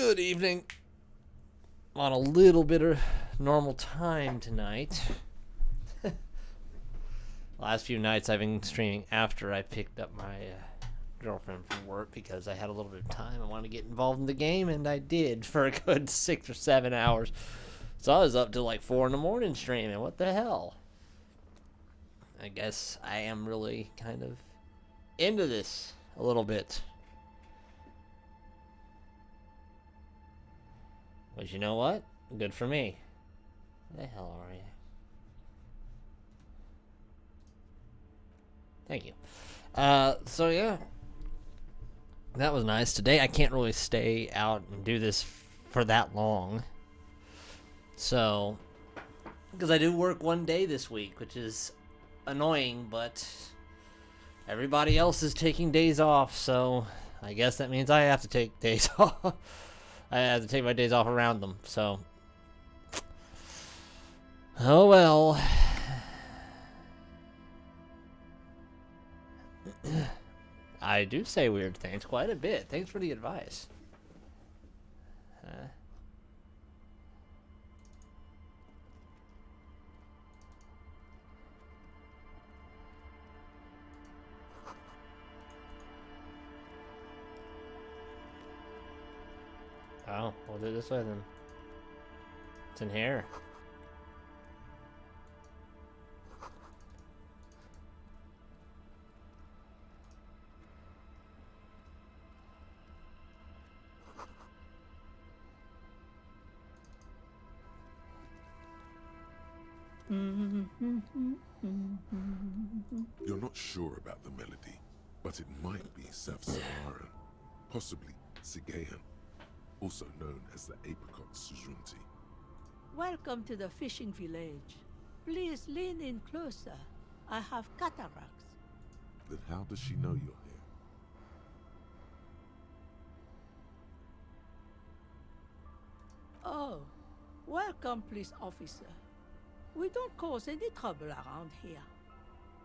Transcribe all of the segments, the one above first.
Good evening. I'm on a little bit of normal time tonight. Last few nights I've been streaming after I picked up my girlfriend from work because I had a little bit of time. I wanted to get involved in the game, and I did for a good 6 or 7 hours. So I was up till like 4 in the morning streaming. What the hell? I guess I am really kind of into this a little bit. But you know what? Good for me. Where the hell are you? Thank you. So yeah. That was nice. Today I can't really stay out and do this for that long. So, because I do work one day this week, which is annoying, but everybody else is taking days off, so I guess that means I have to take days off. I have to take my days off around them, so. Oh well. I do say weird things quite a bit. Thanks for the advice. Oh, we'll do it this way then. It's in here. You're not sure about the melody, but it might be Saharan, possibly Sigayan, also known as the apricot Sujunti. Welcome to the fishing village. Please lean in closer. I have cataracts. Then how does she know you're here? Oh, welcome, police officer. We don't cause any trouble around here.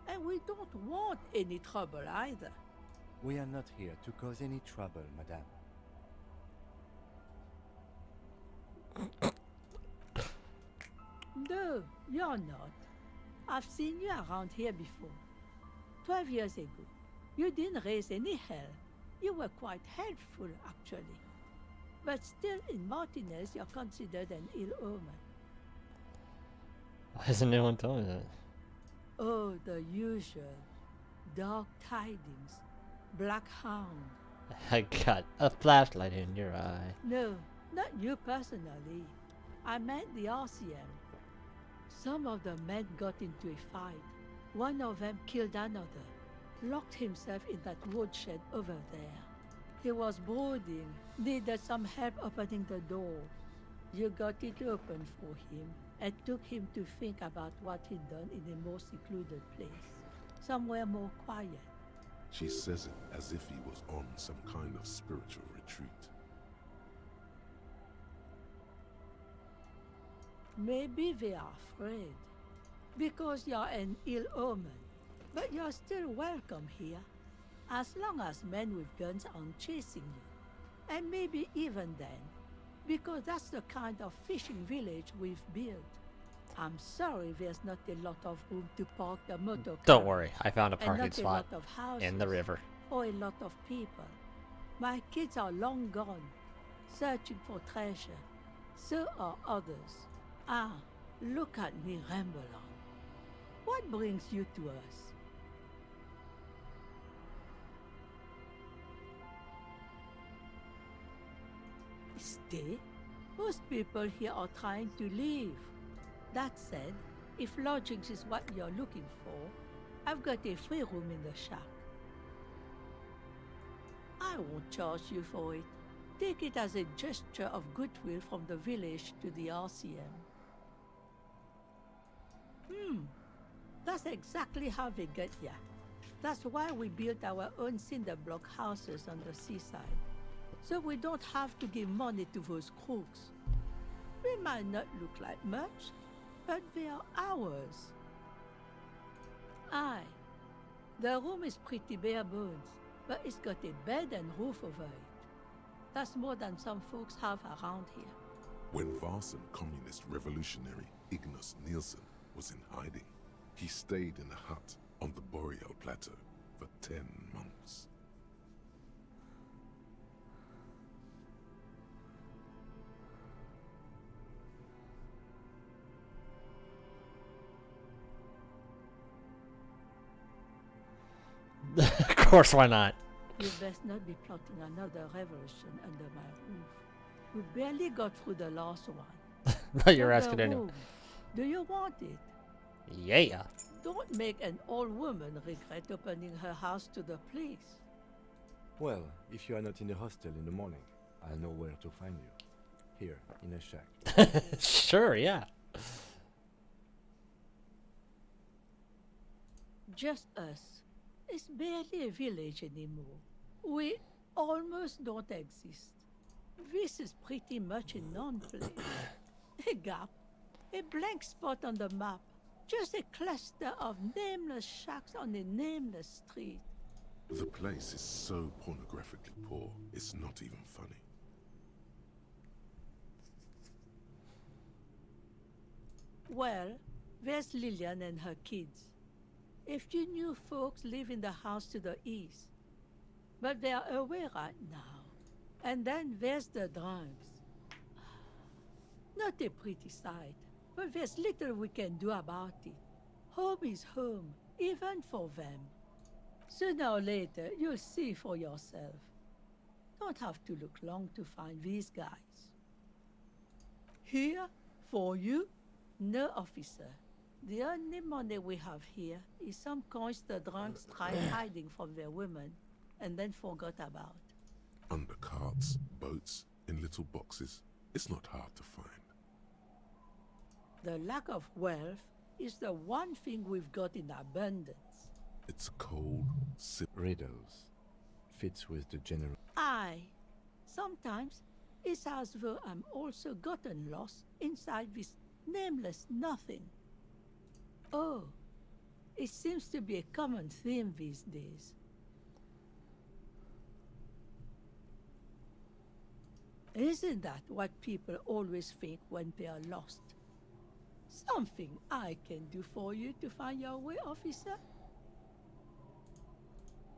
And we don't want any trouble either. We are not here to cause any trouble, madame. No, you're not. I've seen you around here before. 12 years ago. You didn't raise any hell. You were quite helpful, actually. But still, in Martinez, you're considered an ill omen. Why hasn't anyone told me that? Oh, the usual. Dark tidings. Black hound. I got a flashlight in your eye. No, not you personally. I meant the RCM. Some of the men got into a fight. One of them killed another. Locked himself in that woodshed over there. He was brooding, needed some help opening the door. You got it open for him and took him to think about what he'd done in a more secluded place. Somewhere more quiet. She says it as if he was on some kind of spiritual retreat. Maybe they are afraid. Because you're an ill omen. But you're still welcome here. As long as men with guns aren't chasing you. And maybe even then. Because that's the kind of fishing village we've built. I'm sorry there's not a lot of room to park the motor car. Don't worry, I found a and parking not spot a lot of houses, in the river. or a lot of people. My kids are long gone, searching for treasure. So are others. Ah, look at me ramble on. What brings you to us? Stay? Most people here are trying to leave. That said, if lodgings is what you're looking for, I've got a free room in the shack. I won't charge you for it. Take it as a gesture of goodwill from the village to the RCM. That's exactly how they get here. That's why we built our own cinder block houses on the seaside. So we don't have to give money to those crooks. They might not look like much, but they are ours. Aye, the room is pretty bare bones, but it's got a bed and roof over it. That's more than some folks have around here. When Varson communist revolutionary Ignaz Nielsen was in hiding, he stayed in a hut on the Boreal Plateau for 10 months. Of course, why not? You best not be plotting another revolution under my roof. We barely got through the last one. But you're But asking the anyway. room, do you want it? Yeah. Don't make an old woman regret opening her house to the police. Well, if you are not in the hostel in the morning, I'll know where to find you. Here, in a shack. Sure, yeah. Just us. It's barely a village anymore. We almost don't exist. This is pretty much a non-place. A gap. A blank spot on the map. Just a cluster of nameless shacks on a nameless street. The place is so pornographically poor, it's not even funny. Well, there's Lillian and her kids. A few new folks live in the house to the east. But they are away right now. And then there's the drums. Not a pretty sight, but there's little we can do about it. Home is home, even for them. Sooner or later, you'll see for yourself. Don't have to look long to find these guys. Here, for you, no officer. The only money we have here is some coins the drunks tried hiding from their women and then forgot about. Under carts, boats, in little boxes, it's not hard to find. The lack of wealth is the one thing we've got in abundance. It's cold, simple. Riddles. Fits with the general. Aye. Sometimes it's as though I'm also gotten lost inside this nameless nothing. Oh, it seems to be a common theme these days. Isn't that what people always think when they are lost? Something I can do for you to find your way, officer?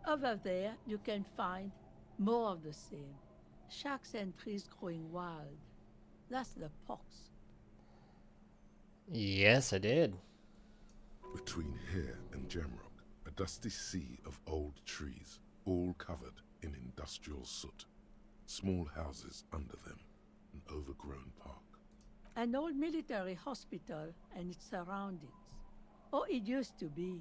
Over there, you can find more of the same. Shacks and trees growing wild. That's the pox. Yes, I did. Between here and Jamrock, a dusty sea of old trees, all covered in industrial soot. Small houses under them, an overgrown park. An old military hospital and its surroundings. Or it used to be,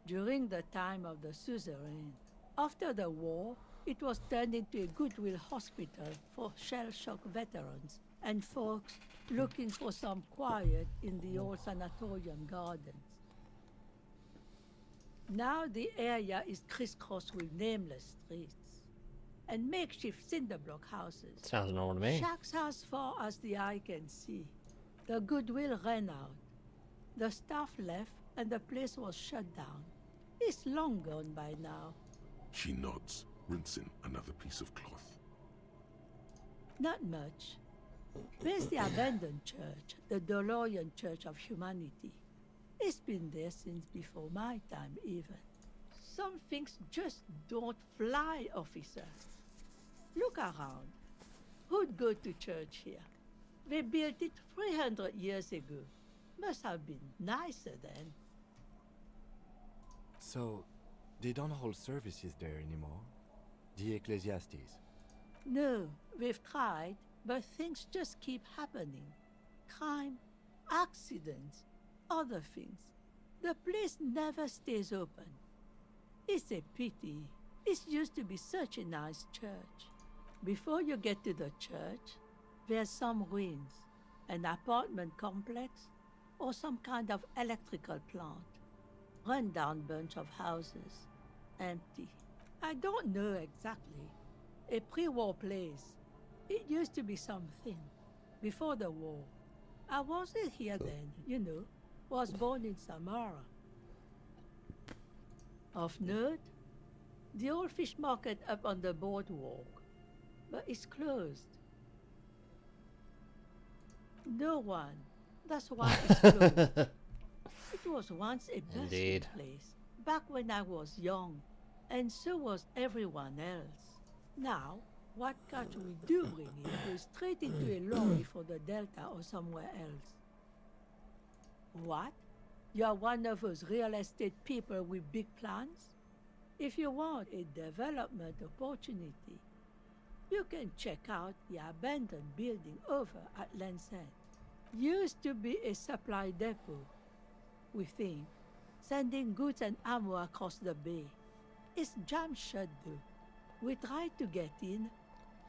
during the time of the suzerain. After the war, it was turned into a goodwill hospital for shell-shock veterans and folks looking for some quiet in the old sanatorium gardens. Now the area is crisscrossed with nameless streets and makeshift cinder block houses. Sounds normal to me. Shacks as far as the eye can see. The goodwill ran out. The staff left and the place was shut down. It's long gone by now. She nods, rinsing another piece of cloth. Not much. There's the abandoned church, the DeLorean Church of Humanity. It's been there since before my time, even. Some things just don't fly, officer. Look around. Who'd go to church here? They built it 300 years ago. Must have been nicer then. So, they don't hold services there anymore? The Ecclesiastes? No, we've tried, but things just keep happening. Crime, accidents, other things. The place never stays open. It's a pity. It used to be such a nice church. Before you get to the church, there's some ruins, an apartment complex, or some kind of electrical plant. Run-down bunch of houses, empty. I don't know exactly. A pre-war place. It used to be something. Before the war. I wasn't here then, you know. Was born in Samara. Of note, the old fish market up on the boardwalk. but it's closed. No one. That's why it's closed. It was once a bustling Indeed. place, back when I was young, and so was everyone else. Now, what catch we do bring in goes straight into a lorry for the Delta or somewhere else. What? You're one of those real estate people with big plans? If you want a development opportunity, you can check out the abandoned building over at Land's End. Used to be a supply depot, we think, sending goods and ammo across the bay. It's jammed shut though. We tried to get in,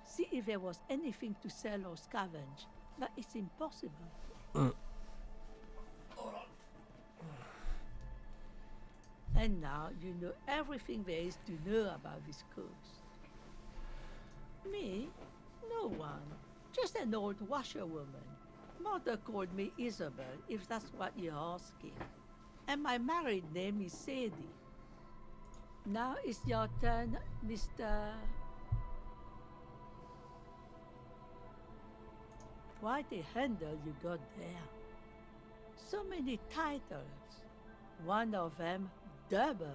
see if there was anything to sell or scavenge, but it's impossible. And now you know everything there is to know about this coast. Me? No one. Just an old washerwoman. Mother called me Isabel, if that's what you're asking. And my married name is Sadie. Now it's your turn, Mr. Quite a handle you got there. So many titles. One of them double.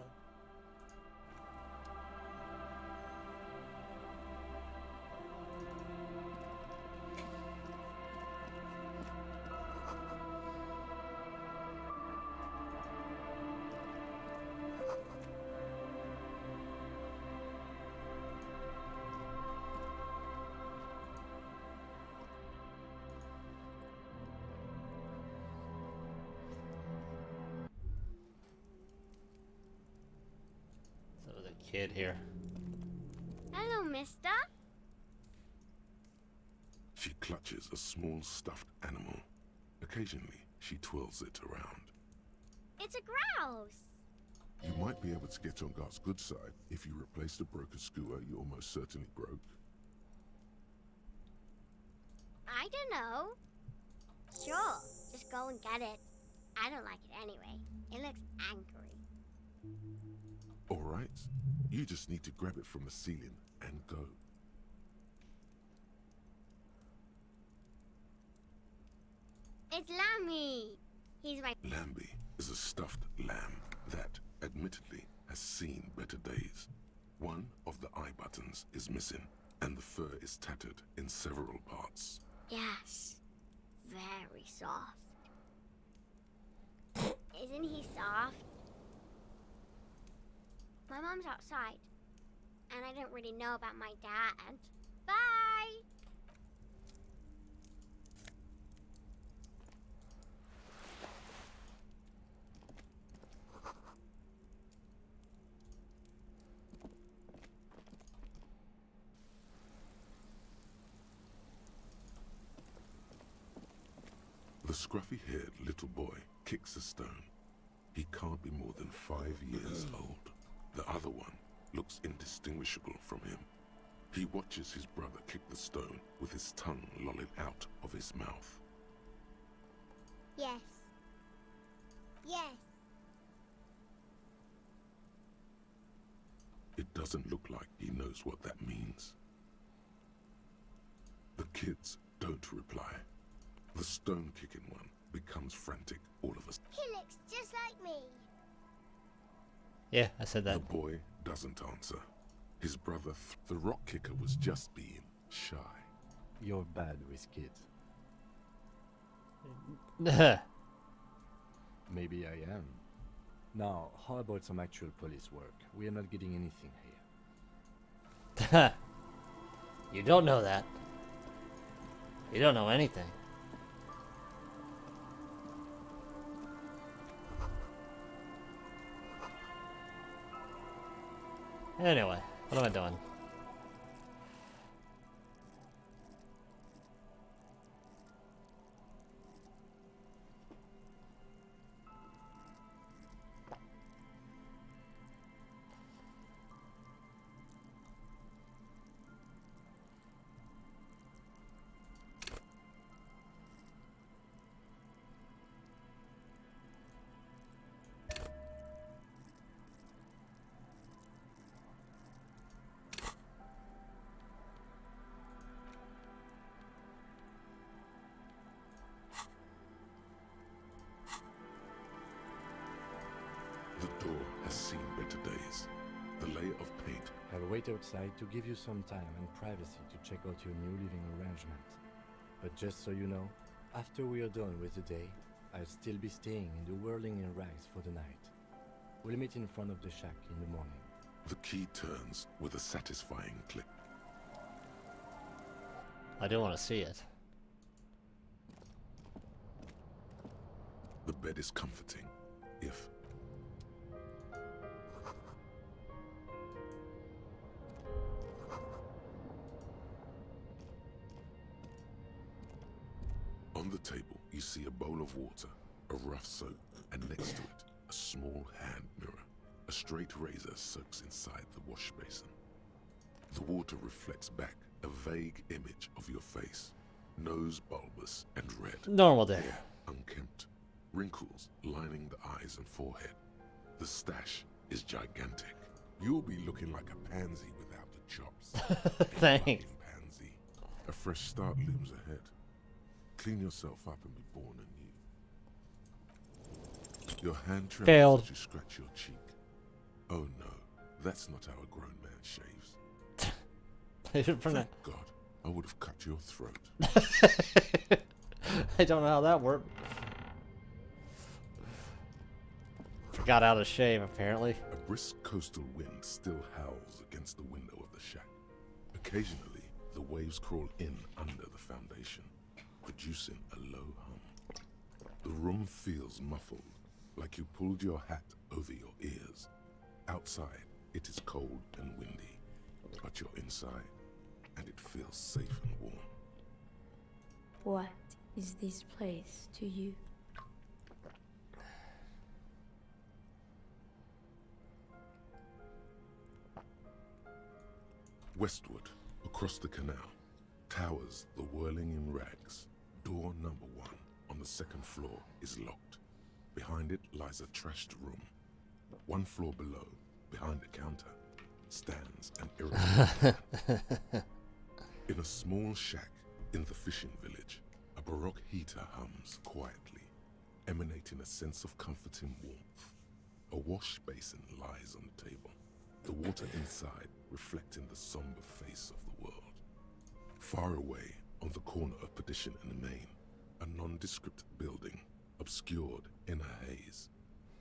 So the kid here. Hello, mister. She clutches a small stuffed animal. Occasionally, she twirls it around. It's a grouse. You might be able to get on Gart's good side if you replace the broken skua you almost certainly broke. I don't know. Sure, just go and get it. I don't like it anyway. It looks angry. All right, you just need to grab it from the ceiling and go. It's Lammy. He's my... Lambie is a stuffed lamb that, admittedly, has seen better days. One of the eye buttons is missing, and the fur is tattered in several parts. Yes. Very soft. Isn't he soft? My mom's outside. And I don't really know about my dad. Bye! The scruffy-haired little boy kicks a stone. He can't be more than 5 years old. The other one looks indistinguishable from him. He watches his brother kick the stone with his tongue lolling out of his mouth. Yes. Yes. It doesn't look like he knows what that means. The kids don't reply. The stone-kicking one becomes frantic all of a sudden. He looks just like me. Yeah, I said The that. boy doesn't answer. His brother, the rock kicker, was just being shy. You're bad with kids. Maybe I am. Now, how about some actual police work? We are not getting anything here. You don't know that. You don't know anything. Anyway, what am I doing? I'll wait outside to give you some time and privacy to check out your new living arrangement. But just so you know, after we are done with the day, I'll still be staying in the Whirling in Rags for the night. We'll meet in front of the shack in the morning. The key turns with a satisfying click. I do want to see it. The bed is comforting, if... On the table, you see a bowl of water, a rough soap, and next to it, a small hand mirror. A straight razor soaks inside the wash basin. The water reflects back a vague image of your face. Nose bulbous and red. Normal day. Hair unkempt. Wrinkles lining the eyes and forehead. The stash is gigantic. You'll be looking like a pansy without the chops. Thanks. Fucking pansy. A fresh start looms ahead. Clean yourself up and be born anew. Your hand trembles Failed. as you scratch your cheek. Oh no, that's not how a grown man shaves. Thank God, I would have cut your throat. I don't know how that worked. Forgot how to shave, apparently. A brisk coastal wind still howls against the window of the shack. Occasionally, the waves crawl in under the foundation, producing a low hum. The room feels muffled, like you pulled your hat over your ears. Outside, it is cold and windy, but you're inside, and it feels safe and warm. What is this place to you? Westward, across the canal, towers the Whirling in Rags. Door number 1 on the second floor is locked. Behind it lies a trashed room. 1 floor below, behind the counter, stands an irritable man. In a small shack in the fishing village, a baroque heater hums quietly, emanating a sense of comforting warmth. A wash basin lies on the table, the water inside reflecting the somber face of the world. Far away, on the corner of Perdition and Main, a nondescript building, obscured in a haze.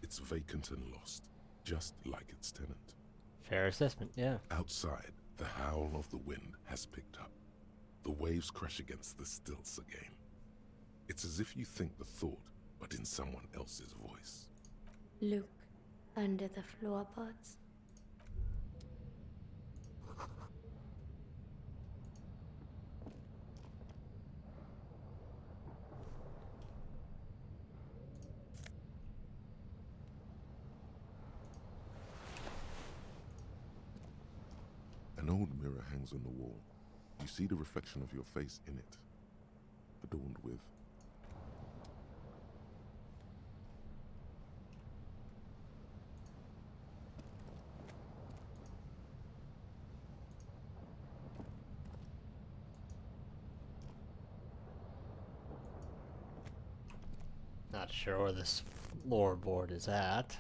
It's vacant and lost, just like its tenant. Fair assessment, yeah. Outside, the howl of the wind has picked up. The waves crash against the stilts again. It's as if you think the thought, but in someone else's voice. Look under the floorboards. An old mirror hangs on the wall. You see the reflection of your face in it, adorned with... Not sure where this floorboard is at.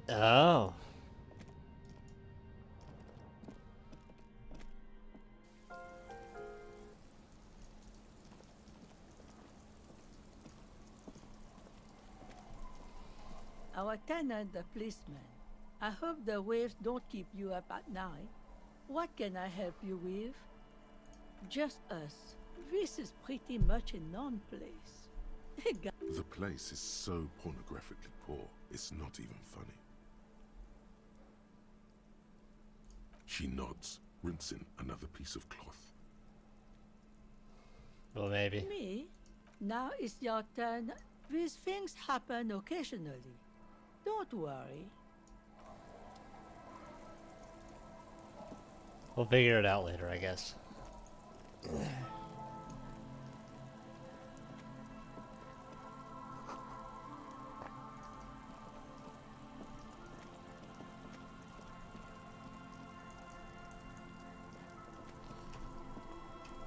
Oh. Our tenant, the policeman. I hope the waves don't keep you up at night. What can I help you with? Just us. This is pretty much a known place. The place is so pornographically poor, it's not even funny. She nods, rinsing another piece of cloth. Well, maybe. Me? Now it's your turn. These things happen occasionally. Don't worry. We'll figure it out later, I guess.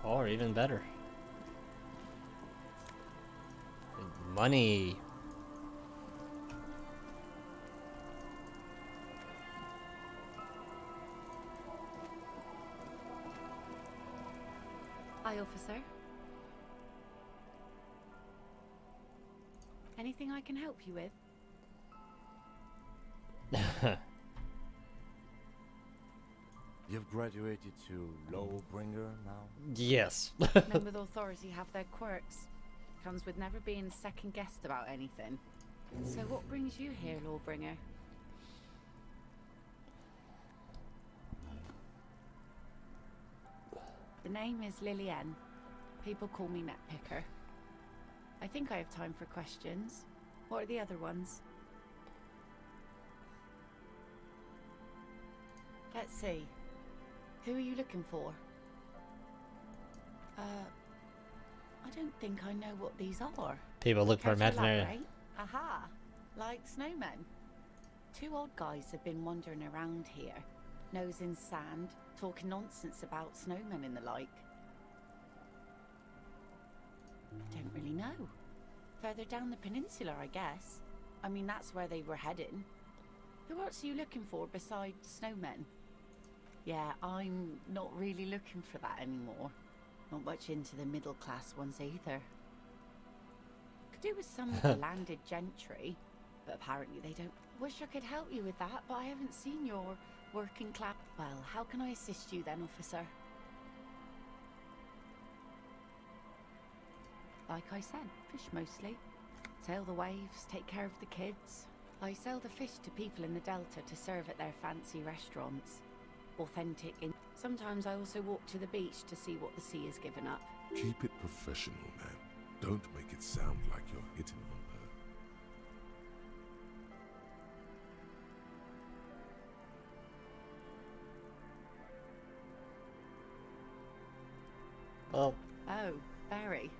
Or even better. Money. Hi, officer. Anything I can help you with? You've graduated to Lawbringer now? Yes. Men with authority have their quirks. Comes with never being second-guessed about anything. So what brings you here, Lawbringer? The name is Lillian. People call me Netpicker. I think I have time for questions. What are the other ones? Let's see. Who are you looking for? I don't think I know what these are. People look for Care to imaginary. elaborate? Aha! Like snowmen. Two old guys have been wandering around here, nose in sand, talking nonsense about snowmen and the like. Don't really know. Further down the peninsula, I guess. I mean, that's where they were heading. Who else are you looking for besides snowmen? Yeah, I'm not really looking for that anymore. Not much into the middle class ones either. Could do with some of the landed gentry, but apparently they don't. Wish I could help you with that, but I haven't seen your working class. Well, how can I assist you then, officer? Like I said, fish mostly. Sail the waves, take care of the kids. I sell the fish to people in the Delta to serve at their fancy restaurants. Authentic in. Sometimes I also walk to the beach to see what the sea has given up. Keep it professional, man. Don't make it sound like you're hitting on her. Well, Oh, very.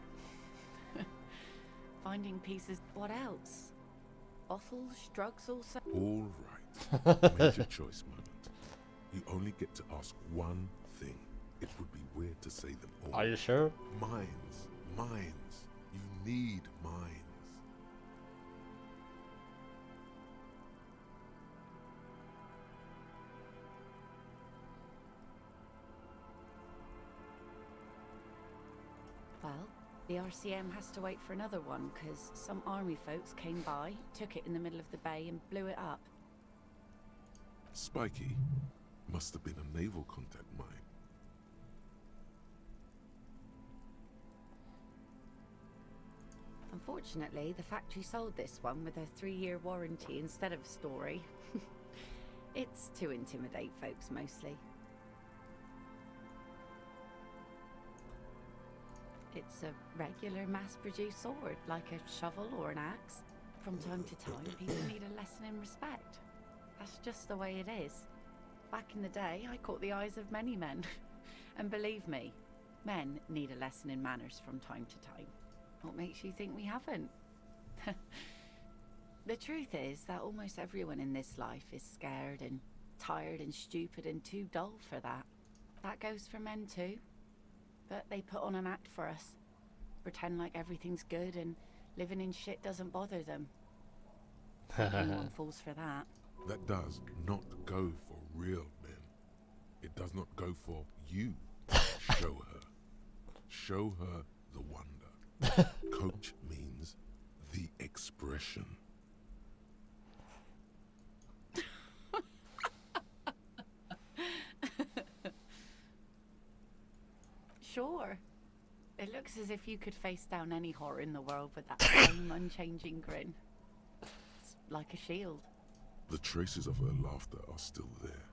Finding pieces. What else? Bottles, drugs also. All right. Major choice moment. You only get to ask one thing. It would be weird to say them all. are you sure? Mines. Mines. You need mines. Well, the RCM has to wait for another one because some army folks came by, took it in the middle of the bay and blew it up. Spiky. Must have been a naval contact mine. Unfortunately, the factory sold this one with a 3-year warranty instead of a story. It's to intimidate folks mostly. It's a regular mass-produced sword, like a shovel or an axe. From time to time, people need a lesson in respect. That's just the way it is. Back in the day, I caught the eyes of many men. And believe me, men need a lesson in manners from time to time. What makes you think we haven't? The truth is that almost everyone in this life is scared and tired and stupid and too dull for that. That goes for men too. But they put on an act for us. Pretend like everything's good and living in shit doesn't bother them. Anyone falls for that. That does not go for real men. It does not go for you. Show her. Show her the wonder. Coach means the expression. Sure. It looks as if you could face down any horror in the world with that same unchanging grin. It's like a shield. The traces of her laughter are still there,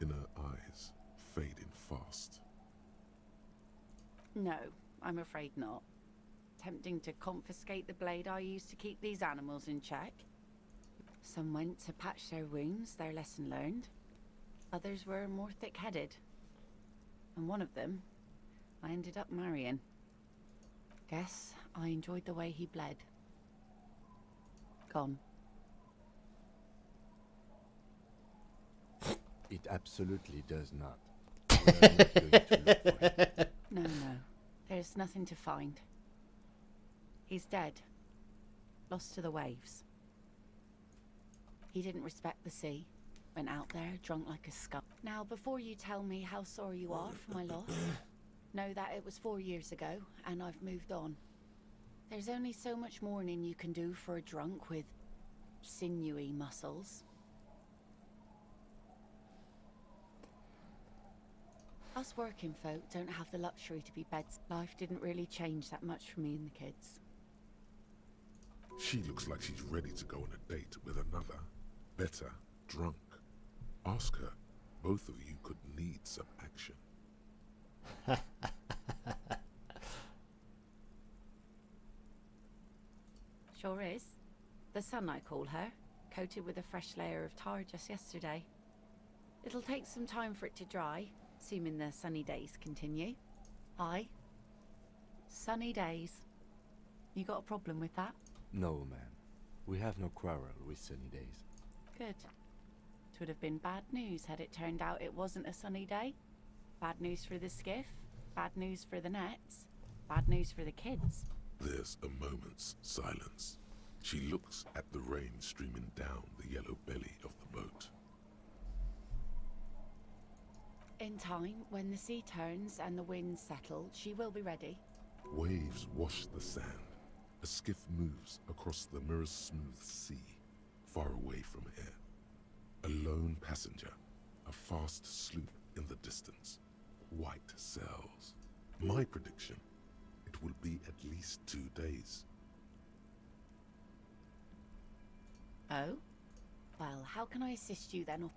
in her eyes, fading fast. No, I'm afraid not. Tempting to confiscate the blade I used to keep these animals in check. Some went to patch their wounds, their lesson learned. Others were more thick-headed. And one of them, I ended up marrying. Guess I enjoyed the way he bled. Gone. It absolutely does not. We are not going to look for him. No. There's nothing to find. He's dead. Lost to the waves. He didn't respect the sea. Went out there drunk like a skunk. Now, before you tell me how sorry you are for my loss, know that it was 4 years ago, and I've moved on. There's only so much mourning you can do for a drunk with sinewy muscles. Us working folk don't have the luxury to be beds. Life didn't really change that much for me and the kids. She looks like she's ready to go on a date with another, better, drunk. Ask her. Both of you could need some action. Sure is. The sun, I call her, coated with a fresh layer of tar just yesterday. It'll take some time for it to dry, assuming the sunny days continue. Aye. Sunny days. You got a problem with that? No, man. We have no quarrel with sunny days. Good. It would have been bad news had it turned out it wasn't a sunny day. Bad news for the skiff, bad news for the nets, bad news for the kids. There's a moment's silence. She looks at the rain streaming down the yellow belly of the boat. In time, when the sea turns and the winds settle, she will be ready. Waves wash the sand. A skiff moves across the mirror-smooth sea, far away from here. A lone passenger, a fast sloop in the distance. White sails. My prediction, it will be at least 2 days. Oh? Well, how can I assist you then?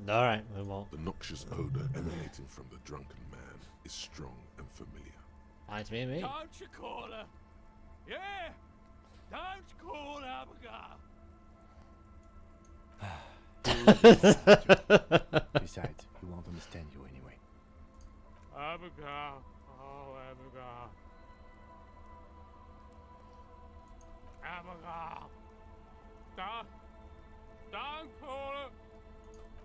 All right, we won't. The noxious odor emanating from the drunken man is strong and familiar. It's me and me. Don't you call her? Yeah! Don't call Abigail! Besides, he won't understand you anyway. Abigail. Oh, Abigail. Abigail. Don't call her.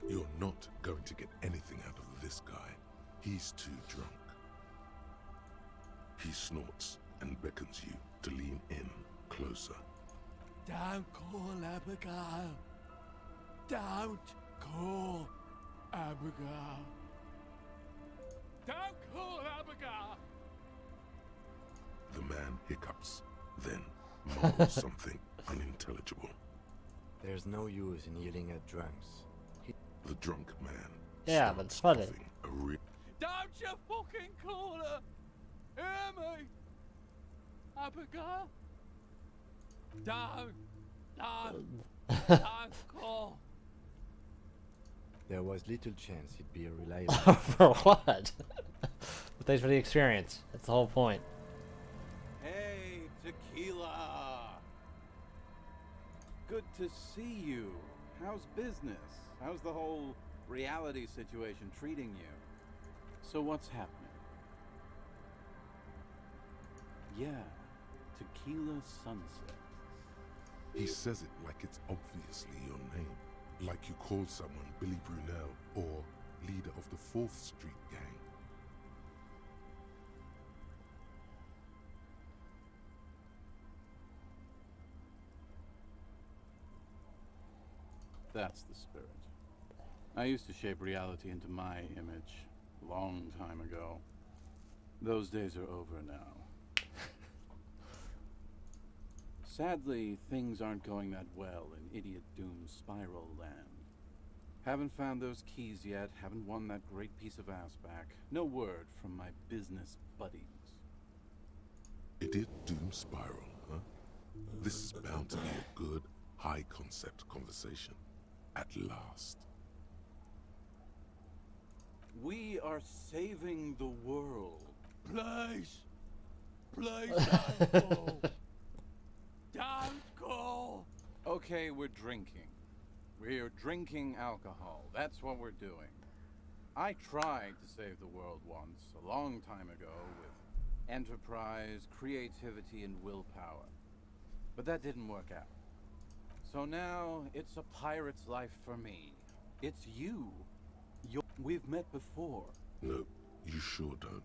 You're not going to get anything out of this guy. He's too drunk. He snorts, and beckons you to lean in closer. Don't call Abigail. Don't call Abigail. Don't call Abigail. The man hiccups, then mumbles something unintelligible. There's no use in yelling at drunks. The drunk man Yeah, but it's funny. coughing a real Don't you fucking call her. Hear me? Abigail? Don't call. There was little chance he'd be a reliable. For what? But thanks for the experience. That's the whole point. Hey, Tequila! Good to see you. How's business? How's the whole reality situation treating you? So what's happening? Yeah, Tequila Sunset. He says it like it's obviously your name. Like you called someone Billy Brunel or leader of the 4th Street gang. That's the spirit. I used to shape reality into my image a long time ago. Those days are over now. Sadly, things aren't going that well in Idiot Doom's Spiral Land. Haven't found those keys yet, haven't won that great piece of ass back. No word from my business buddies. Idiot Doom Spiral, huh? This is bound to be a good, high-concept conversation. At last. We are saving the world. Please. Please don't call. Don't call. Okay, we're drinking. We're drinking alcohol. That's what we're doing. I tried to save the world once, a long time ago, with enterprise, creativity, and willpower. But that didn't work out. So now, it's a pirate's life for me. It's you. We've met before. No, you sure don't.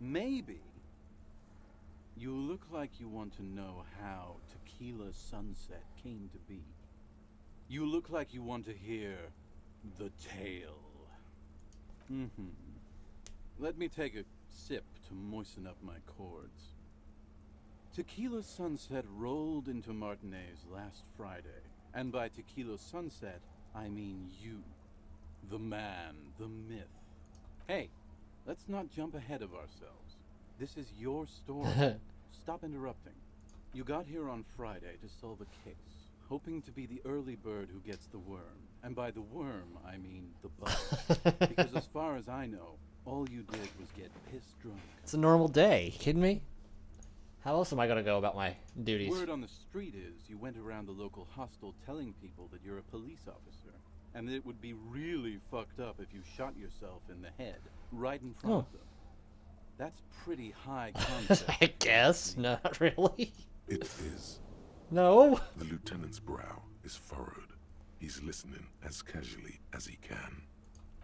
Maybe. You look like you want to know how Tequila Sunset came to be. You look like you want to hear the tale. Let me take a sip to moisten up my cords. Tequila Sunset rolled into Martinez last Friday. And by Tequila Sunset, I mean you. The man, the myth. Hey, let's not jump ahead of ourselves. This is your story. Stop interrupting. You got here on Friday to solve a case, hoping to be the early bird who gets the worm. And by the worm, I mean the bug. Because as far as I know, all you did was get pissed drunk. It's a normal day. You kidding me? How else am I gonna go about my duties? Word on the street is you went around the local hostel telling people that you're a police officer, and that it would be really fucked up if you shot yourself in the head right in front of them. That's pretty high concept. I guess. Not really. It is. No. The lieutenant's brow is furrowed. He's listening as casually as he can.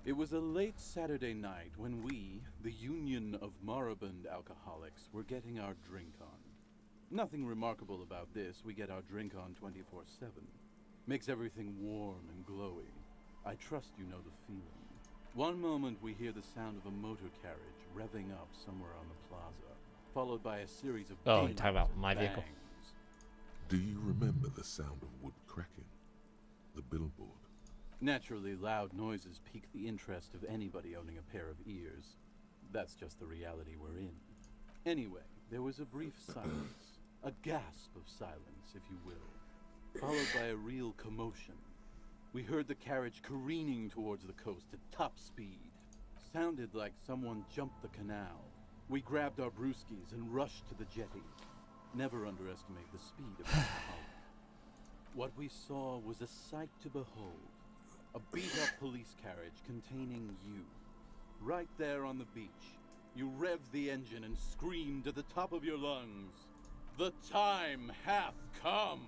It was a late Saturday night when we, the Union of Moribund Alcoholics, were getting our drink on. Nothing remarkable about this. We get our drink on 24/7. Makes everything warm and glowy. I trust you know the feeling. One moment we hear the sound of a motor carriage revving up somewhere on the plaza, followed by a series of Oh, dings talk about and my vehicle. bangs. Do you remember the sound of wood cracking? The billboard? Naturally, loud noises pique the interest of anybody owning a pair of ears. That's just the reality we're in. Anyway, there was a brief silence. A gasp of silence, if you will. Followed by a real commotion. We heard the carriage careening towards the coast at top speed. Sounded like someone jumped the canal. We grabbed our brewskis and rushed to the jetty. Never underestimate the speed of alcoholic. What we saw was a sight to behold. A beat-up police carriage containing you. Right there on the beach. You revved the engine and screamed at the top of your lungs, "The time hath come!"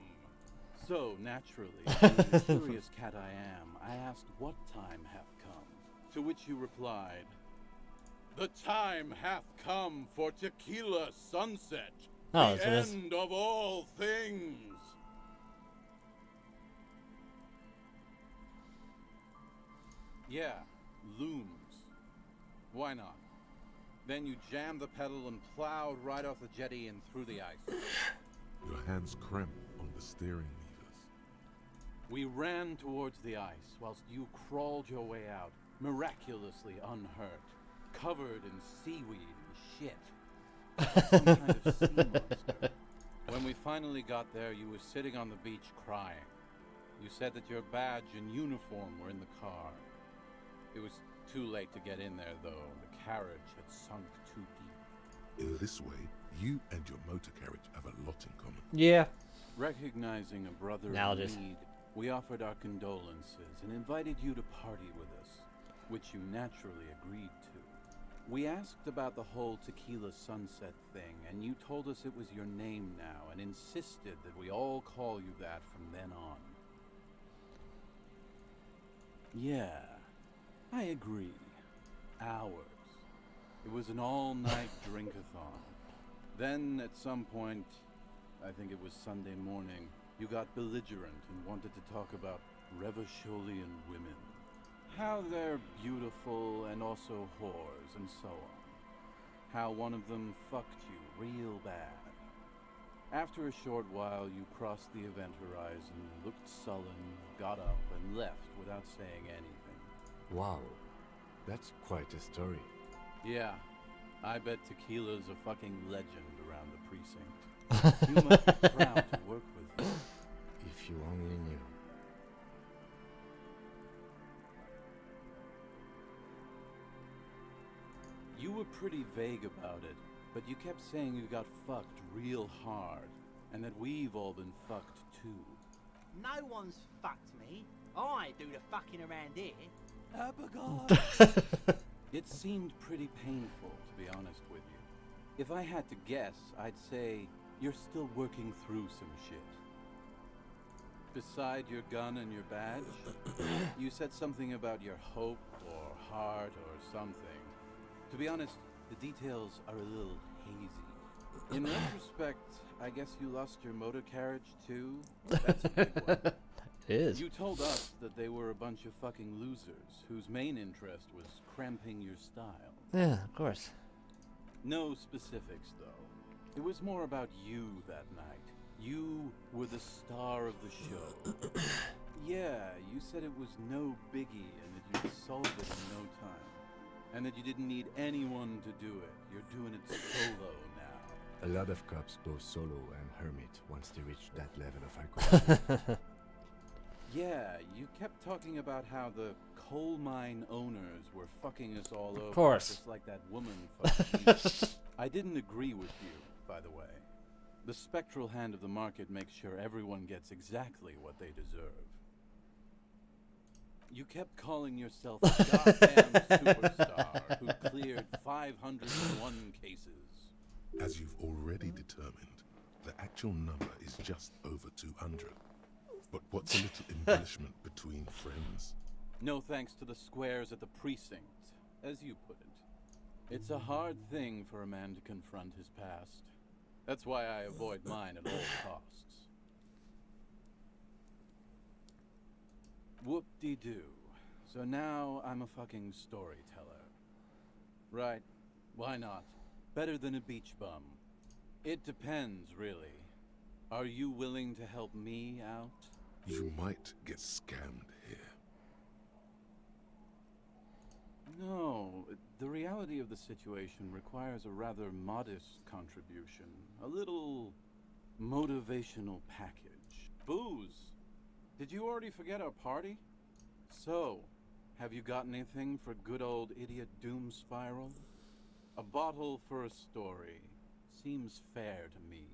So, naturally, being the curious cat I am, I asked what time hath come. To which you replied, The time hath come for tequila sunset. Oh, the so this- end of all things. Yeah, looms. Why not? Then you jammed the pedal and plowed right off the jetty and through the ice. Your hands cramp on the steering levers. We ran towards the ice whilst you crawled your way out, miraculously unhurt, covered in seaweed and shit. Some kind of sea monster. When we finally got there, you were sitting on the beach crying. You said that your badge and uniform were in the car. It was too late to get in there, though. The carriage had sunk too deep. In this way, you and your motor carriage have a lot in common. Yeah. Recognizing a brother Analogies. in need, we offered our condolences and invited you to party with us, which you naturally agreed to. We asked about the whole tequila sunset thing, and you told us it was your name now and insisted that we all call you that from then on. Yeah, I agree. Hours. It was an all-night drink-a-thon. Then, at some point, I think it was Sunday morning, you got belligerent and wanted to talk about Revacholian women. How they're beautiful and also whores and so on. How one of them fucked you real bad. After a short while, you crossed the event horizon, looked sullen, got up, and left without saying anything. Wow, that's quite a story. Yeah, I bet tequila's a fucking legend around the precinct. You must be proud to work with you. If you only knew. You were pretty vague about it, but you kept saying you got fucked real hard, and that we've all been fucked too. No one's fucked me. I do the fucking around here. It seemed pretty painful, to be honest with you. If I had to guess, I'd say you're still working through some shit. Beside your gun and your badge, you said something about your hope or heart or something. To be honest, the details are a little hazy. In retrospect, I guess you lost your motor carriage too? That's a big one. It is. You told us that they were a bunch of fucking losers whose main interest was cramping your style. Yeah, of course. No specifics, though. It was more about you that night. You were the star of the show. Yeah, you said it was no biggie and that you'd solve it in no time. And that you didn't need anyone to do it. You're doing it solo now. A lot of cops go solo and hermit once they reach that level of alcohol. Yeah, you kept talking about how the coal mine owners were fucking us all over. Of course. Just like that woman fucked you. I didn't agree with you, by the way. The spectral hand of the market makes sure everyone gets exactly what they deserve. You kept calling yourself a goddamn superstar who cleared 501 cases. As you've already determined, the actual number is just over 200. But what's a little embellishment between friends? No thanks to the squares at the precinct, as you put it. It's a hard thing for a man to confront his past. That's why I avoid mine at all costs. Whoop-de-doo. So now I'm a fucking storyteller. Right, why not? Better than a beach bum. It depends, really. Are you willing to help me out? You might get scammed here. No, the reality of the situation requires a rather modest contribution. A little motivational package. Booze. Did you already forget our party? So, have you got anything for good old idiot Doom Spiral? A bottle for a story. Seems fair to me.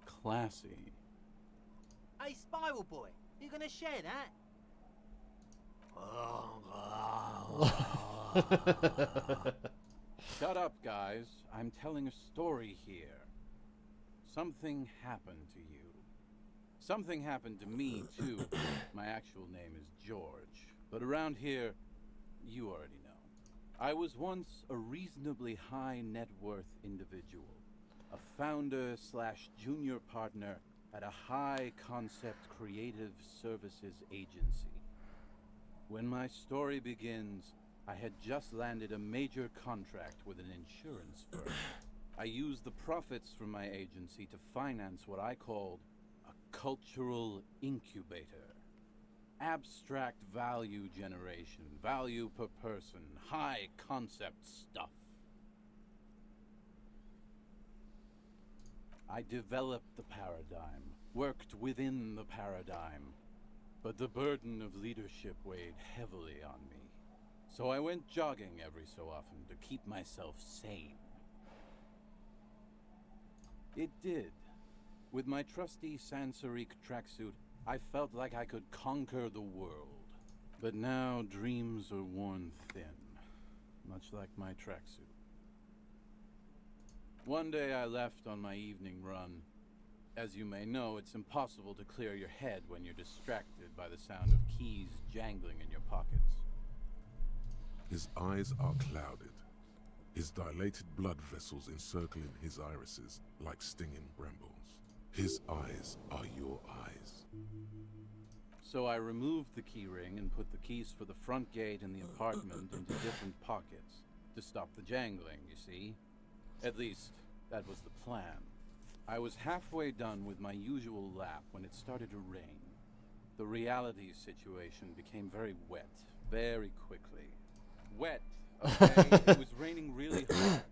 Classy. Hey, Spiral Boy, you gonna share that? Shut up, guys. I'm telling a story here. Something happened to you. Something happened to me, too. My actual name is George. But around here, you already know. I was once a reasonably high net worth individual, a founder slash junior partner at a high concept creative services agency. When my story begins, I had just landed a major contract with an insurance firm. I used the profits from my agency to finance what I called a cultural incubator. Abstract value generation, value per person, high concept stuff. I developed the paradigm, worked within the paradigm, but the burden of leadership weighed heavily on me. So I went jogging every so often to keep myself sane. It did. With my trusty Sansaric tracksuit, I felt like I could conquer the world. But now dreams are worn thin, much like my tracksuit. One day I left on my evening run. As you may know, it's impossible to clear your head when you're distracted by the sound of keys jangling in your pockets. His eyes are clouded, his dilated blood vessels encircling his irises like stinging brambles. His eyes are your eyes. So I removed the key ring and put the keys for the front gate and the apartment into different pockets to stop the jangling, you see? At least, that was the plan. I was halfway done with my usual lap when it started to rain. The reality situation became very wet, very quickly. Wet, okay? It was raining really hard.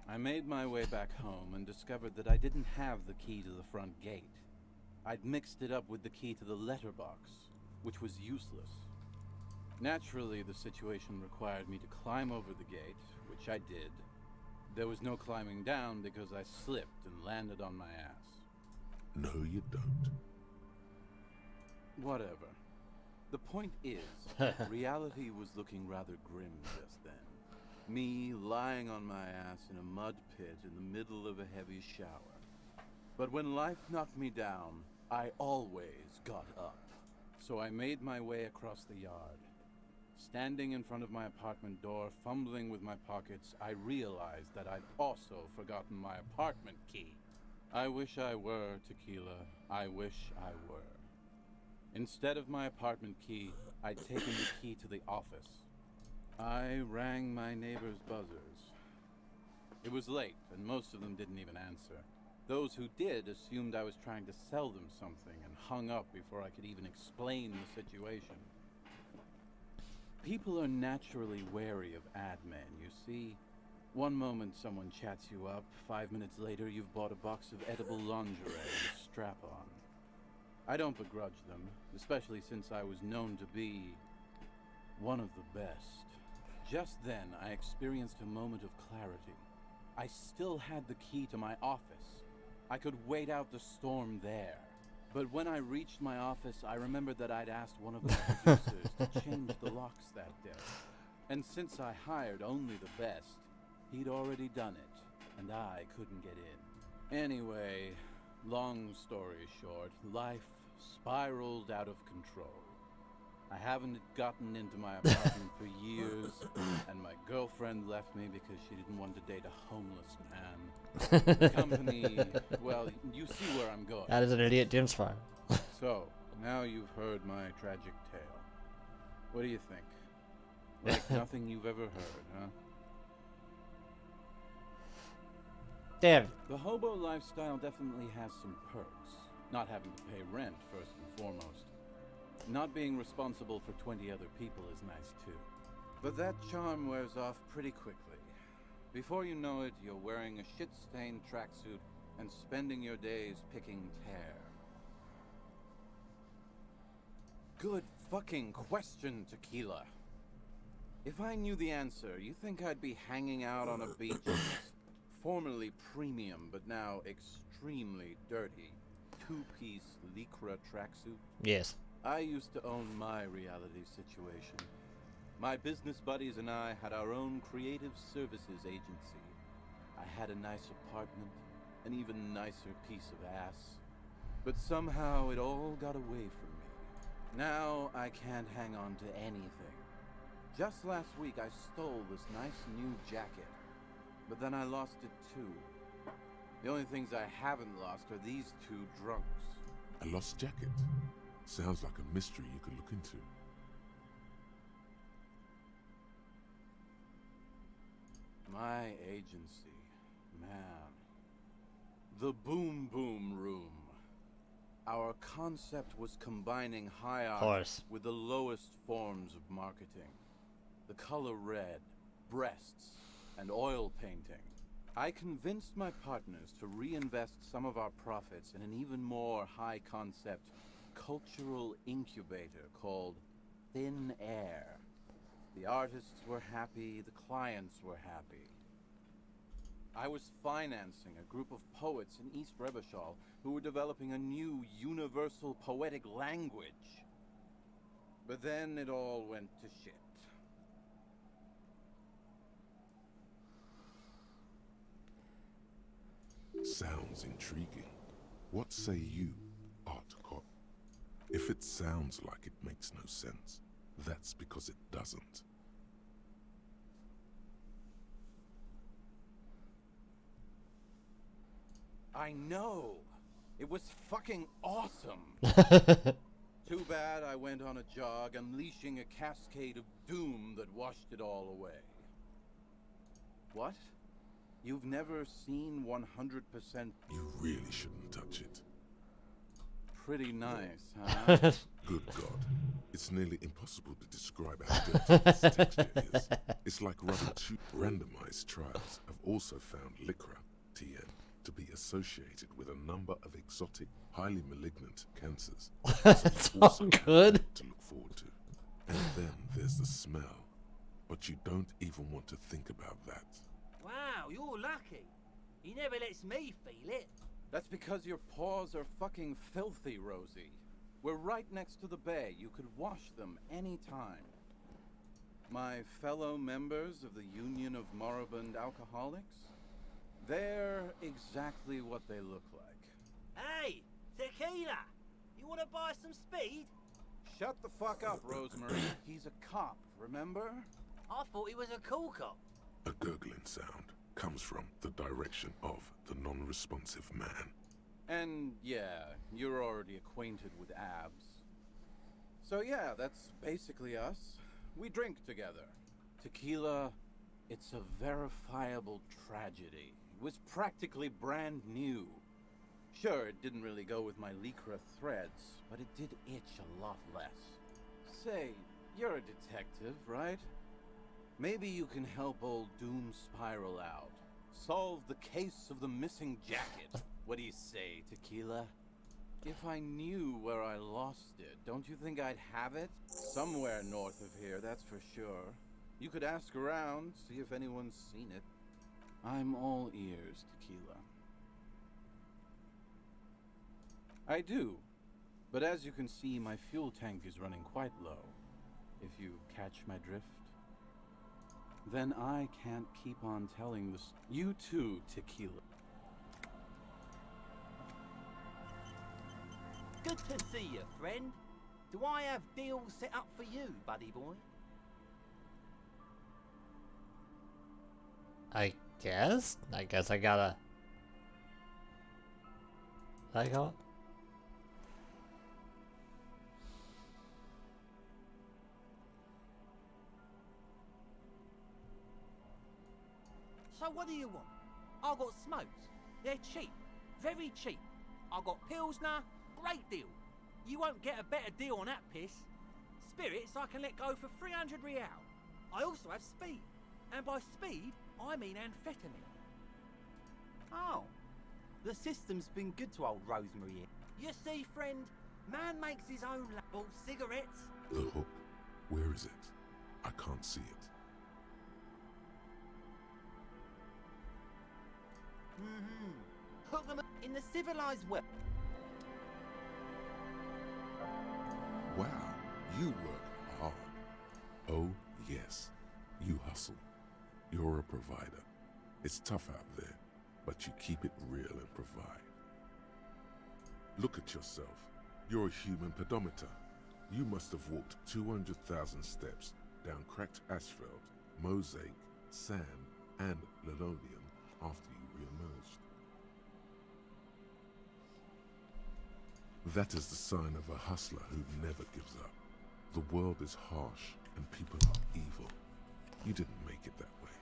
I made my way back home and discovered that I didn't have the key to the front gate. I'd mixed it up with the key to the letterbox, which was useless. Naturally, the situation required me to climb over the gate, which I did. There was no climbing down because I slipped and landed on my ass. No, you don't. Whatever. The point is, reality was looking rather grim just then. Me lying on my ass in a mud pit in the middle of a heavy shower. But when life knocked me down, I always got up. So I made my way across the yard. Standing in front of my apartment door, fumbling with my pockets, I realized that I'd also forgotten my apartment key. I wish I were, Tequila. I wish I were. Instead of my apartment key, I'd taken the key to the office. I rang my neighbors' buzzers. It was late, and most of them didn't even answer. Those who did assumed I was trying to sell them something and hung up before I could even explain the situation. People are naturally wary of ad men, you see. One moment someone chats you up, 5 minutes later you've bought a box of edible lingerie with a strap on. I don't begrudge them, especially since I was known to be one of the best. Just then, I experienced a moment of clarity. I still had the key to my office. I could wait out the storm there. But when I reached my office, I remembered that I'd asked one of the producers to change the locks that day. And since I hired only the best, he'd already done it, and I couldn't get in. Anyway, long story short, life spiraled out of control. I haven't gotten into my apartment for years, and my girlfriend left me because she didn't want to date a homeless man. The company, well, you see where I'm going. That is an idiot Jim's file. So, now you've heard my tragic tale. What do you think? Like nothing you've ever heard, huh? Damn. The hobo lifestyle definitely has some perks. Not having to pay rent, first and foremost. Not being responsible for 20 other people is nice too. But that charm wears off pretty quickly. Before you know it, you're wearing a shit-stained tracksuit and spending your days picking tear. Good fucking question, Tequila. If I knew the answer, you think I'd be hanging out on a beach in this formerly premium but now extremely dirty two-piece lycra tracksuit? Yes. I used to own my reality situation. My business buddies and I had our own creative services agency. I had a nice apartment, an even nicer piece of ass. But somehow it all got away from me. Now I can't hang on to anything. Just last week I stole this nice new jacket, but then I lost it too. The only things I haven't lost are these two drunks. A lost jacket? Sounds like a mystery you could look into. My agency, man. The Boom Boom Room. Our concept was combining high art with the lowest forms of marketing. The color red, breasts, and oil painting. I convinced my partners to reinvest some of our profits in an even more high-concept cultural incubator called Thin Air. The artists were happy, the clients were happy. I was financing a group of poets in East Revachol who were developing a new universal poetic language. But then it all went to shit. Sounds intriguing. What say you, Art Cop? If it sounds like it makes no sense, that's because it doesn't. I know! It was fucking awesome! Too bad I went on a jog, unleashing a cascade of doom that washed it all away. What? You've never seen 100%? You really shouldn't touch it. Pretty nice, huh? Good God. It's nearly impossible to describe how dirty this texture is. It's like rubbing two randomized trials have also found Lycra, TN, to be associated with a number of exotic, highly malignant cancers. That's so good. To look forward to. And then there's the smell. But you don't even want to think about that. Wow, you're lucky. He never lets me feel it. That's because your paws are fucking filthy, Rosie. We're right next to the bay. You could wash them any time. My fellow members of the Union of Moribund Alcoholics? They're exactly what they look like. Hey, tequila! You want to buy some speed? Shut the fuck up, Rosemary. He's a cop, remember? I thought he was a cool cop. A gurgling sound comes from the direction of the non-responsive man. And yeah, you're already acquainted with abs. So yeah, that's basically us. We drink together. Tequila, it's a verifiable tragedy. It was practically brand new. Sure, it didn't really go with my Lycra threads, but it did itch a lot less. Say, you're a detective, right? Maybe you can help old Doom Spiral out. Solve the case of the missing jacket. What do you say, Tequila? If I knew where I lost it, don't you think I'd have it? Somewhere north of here, that's for sure. You could ask around, see if anyone's seen it. I'm all ears, Tequila. I do. But as you can see, my fuel tank is running quite low. If you catch my drift. Then I can't keep on telling this. You too, Tequila. Good to see you, friend. Do I have deals set up for you, buddy boy? I guess I gotta... I got... So what do you want? I got smokes. They're cheap. Very cheap. I got Pilsner. Great deal. You won't get a better deal on that piss. Spirits I can let go for 300 real. I also have speed. And by speed, I mean amphetamine. Oh. The system's been good to old Rosemary here. You see, friend, man makes his own label. Cigarettes. The hook. Where is it? I can't see it. Hook them up in the civilized world. Wow, you work hard. Oh, yes, you hustle. You're a provider. It's tough out there, but you keep it real and provide. Look at yourself. You're a human pedometer. You must have walked 200,000 steps down cracked asphalt, mosaic, sand, and linoleum after you re-emerged. That is the sign of a hustler who never gives up. The world is harsh and people are evil. You didn't make it that way,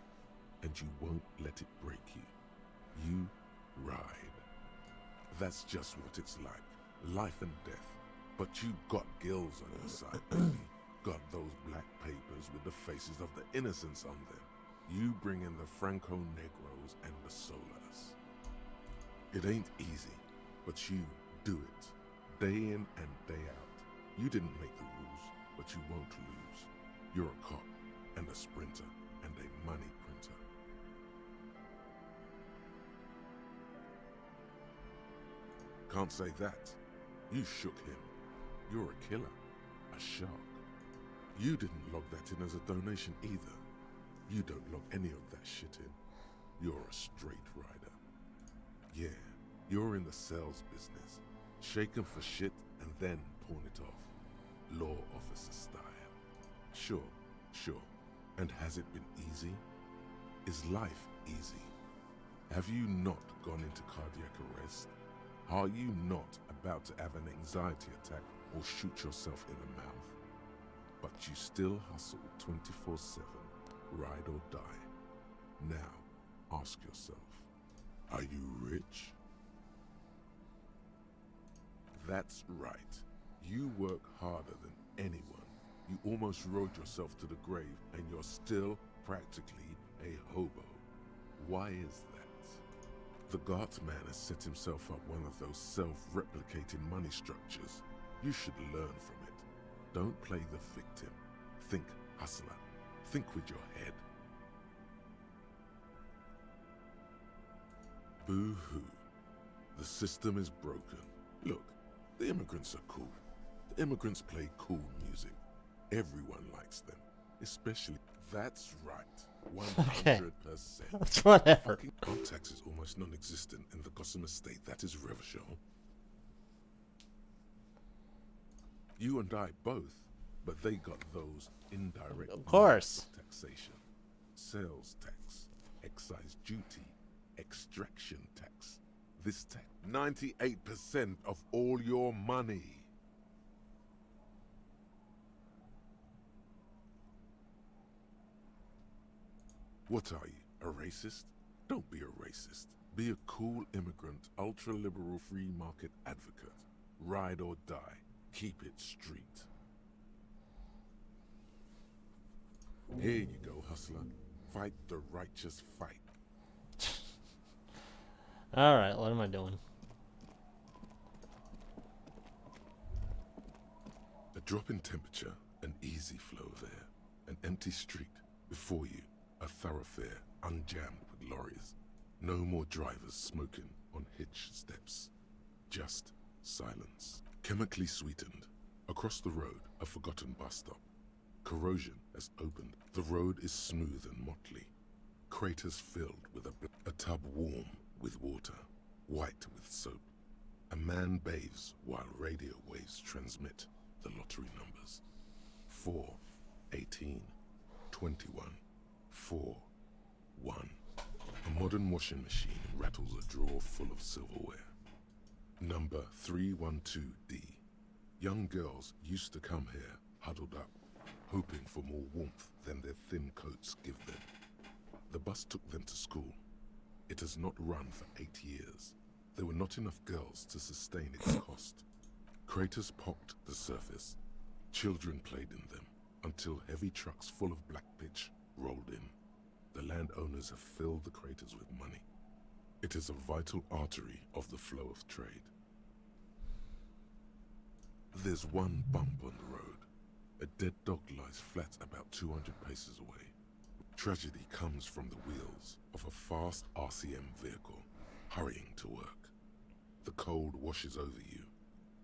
and you won't let it break you. You ride. That's just what it's like, life and death. But you got gills on your side, baby. Got those black papers with the faces of the innocents on them. You bring in the Franco Negros and the Solas. It ain't easy, but you do it, day in and day out. You didn't make the rules, but you won't lose. You're a cop, and a sprinter, and a money printer. Can't say that. You shook him. You're a killer, a shark. You didn't log that in as a donation either. You don't log any of that shit in. You're a straight rider. Yeah, you're in the sales business. Shake 'em for shit and then pawn it off. Law officer style. Sure. And has it been easy? Is life easy? Have you not gone into cardiac arrest? Are you not about to have an anxiety attack or shoot yourself in the mouth? But you still hustle 24/7, ride or die. Now, ask yourself, are you rich? That's right. You work harder than anyone. You almost rode yourself to the grave and you're still practically a hobo. Why is that? The Gart man has set himself up one of those self-replicating money structures. You should learn from it. Don't play the victim. Think hustler. Think with your head. Boo-hoo. The system is broken. Look, the immigrants are cool. The immigrants play cool music. Everyone likes them. Especially... That's right. 100%. That's whatever. Our tax is almost non-existent in the Gotham estate. That is Revachol. You and I both, but they got those indirect Of course. taxation. Sales tax, excise duty, extraction tax. This tax, 98% of all your money. What are you, a racist? Don't be a racist. Be a cool immigrant, ultra-liberal free market advocate. Ride or die. Keep it street. Here you go, hustler. Fight the righteous fight. Alright, what am I doing? A drop in temperature, an easy flow there. An empty street. Before you, a thoroughfare unjammed with lorries. No more drivers smoking on hitch steps. Just silence. Chemically sweetened. Across the road, a forgotten bus stop. Corrosion has opened. The road is smooth and motley. Craters filled with a tub warm with water, white with soap. A man bathes while radio waves transmit the lottery numbers. 4, 18, 21, 4, 1. A modern washing machine rattles a drawer full of silverware. Number 312D. Young girls used to come here, huddled up, hoping for more warmth than their thin coats give them. The bus took them to school. It has not run for 8 years. There were not enough girls to sustain its cost. Craters pocked the surface. Children played in them until heavy trucks full of black pitch rolled in. The landowners have filled the craters with money. It is a vital artery of the flow of trade. There's one bump on the road. A dead dog lies flat about 200 paces away. Tragedy comes from the wheels of a fast RCM vehicle, hurrying to work. The cold washes over you.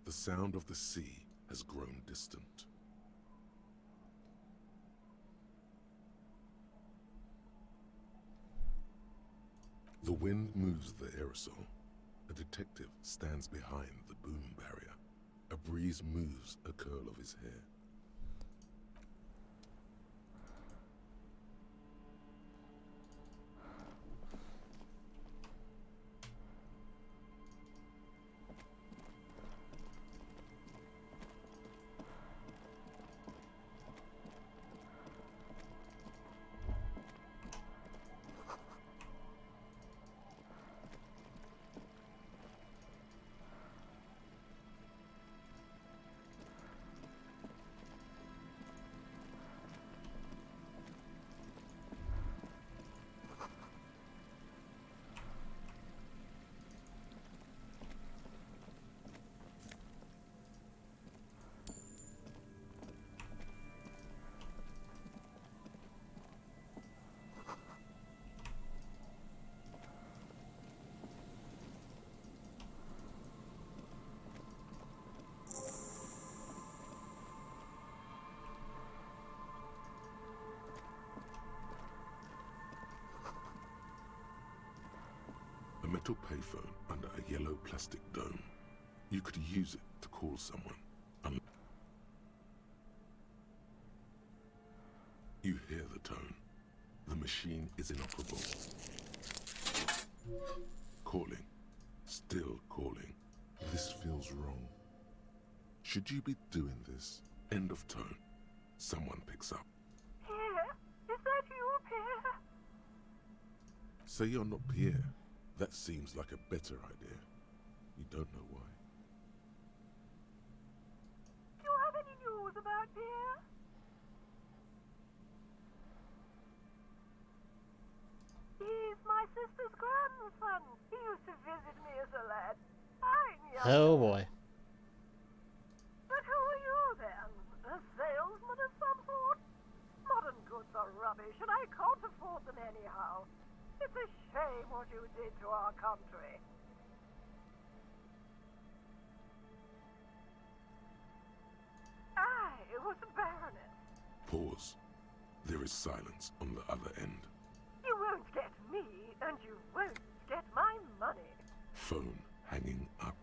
The sound of the sea has grown distant. The wind moves the aerosol. A detective stands behind the boom barrier. A breeze moves a curl of his hair. little payphone under a yellow plastic dome. You could use it to call someone. You hear the tone. The machine is inoperable. Calling. Still calling. This feels wrong. Should you be doing this? End of tone. Someone picks up. Pierre? Is that you, Pierre? Say you're not Pierre. That seems like a better idea. You don't know why. Do you have any news about Pierre? He's my sister's grandson. He used to visit me as a lad. I'm young. Oh boy. But who are you then? A salesman of some sort? Modern goods are rubbish, and I can't afford them anyhow. It's a shame what you did to our country. I was a baroness. Pause. There is silence on the other end. You won't get me, and you won't get my money. Phone hanging up.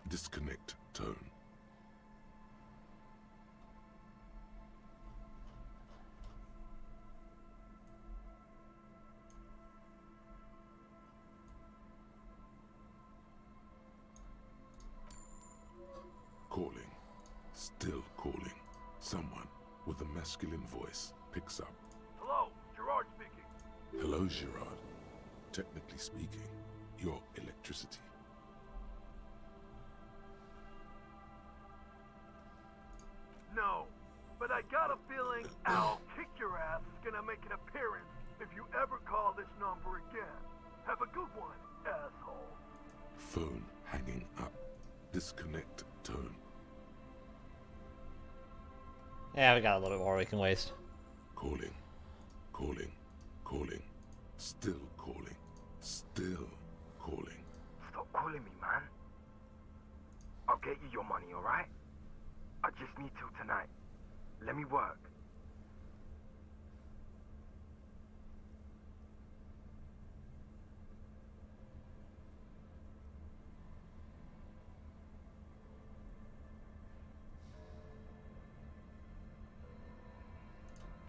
Disconnect tone. Calling. Still calling. Someone with a masculine voice picks up. Hello, Gerard speaking. Hello, Gerard. Technically speaking, you're electricity. No, but I got a feeling I'll kick your ass is gonna make an appearance if you ever call this number again. Have a good one, asshole. Phone hanging up. Disconnect tone. Yeah, we got a little bit more we can waste. Calling. Calling. Calling. Still calling. Still calling. Stop calling me, man. I'll get you your money, alright? I just need till tonight. Let me work.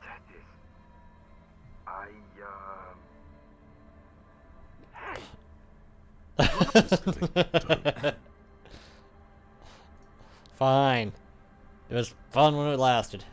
Check this. Hey! Fine. It was fun when it lasted.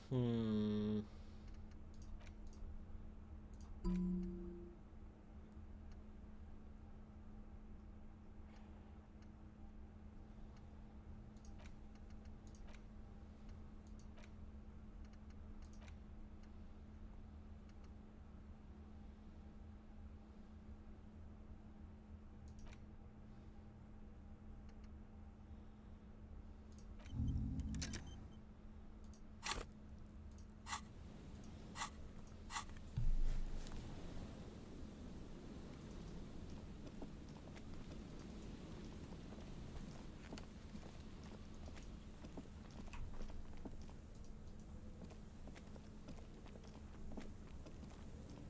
Hmm.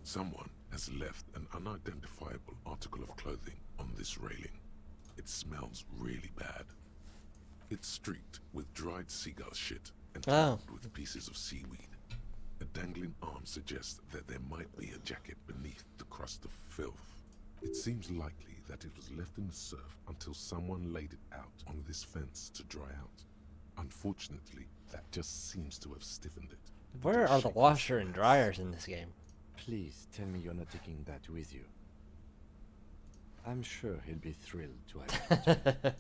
Someone has left an unidentifiable article of clothing on this railing. It smells really bad. It's streaked with dried seagull shit and topped with pieces of seaweed. A dangling arm suggests that there might be a jacket beneath the crust of filth. It seems likely that it was left in the surf until someone laid it out on this fence to dry out. Unfortunately, that just seems to have stiffened it. Where are the washer and dryers in this game? Please tell me you're not taking that with you. I'm sure he'll be thrilled to have it returned.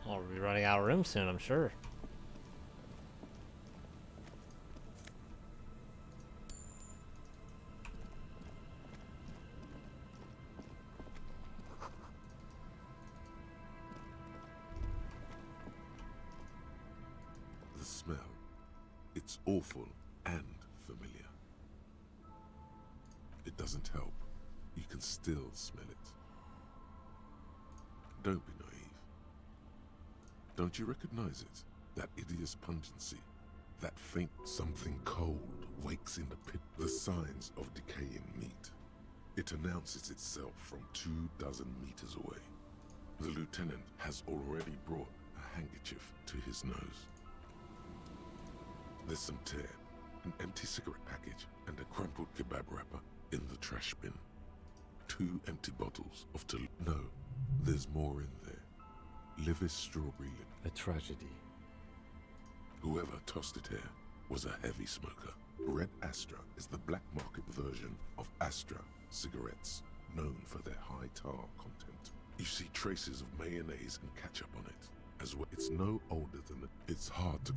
I'll be running out of room soon, I'm sure. The smell. It's awful and familiar. It doesn't help. You can still smell it. Don't be naive. Don't you recognize it? That hideous pungency. That faint something cold wakes in the pit. The signs of decaying meat. It announces itself from 24 meters away. The lieutenant has already brought a handkerchief to his nose. There's some tear, an empty cigarette package, and a crumpled kebab wrapper in the trash bin. 2 empty bottles of No, there's more in there. Livis strawberry. A tragedy. Whoever tossed it here was a heavy smoker. Red Astra is the black market version of Astra cigarettes, known for their high tar content. You see traces of mayonnaise and ketchup on it, as well. It's no older than it's hard to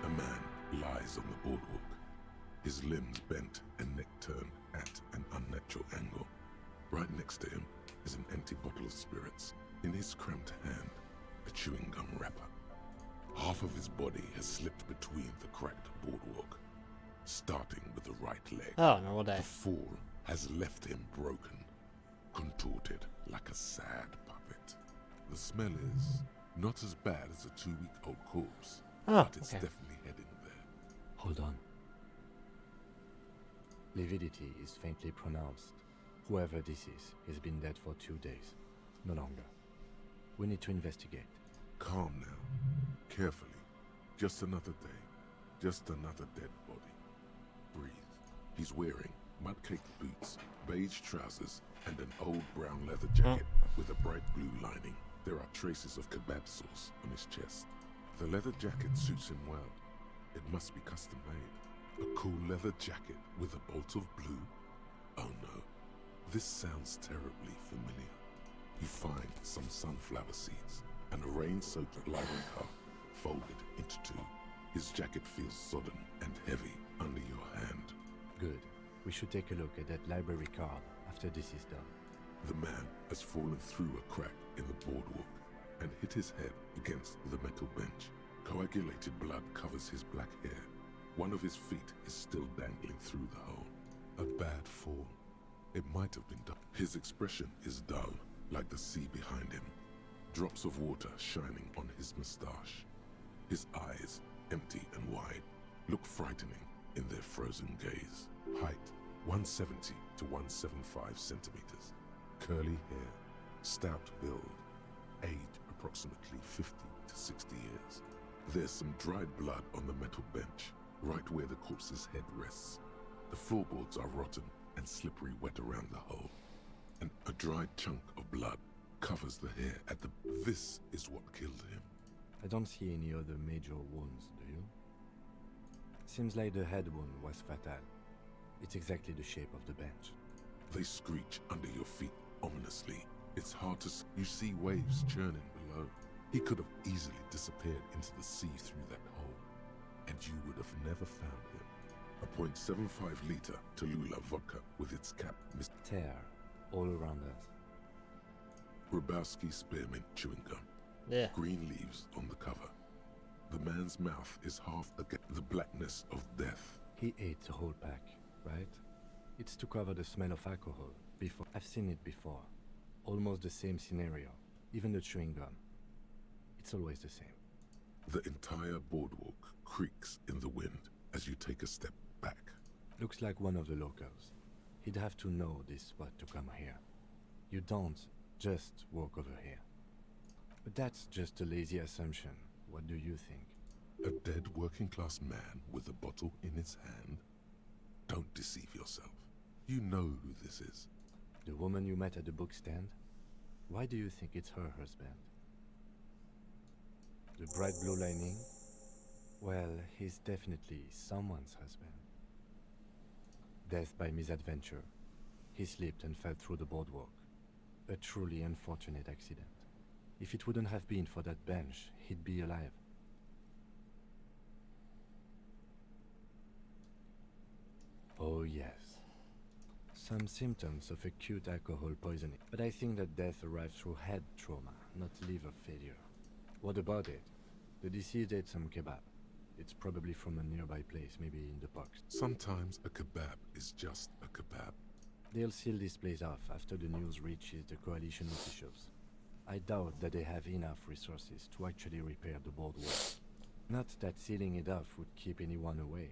A man lies on the boardwalk, his limbs bent and neck turned at an unnatural angle. Right next to him is an empty bottle of spirits. In his cramped hand, a chewing gum wrapper. Half of his body has slipped between the cracked boardwalk, starting with the right leg. Oh, normal day. The fall has left him broken, contorted like a sad puppet. The smell is not as bad as a 2-week-old corpse, but it's definitely heading there. Hold on. Lividity is faintly pronounced. Whoever this is has been dead for 2 days. No longer. We need to investigate. Calm now. Carefully. Just another day. Just another dead body. Breathe. He's wearing mud-caked boots, beige trousers, and an old brown leather jacket with a bright blue lining. There are traces of kebab sauce on his chest. The leather jacket suits him well. It must be custom made. A cool leather jacket with a bolt of blue? Oh no. This sounds terribly familiar. You find some sunflower seeds and a rain-soaked library card folded into 2. His jacket feels sodden and heavy under your hand. Good. We should take a look at that library card after this is done. The man has fallen through a crack in the boardwalk and hit his head against the metal bench. Coagulated blood covers his black hair. One of his feet is still dangling through the hole. A bad fall. It might have been done. His expression is dull, like the sea behind him. Drops of water shining on his moustache. His eyes, empty and wide, look frightening in their frozen gaze. Height, 170 to 175 centimeters. Curly hair, stout build. Age, approximately 50 to 60 years. There's some dried blood on the metal bench, right where the corpse's head rests. The floorboards are rotten and slippery wet around the hole. And a dried chunk of blood covers the hair at the... This is what killed him. I don't see any other major wounds, do you? Seems like the head wound was fatal. It's exactly the shape of the bench. They screech under your feet ominously. It's hard to... You see waves churning below. He could have easily disappeared into the sea through that hole, and you would have never found him. A .75-liter Tallulah vodka with its cap tear all around us. Grabowski spearmint chewing gum. Yeah. Green leaves on the cover. The man's mouth is half against the blackness of death. He ate the whole pack, right? It's to cover the smell of alcohol. Before I've seen it before. Almost the same scenario. Even the chewing gum. It's always the same. The entire boardwalk creaks in the wind as you take a step back. Looks like one of the locals. He'd have to know this spot to come here. You don't just walk over here. But that's just a lazy assumption. What do you think? A dead working-class man with a bottle in his hand? Don't deceive yourself. You know who this is. The woman you met at the book stand? Why do you think it's her husband? The bright blue lining? Well, he's definitely someone's husband. Death by misadventure. He slipped and fell through the boardwalk. A truly unfortunate accident. If it wouldn't have been for that bench, he'd be alive. Oh yes. Some symptoms of acute alcohol poisoning, but I think that death arrived through head trauma, not liver failure. What about it? The deceased ate some kebab. It's probably from a nearby place, maybe in the box. Sometimes a kebab is just a kebab. They'll seal this place off after the news reaches the coalition officials. I doubt that they have enough resources to actually repair the boardwalk. Not that sealing it off would keep anyone away.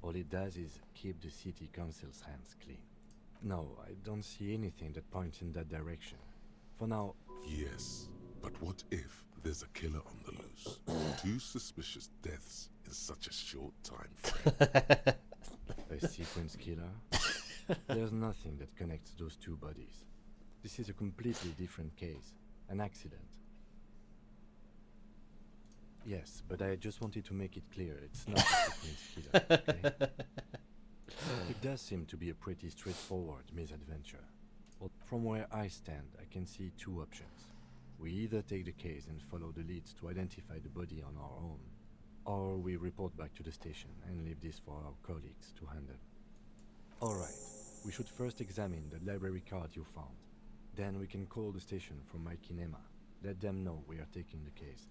All it does is keep the city council's hands clean. No, I don't see anything that points in that direction. For now... Yes, but what if there's a killer on the loose? 2 suspicious deaths in such a short time frame. A sequence killer? There's nothing that connects those 2 bodies. This is a completely different case. An accident. Yes, but I just wanted to make it clear it's not a sequence killer, okay? It does seem to be a pretty straightforward misadventure. But from where I stand, I can see 2 options. We either take the case and follow the leads to identify the body on our own, or we report back to the station and leave this for our colleagues to handle. Alright, we should first examine the library card you found. Then we can call the station from my kinema. Let them know we are taking the case.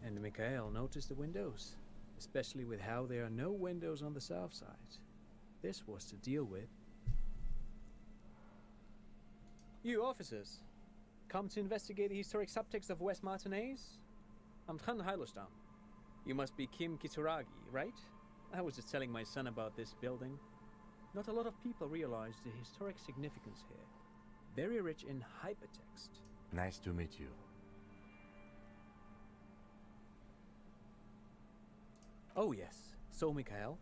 And Mikhail noticed the windows, especially with how there are no windows on the south side. This was to deal with. You officers, come to investigate the historic subtext of West Martinez? I'm Tran Heilostam. You must be Kim Kitsuragi, right? I was just telling my son about this building. Not a lot of people realize the historic significance here. Very rich in hypertext. Nice to meet you. Oh yes, so Mikhail.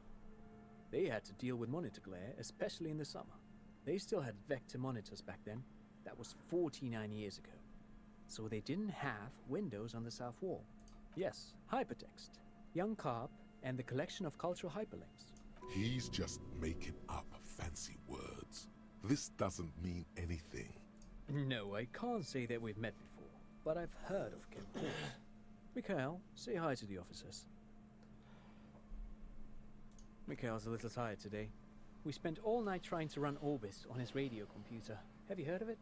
They had to deal with monitor glare, especially in the summer. They still had vector monitors back then. That was 49 years ago. So they didn't have windows on the south wall. Yes, hypertext, young carp, and the collection of cultural hyperlinks. He's just making up fancy words. This doesn't mean anything. No, I can't say that we've met before, but I've heard of Kim. Mikhail, say hi to the officers. Mikhail's a little tired today. We spent all night trying to run Orbis on his radio computer. Have you heard of it?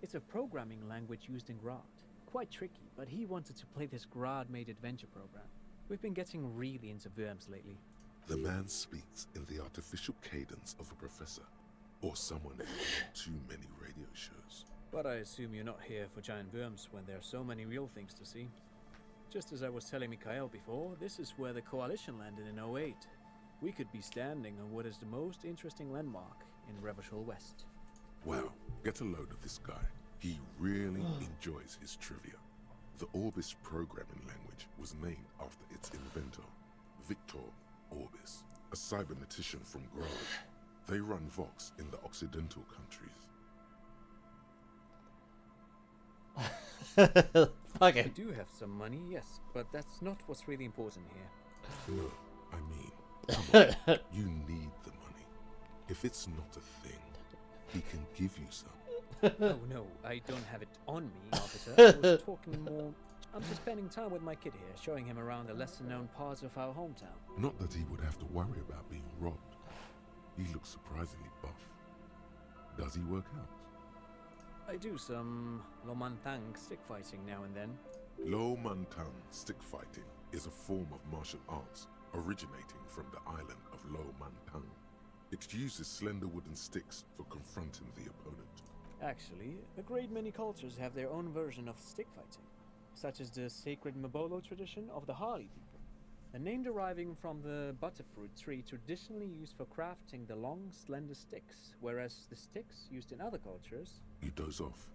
It's a programming language used in Grad. Quite tricky, but he wanted to play this Grad-made adventure program. We've been getting really into Worms lately. The man speaks in the artificial cadence of a professor, or someone who's too many radio shows. But I assume you're not here for giant worms when there are so many real things to see. Just as I was telling Mikhail before, this is where the Coalition landed in '08. We could be standing on what is the most interesting landmark in Revachol West. Wow, get a load of this guy. He really enjoys his trivia. The Orbis programming language was named after its inventor, Victor Orbis, a cybernetician from Grad. They run Vox in the Occidental countries. I do have some money, yes, but that's not what's really important here. No, I mean, come on, you need the money. If it's not a thing, he can give you some. Oh no, I don't have it on me, officer. I was talking more... I'm just spending time with my kid here, showing him around the lesser-known parts of our hometown. Not that he would have to worry about being robbed. He looks surprisingly buff. Does he work out? I do some Lomantang stick fighting now and then. Lo Mantang stick fighting is a form of martial arts originating from the island of Lo Mantang. It uses slender wooden sticks for confronting the opponent. Actually, a great many cultures have their own version of stick fighting, such as the sacred Mabolo tradition of the Harli people. A name deriving from the butterfruit tree traditionally used for crafting the long, slender sticks, whereas the sticks used in other cultures... You doze off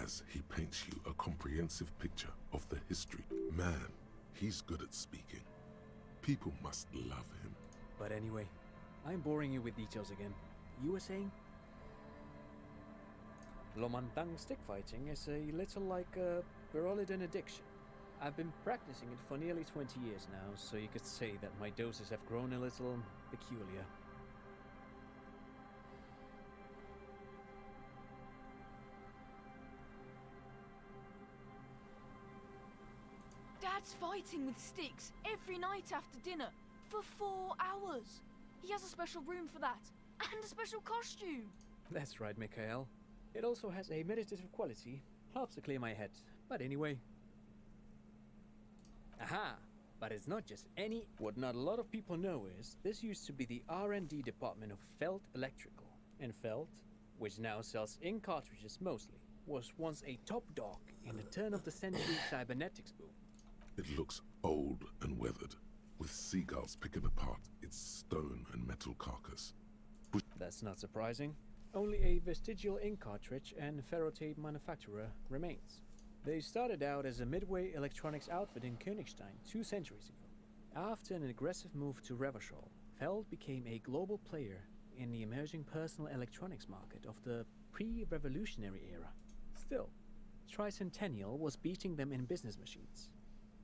as he paints you a comprehensive picture of the history. Man, he's good at speaking. People must love him. But anyway, I'm boring you with details again. You were saying? Lomantang stick fighting is a little like a Berolidan addiction. I've been practicing it for nearly 20 years now, so you could say that my doses have grown a little peculiar. Dad's fighting with sticks every night after dinner for 4 hours. He has a special room for that, and a special costume. That's right, Mikhail. It also has a meditative quality, helps to clear my head. But anyway... Aha! But it's not just any... What not a lot of people know is, this used to be the R&D department of Felt Electrical. And Felt, which now sells ink cartridges mostly, was once a top dog in the turn-of-the-century cybernetics boom. It looks old and weathered, with seagulls picking apart its stone and metal carcass. That's not surprising. Only a vestigial ink cartridge and ferrotape manufacturer remains. They started out as a midway electronics outfit in Königstein 2 centuries ago. After an aggressive move to Revachol, Feld became a global player in the emerging personal electronics market of the pre-revolutionary era. Still, Tricentennial was beating them in business machines.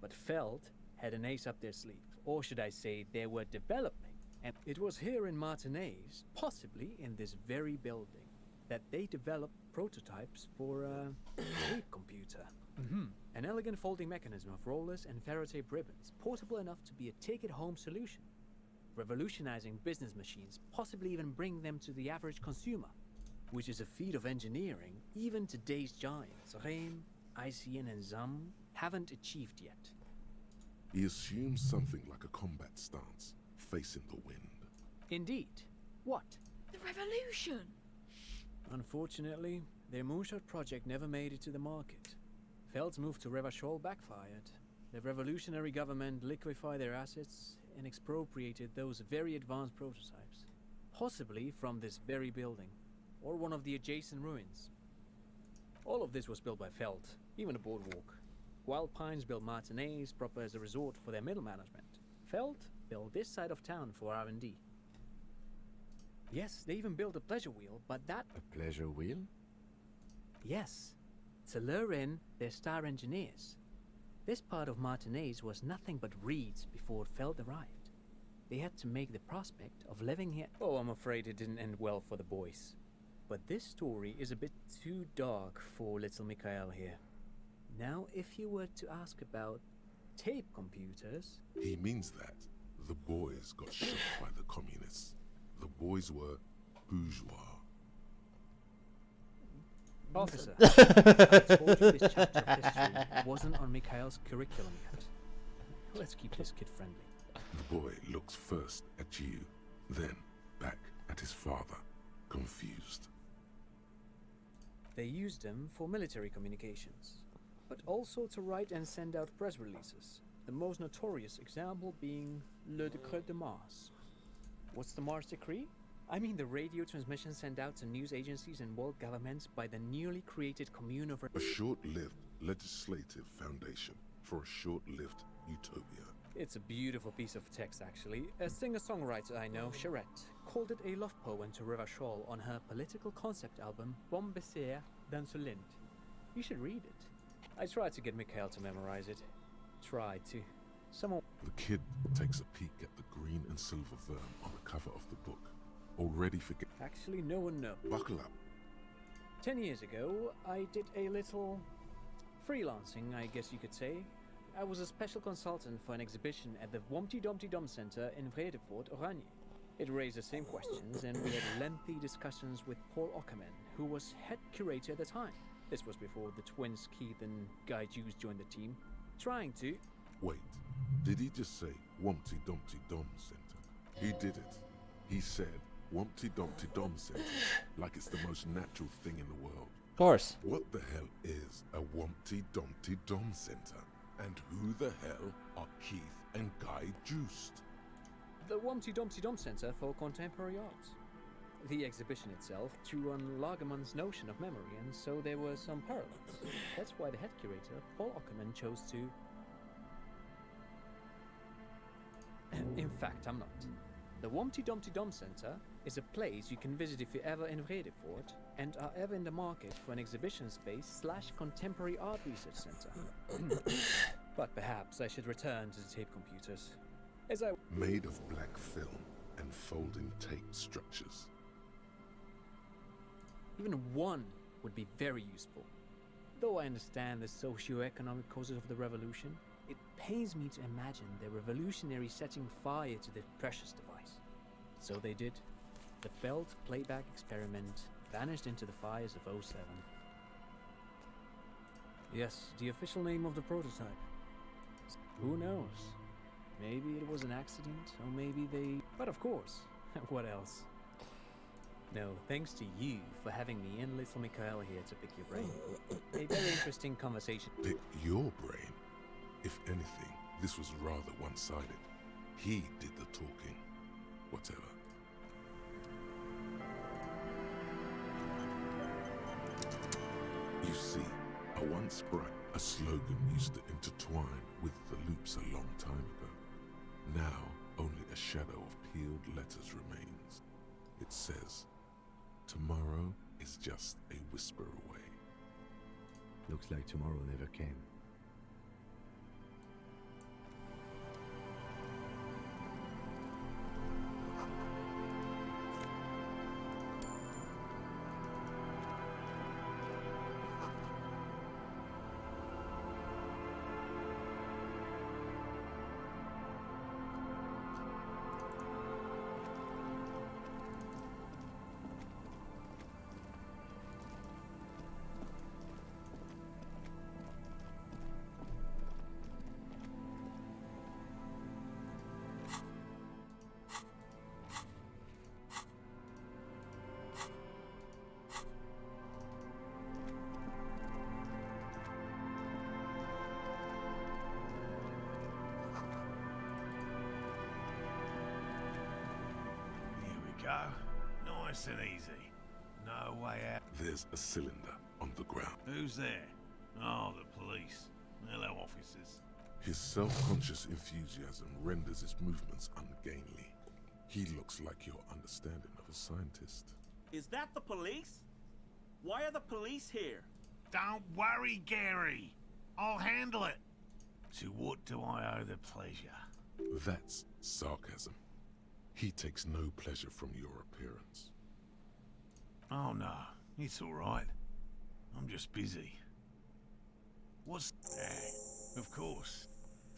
But Feld had an ace up their sleeve, or should I say they were developing. And it was here in Martinez, possibly in this very building, that they developed prototypes for a tape computer. An elegant folding mechanism of rollers and ferrotape ribbons, portable enough to be a take-it-home solution. Revolutionizing business machines, possibly even bring them to the average consumer, which is a feat of engineering even today's giants, Rehm, ICN and ZAM, haven't achieved yet. He assumes something like a combat stance, facing the wind. Indeed. What? The revolution! Unfortunately, their moonshot project never made it to the market. Feld's move to Revachol backfired. The revolutionary government liquefied their assets and expropriated those very advanced prototypes. Possibly from this very building, or one of the adjacent ruins. All of this was built by Feld, even the boardwalk. Wild Pines built Martinez proper as a resort for their middle management. Feld built this side of town for R&D. Yes, they even built a pleasure wheel, but that... A pleasure wheel? Yes, to lure in their star engineers. This part of Martinez was nothing but reeds before Feld arrived. They had to make the prospect of living here... Oh, I'm afraid it didn't end well for the boys. But this story is a bit too dark for little Mikhail here. Now, if you were to ask about tape computers... He means that the boys got shot by the communists. The boys were bourgeois. Officer, I told you this chapter of history wasn't on Mikhail's curriculum yet. Let's keep this kid friendly. The boy looks first at you, then back at his father, confused. They used them for military communications, but also to write and send out press releases. The most notorious example being Le Décret de Mars. What's the Mars Decree? I mean the radio transmission sent out to news agencies and world governments by the newly created Commune of... A short-lived legislative foundation for a short-lived utopia. It's a beautiful piece of text, actually. A singer-songwriter I know, Charette, called it a love poem to River Shaw on her political concept album, Bon Baiser dans ce Lind. You should read it. I tried to get Mikhail to memorize it. Tried to. Someone... The kid takes a peek at the green and silver verm on the cover of the book. Already forget... Actually, no one knows. Buckle up. 10 years ago, I did a little freelancing, I guess you could say. I was a special consultant for an exhibition at the Wompty Dumpty Dum Center in Vredefort, Oranje. It raised the same questions, and we had lengthy discussions with Paul Ockerman, who was head curator at the time. This was before the twins Keith and Guy Hughes joined the team, trying to... Wait, did he just say Wompty Dumpty Dum Center? He did it. He said Wompty Dumpty Dum Center, like it's the most natural thing in the world. Of course. What the hell is a Wompty Dumpty Dum Center? And who the hell are Keith and Guy Joost? The Wompty Dumpty Dum Center for Contemporary Art. The exhibition itself drew on Lagerman's notion of memory, and so there were some parallels. That's why the head curator, Paul Ockerman, chose to... In fact, I'm not. The Wompty Dumpty Dum Center is a place you can visit if you're ever in Vredefort and are ever in the market for an exhibition space / contemporary art research center. But perhaps I should return to the tape computers. As I... Made of black film and folding tape structures. Even one would be very useful. Though I understand the socio-economic causes of the revolution, it pains me to imagine the revolutionaries setting fire to the precious device. So they did. The failed playback experiment vanished into the fires of '07. Yes, the official name of the prototype. Who knows? Maybe it was an accident, or maybe they... But of course, what else? No, thanks to you for having me and little Mikhail here to pick your brain. A very interesting conversation. Pick your brain? If anything, this was rather one-sided. He did the talking. Whatever. You see, I once bright, a slogan used to intertwine with the loops a long time ago. Now, only a shadow of peeled letters remains. It says, tomorrow is just a whisper away. Looks like tomorrow never came. Go. Nice and easy. No way out. There's a cylinder on the ground. Who's there? Oh, the police. Hello, officers. His self-conscious enthusiasm renders his movements ungainly. He looks like your understanding of a scientist. Is that the police? Why are the police here? Don't worry, Gary. I'll handle it. To what do I owe the pleasure? That's sarcasm. He takes no pleasure from your appearance. Oh no, it's all right. I'm just busy. What's... of course.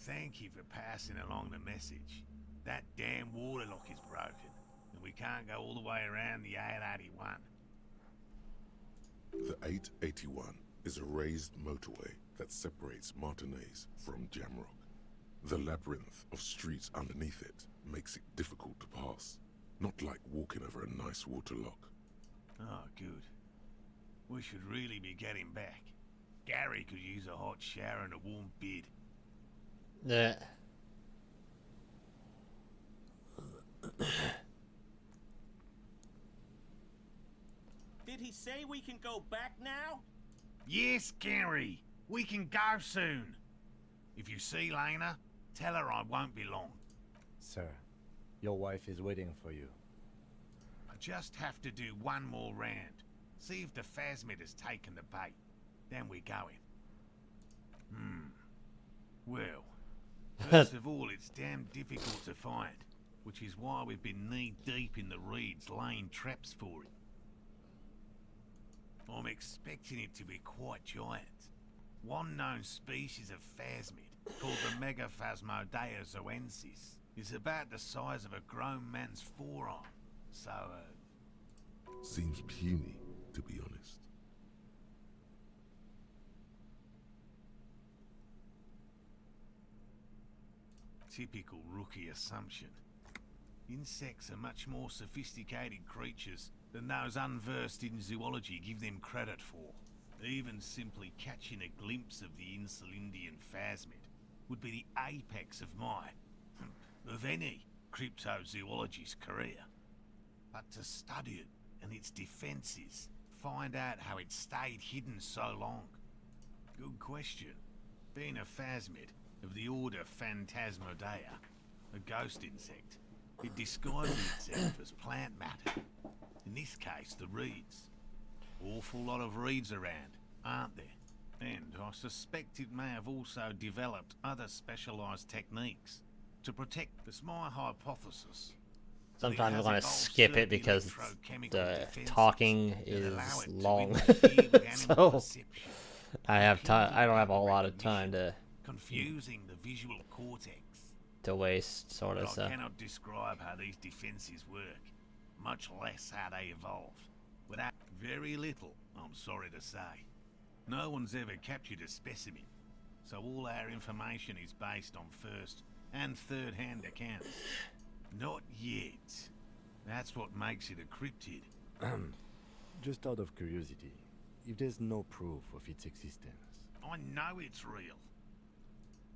Thank you for passing along the message. That damn water lock is broken, and we can't go all the way around the 881. The 881 is a raised motorway that separates Martinez from Jamrock. The labyrinth of streets underneath it makes it difficult to pass, not like walking over a nice water lock. Oh, good. We should really be getting back. Gary could use a hot shower and a warm bed. Yeah. Did he say we can go back now? Yes, Gary. We can go soon. If you see Lena, tell her I won't be long. Sir, your wife is waiting for you. I just have to do one more round. See if the phasmid has taken the bait. Then we're going. Well, first of all, it's damn difficult to find, which is why we've been knee-deep in the reeds laying traps for it. I'm expecting it to be quite giant. One known species of phasmid, called the Megaphasmodea zoensis, is about the size of a grown man's forearm. So, Seems puny, to be honest. typical rookie assumption. Insects are much more sophisticated creatures than those unversed in zoology give them credit for. Even simply catching a glimpse of the Insulindian phasmid would be the apex of of any cryptozoologist's career. But to study it and its defenses, find out how it stayed hidden so long. Good question. Being a phasmid of the order Phantasmodea, a ghost insect, it disguises itself as plant matter. In this case, the reeds. Awful lot of reeds around, aren't there? And I suspect it may have also developed other specialised techniques to protect. That's my hypothesis. Sometimes I'm going to skip it because the talking is long. So I have time. I don't have a lot of time to confusing the visual cortex to waste, sort of. I cannot describe how these defenses work, much less how they evolved. Without very little, I'm sorry to say. No one's ever captured a specimen, so all our information is based on first and third-hand accounts. Not yet. That's what makes it a cryptid. Just out of curiosity, if there's no proof of its existence... I know it's real.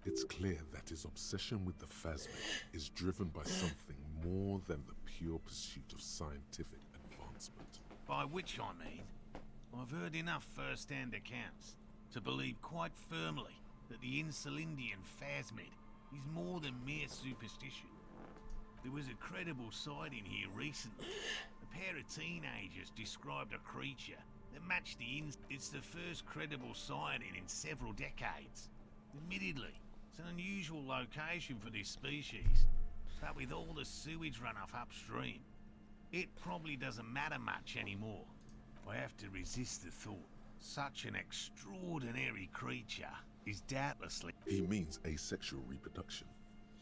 It's clear that his obsession with the phasmid is driven by something more than the pure pursuit of scientific advancement. By which I mean, I've heard enough first-hand accounts to believe quite firmly that the Insulindian phasmid is more than mere superstition. There was a credible sighting here recently. A pair of teenagers described a creature that matched the It's the first credible sighting in several decades. Admittedly, it's an unusual location for this species, but with all the sewage runoff upstream, it probably doesn't matter much anymore. I have to resist the thought. Such an extraordinary creature is doubtlessly... He means asexual reproduction.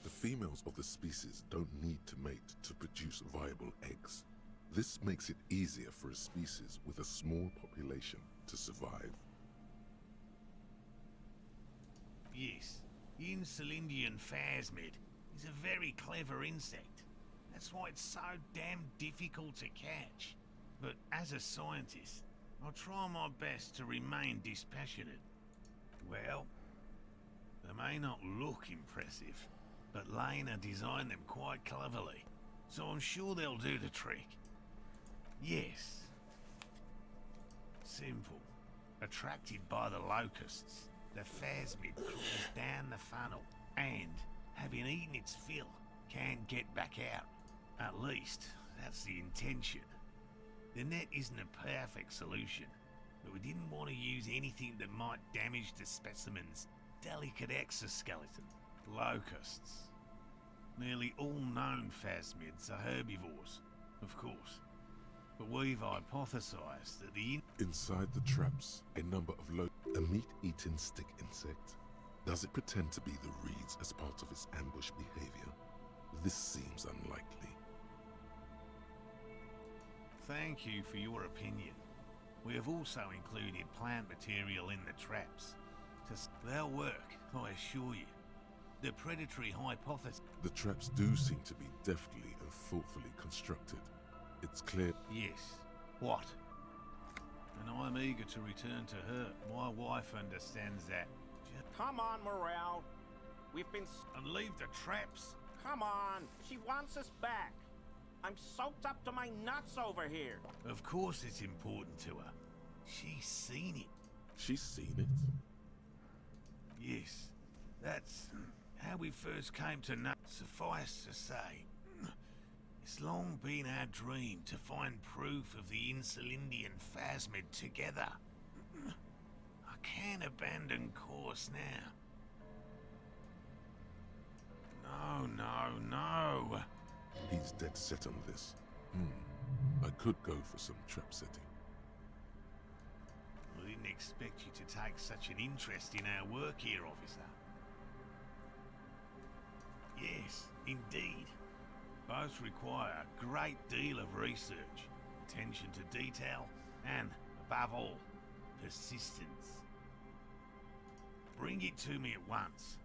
The females of the species don't need to mate to produce viable eggs. This makes it easier for a species with a small population to survive. Yes, the Insulindian phasmid is a very clever insect. That's why it's so damn difficult to catch. But as a scientist, I'll try my best to remain dispassionate. Well, they may not look impressive, but Lena designed them quite cleverly, so I'm sure they'll do the trick. Yes. Simple. Attracted by the locusts, the phasmid crawls down the funnel and, having eaten its fill, can't get back out. At least, that's the intention. The net isn't a perfect solution, but we didn't want to use anything that might damage the specimen's delicate exoskeleton. Locusts. Nearly all known phasmids are herbivores, of course. But we've hypothesized that Inside the traps, a number of a meat-eating stick insect. Does it pretend to be the reeds as part of its ambush behavior? This seems unlikely. Thank you for your opinion. We have also included plant material in the traps. They'll work, I assure you. The predatory hypothesis... The traps do seem to be deftly and thoughtfully constructed. It's clear... Yes. What? and I'm eager to return to her. My wife understands that. Come on, Morel. We've been... And leave the traps. Come on. She wants us back. I'm soaked up to my nuts over here. Of course it's important to her. She's seen it. She's seen it? Yes. That's how we first came to know. Suffice to say, it's long been our dream to find proof of the Insulindian phasmid together. I can't abandon course now. No. He's dead set on this. I could go for some trap setting. I didn't expect you to take such an interest in our work here, officer. Yes, indeed. Both require a great deal of research, attention to detail, and, above all, persistence. Bring it to me at once.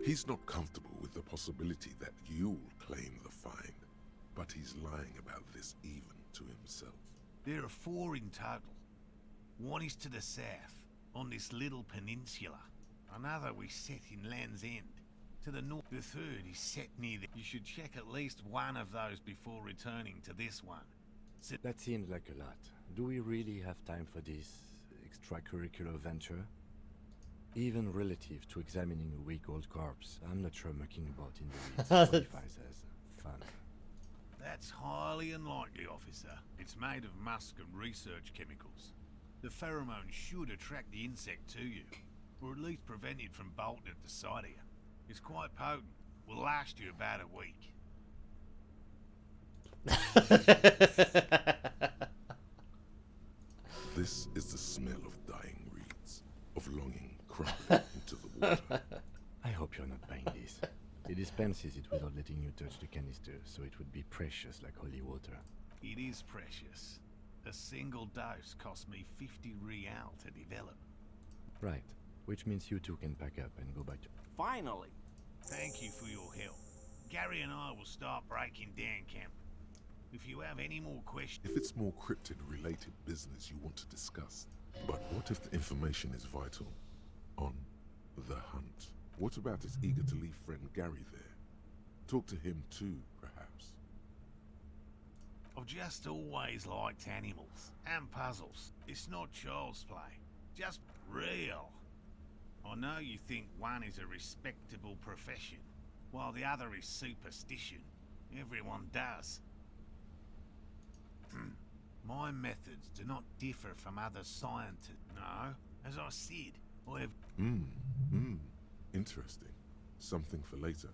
He's not comfortable with the possibility that you'll claim the find, but he's lying about this even to himself. There are 4 in total. One is to the south, on this little peninsula. Another we set in Land's End, to the north. The third is set near the... You should check at least one of those before returning to this one. That seems like a lot. Do we really have time for this extracurricular venture? Even relative to examining a week-old corpse, I'm not sure mucking about in the weeds qualifies as fun. That's highly unlikely, officer. It's made of musk and research chemicals. The pheromone should attract the insect to you, or at least prevent it from bolting at the sight of you. It's quite potent. Will last you about a week. This is the smell of dying reeds, of longing crumbling into the water. I hope you're not buying this. It dispenses it without letting you touch the canister, so it would be precious like holy water. It is precious. A single dose cost me 50 real to develop. Right, which means you two can pack up and go back to... Finally! Thank you for your help. Gary and I will start breaking down camp. If you have any more questions... If it's more cryptid-related business you want to discuss. But what if the information is vital? On the hunt. What about his eager-to-leave friend Gary there? Talk to him too, perhaps. I've just always liked animals and puzzles. It's not child's play, just real. I know you think one is a respectable profession, while the other is superstition. Everyone does. My methods do not differ from other scientists. No, as I said, I have... Interesting. Something for later.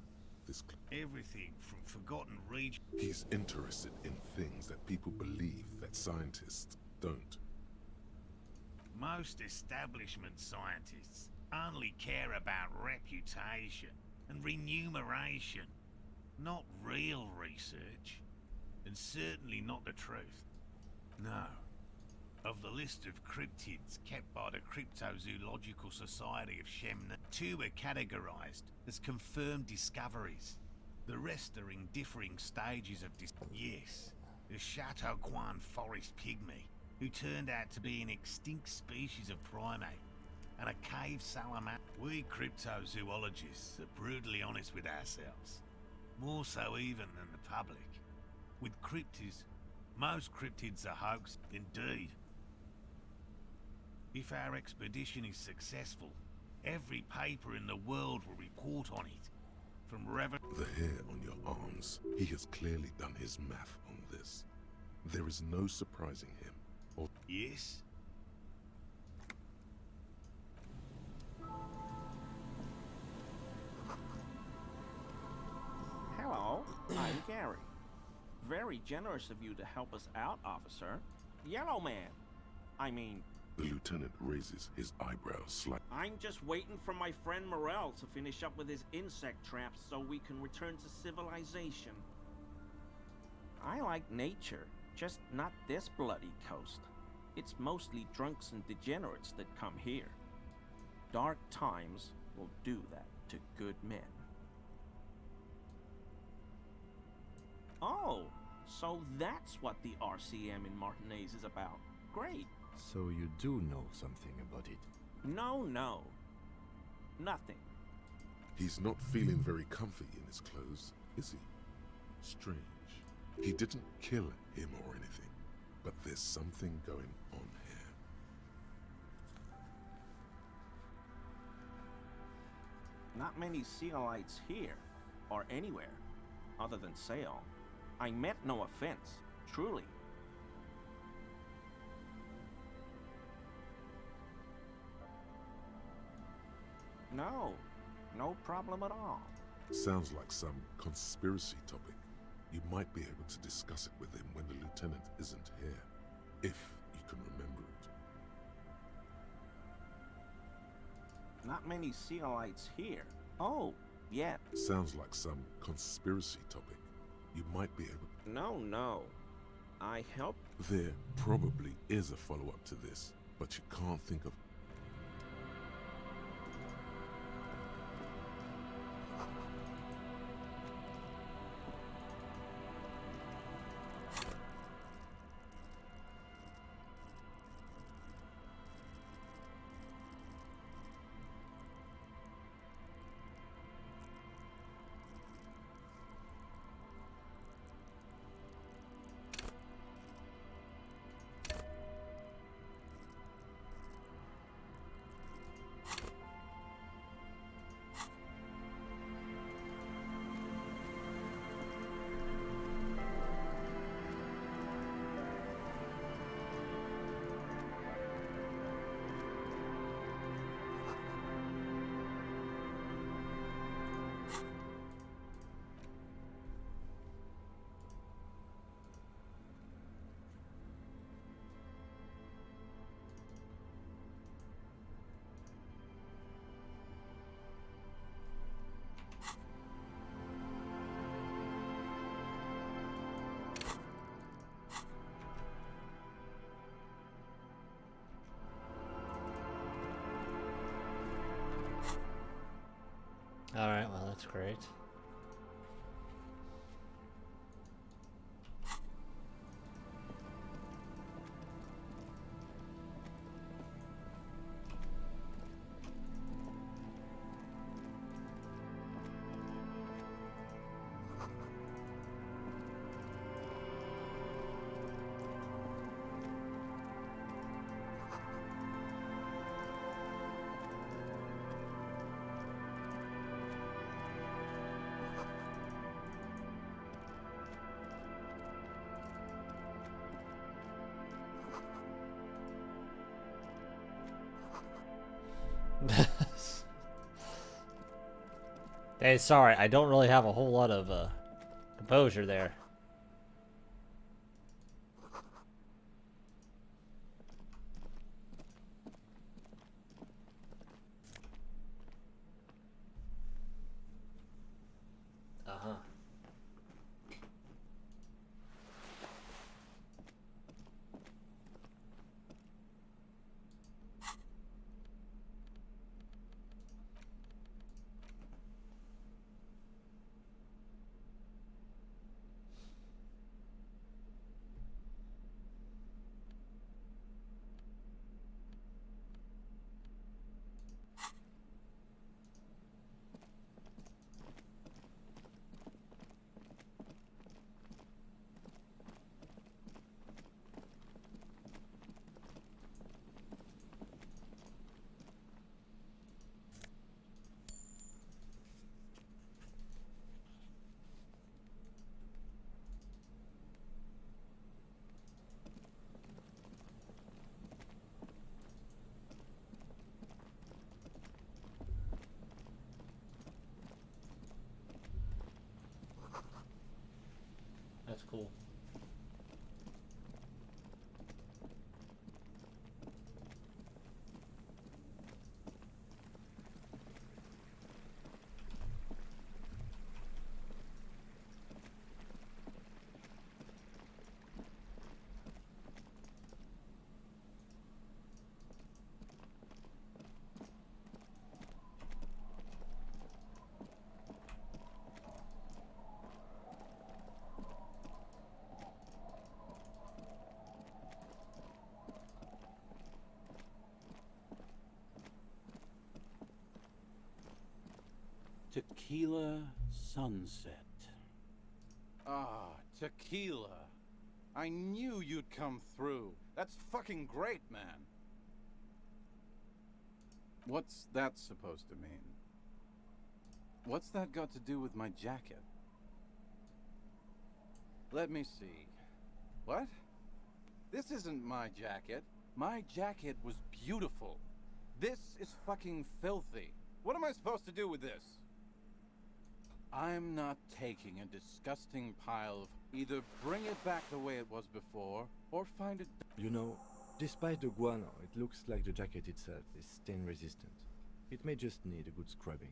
This... Everything from forgotten regions. He's interested in things that people believe that scientists don't. Most establishment scientists only care about reputation and remuneration, not real research, and certainly not the truth. No. Of the list of cryptids kept by the Cryptozoological Society of Shemna, 2 are categorized as confirmed discoveries. The rest are in differing stages of Yes, the Chateauquan forest pygmy, who turned out to be an extinct species of primate, and a cave salamander. We cryptozoologists are brutally honest with ourselves, more so even than the public. With cryptids, most cryptids are hoax, indeed. If our expedition is successful, every paper in the world will report on it. From The hair on your arms. He has clearly done his math on this. There is no surprising him. Or... Yes? Hello, I'm Gary. Very generous of you to help us out, officer. Yellow Man. I mean... The lieutenant raises his eyebrows slightly. I'm just waiting for my friend Morel to finish up with his insect traps so we can return to civilization. I like nature, just not this bloody coast. It's mostly drunks and degenerates that come here. Dark times will do that to good men. Oh, so that's what the RCM in Martinez is about. Great. So you do know something about it? No, no. Nothing. He's not feeling very comfy in his clothes, is he? Strange. He didn't kill him or anything, but there's something going on here. Not many Sealites here, or anywhere, other than Sale. I meant no offense, truly. No, no problem at all. Sounds like some conspiracy topic. You might be able to discuss it with him when the lieutenant isn't here, if you can remember it. Not many Sealites here. Oh, yeah. Sounds like some conspiracy topic. You might be able... No, no. I help... There probably is a follow-up to this, but you can't think of... Alright, well, that's great. Hey, sorry, I don't really have a whole lot of composure there. Uh-huh. That's cool. Tequila sunset. Ah, tequila. I knew you'd come through. That's fucking great, man. What's that supposed to mean? What's that got to do with my jacket? Let me see. What? This isn't my jacket. My jacket was beautiful. This is fucking filthy. What am I supposed to do with this? I'm not taking a disgusting pile of... Either bring it back the way it was before, or find it... You know, despite the guano, it looks like the jacket itself is stain resistant. It may just need a good scrubbing.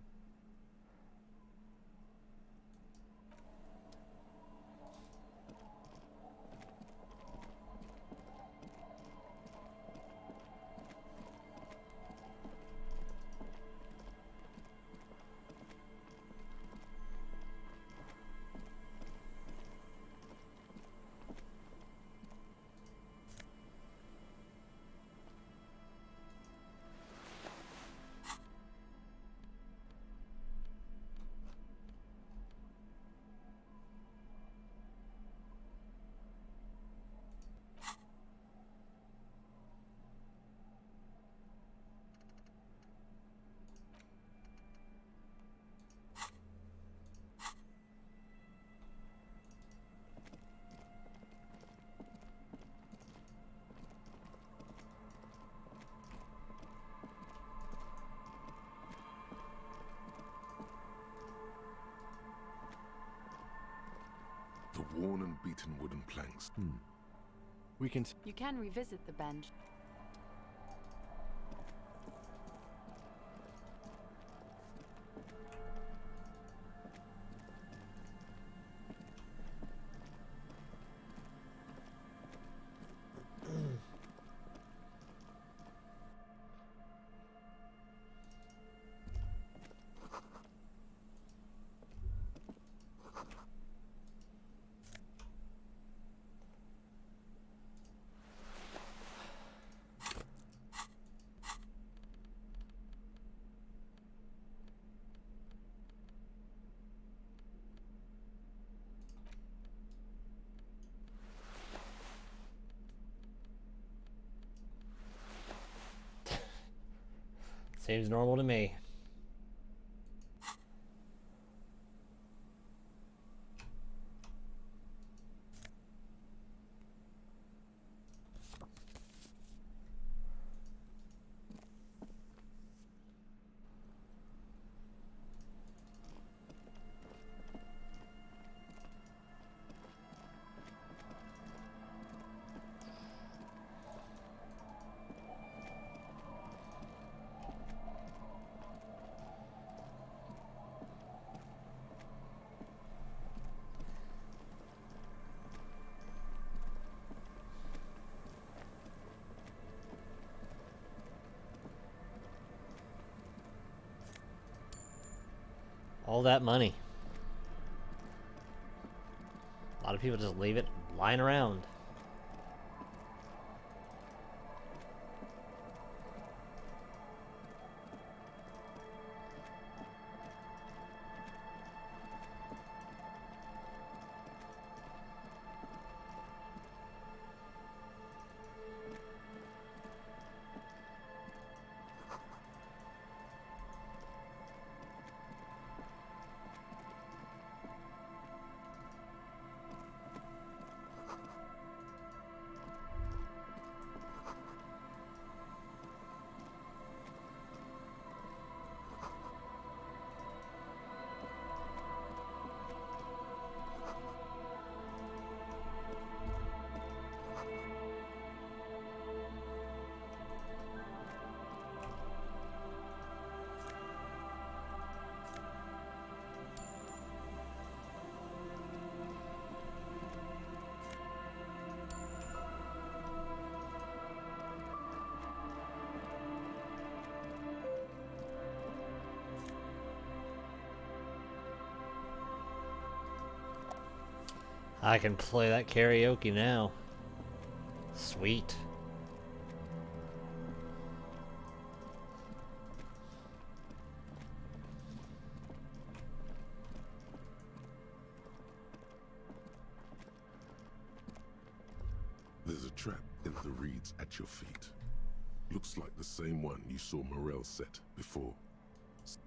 The worn and beaten wooden planks. We can... You can revisit the bench. Seems normal to me. All that money. A lot of people just leave it lying around. I can play that karaoke now. Sweet. There's a trap in the reeds at your feet. Looks like the same one you saw Morel set before.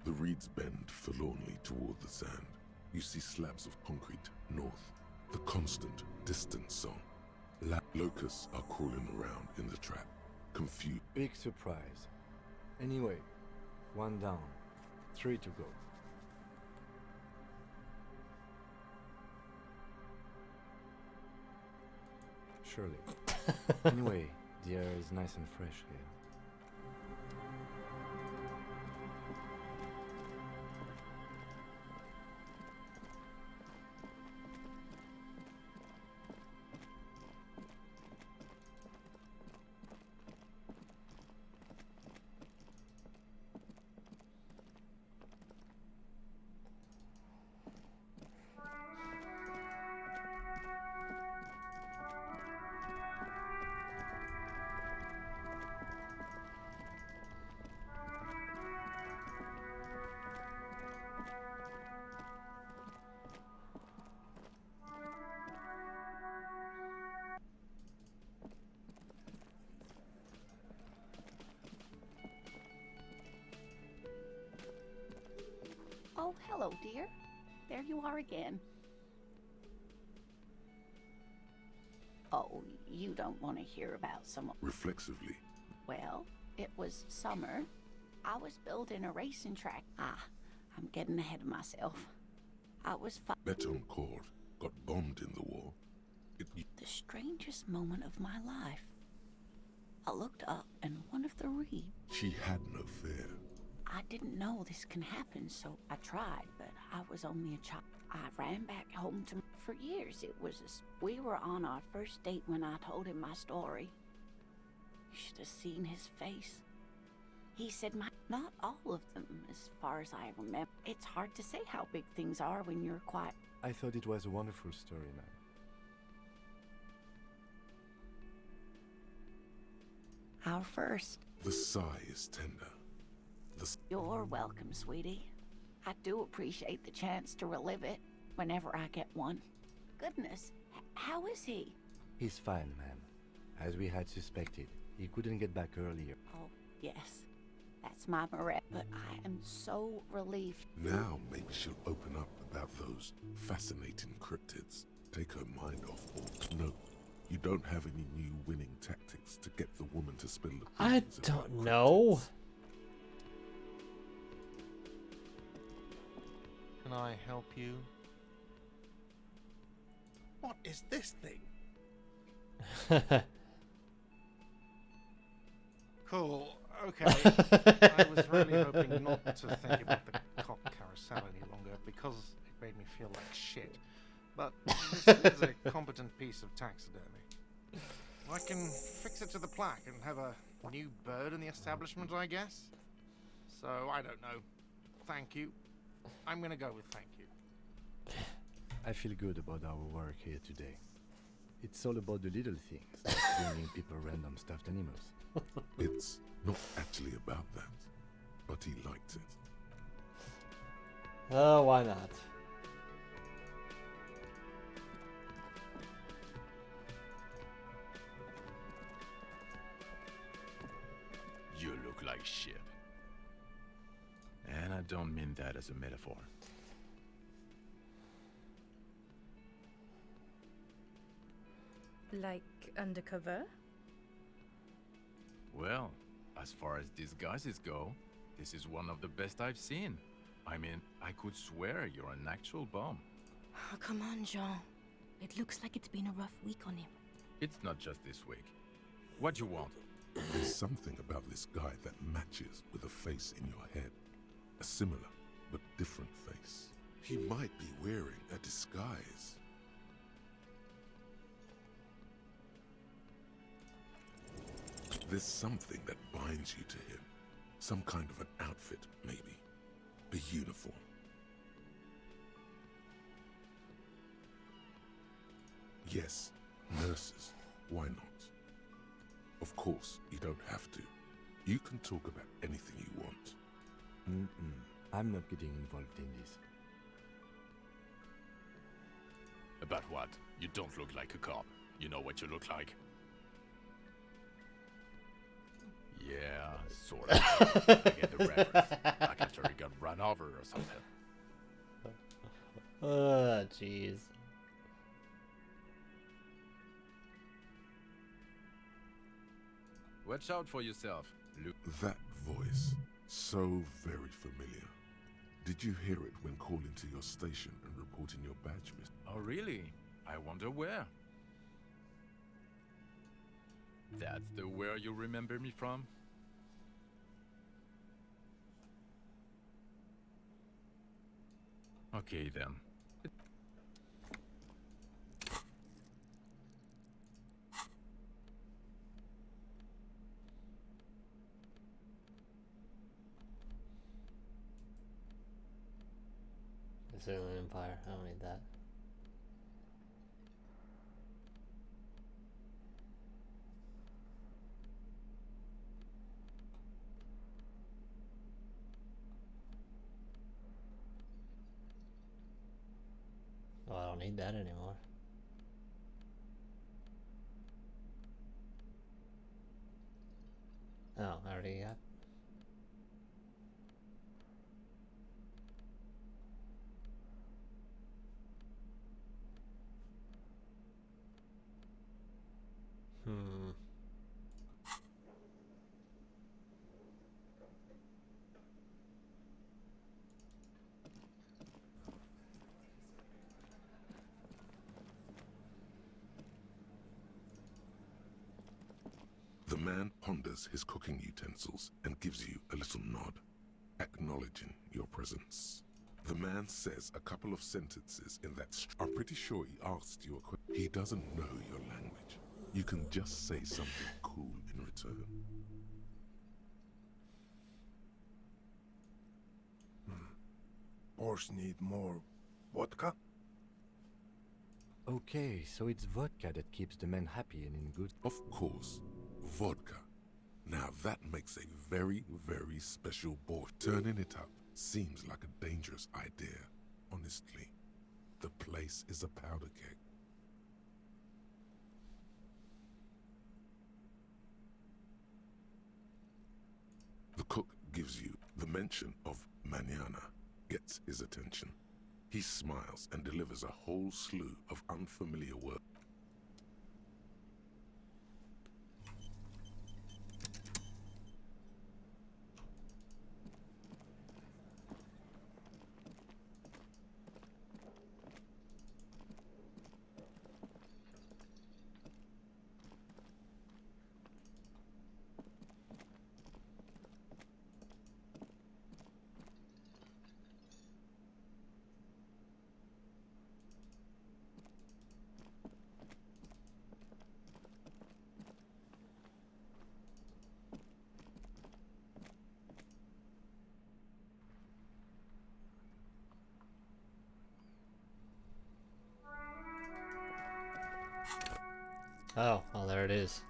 The reeds bend forlornly toward the sand. You see slabs of concrete north. The constant, distant song. Locusts are crawling around in the trap, confused. Big surprise. Anyway, 1 down, 3 to go. Surely. Anyway, the air is nice and fresh here. Oh, hello, dear. There you are again. Oh, you don't want to hear about someone. Reflexively. Well, it was summer. I was building a racing track. I'm getting ahead of myself. I was Betoncourt got bombed in the war. The strangest moment of my life. I looked up and one of the reeds. She had no fear. I didn't know this can happen, so I tried, but I was only a child. I ran back home to... For years, it was... We were on our first date when I told him my story. You should have seen his face. He said, not all of them, as far as I remember. It's hard to say how big things are when you're quiet. I thought it was a wonderful story, man. Our first. The sigh is tender. You're welcome, sweetie. I do appreciate the chance to relive it whenever I get one. Goodness, how is he? He's fine, ma'am. As we had suspected, he couldn't get back earlier. Oh, yes. That's my Moret, but I am so relieved. Now maybe she'll open up about those fascinating cryptids. Take her mind off all. No, you don't have any new winning tactics to get the woman to spill the I don't know. Can I help you? What is this thing? Cool. Okay. I was really hoping not to think about the cock carousel any longer because it made me feel like shit. But this is a competent piece of taxidermy. I can fix it to the plaque and have a new bird in the establishment, I guess. So, I don't know. Thank you. I'm gonna go with thank you. I feel good about our work here today. It's all about the little things, like bringing people random stuffed animals. It's not actually about that, but he liked it. Oh, why not? You look like shit. And I don't mean that as a metaphor. Like undercover? Well, as far as disguises go, this is one of the best I've seen. I mean, I could swear you're an actual bum. Oh, come on, Jean. It looks like it's been a rough week on him. It's not just this week. What you want? There's something about this guy that matches with a face in your head. A similar, but different face. He might be wearing a disguise. There's something that binds you to him. Some kind of an outfit, maybe. A uniform. Yes, nurses. Why not? Of course, you don't have to. You can talk about anything you want. I'm not getting involved in this. About what? You don't look like a cop. You know what you look like? Yeah, sort of. I get the reference. Like after he got run over or something. Jeez. Watch out for yourself, Luke. That voice, so very familiar. Did you hear it when calling to your station and reporting your badge miss? Oh, really? I wonder where. That's the where you remember me from? Okay, then. The Inland Empire. I don't need that. Oh, I don't need that anymore. Oh, I already got. The man ponders his cooking utensils and gives you a little nod, acknowledging your presence. The man says a couple of sentences in that I'm pretty sure he asked you a question. He doesn't know your language. You can just say something cool in return. Boars need more vodka? Okay, so it's vodka that keeps the men happy and in good... Of course, vodka. Now that makes a very, very special borscht. Turning it up seems like a dangerous idea, honestly. The place is a powder keg. The cook gives you the mention of mañana, gets his attention. He smiles and delivers a whole slew of unfamiliar words. Oh, well, there it is.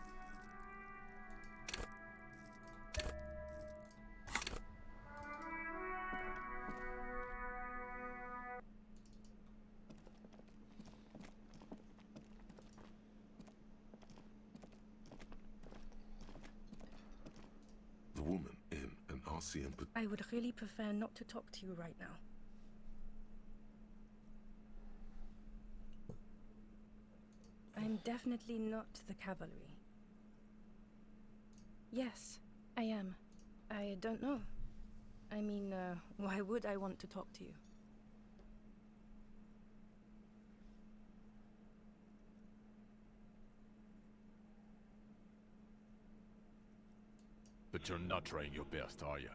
The woman in an Elysium. I would really prefer not to talk to you right now. I'm definitely not the cavalry. Yes, I am. I don't know. I mean, why would I want to talk to you? But you're not trying your best, are you?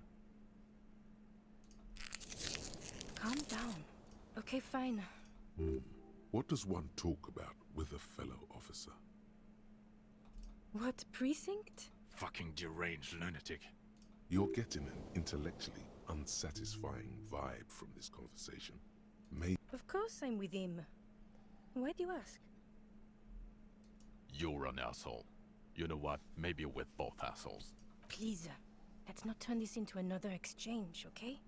Calm down. Okay, fine. What does one talk about with a fellow officer? What precinct? Fucking deranged lunatic. You're getting an intellectually unsatisfying vibe from this conversation. Maybe Of course I'm with him. Why do you ask? You're an asshole. You know what? Maybe we're both assholes. Please, let's not turn this into another exchange, okay?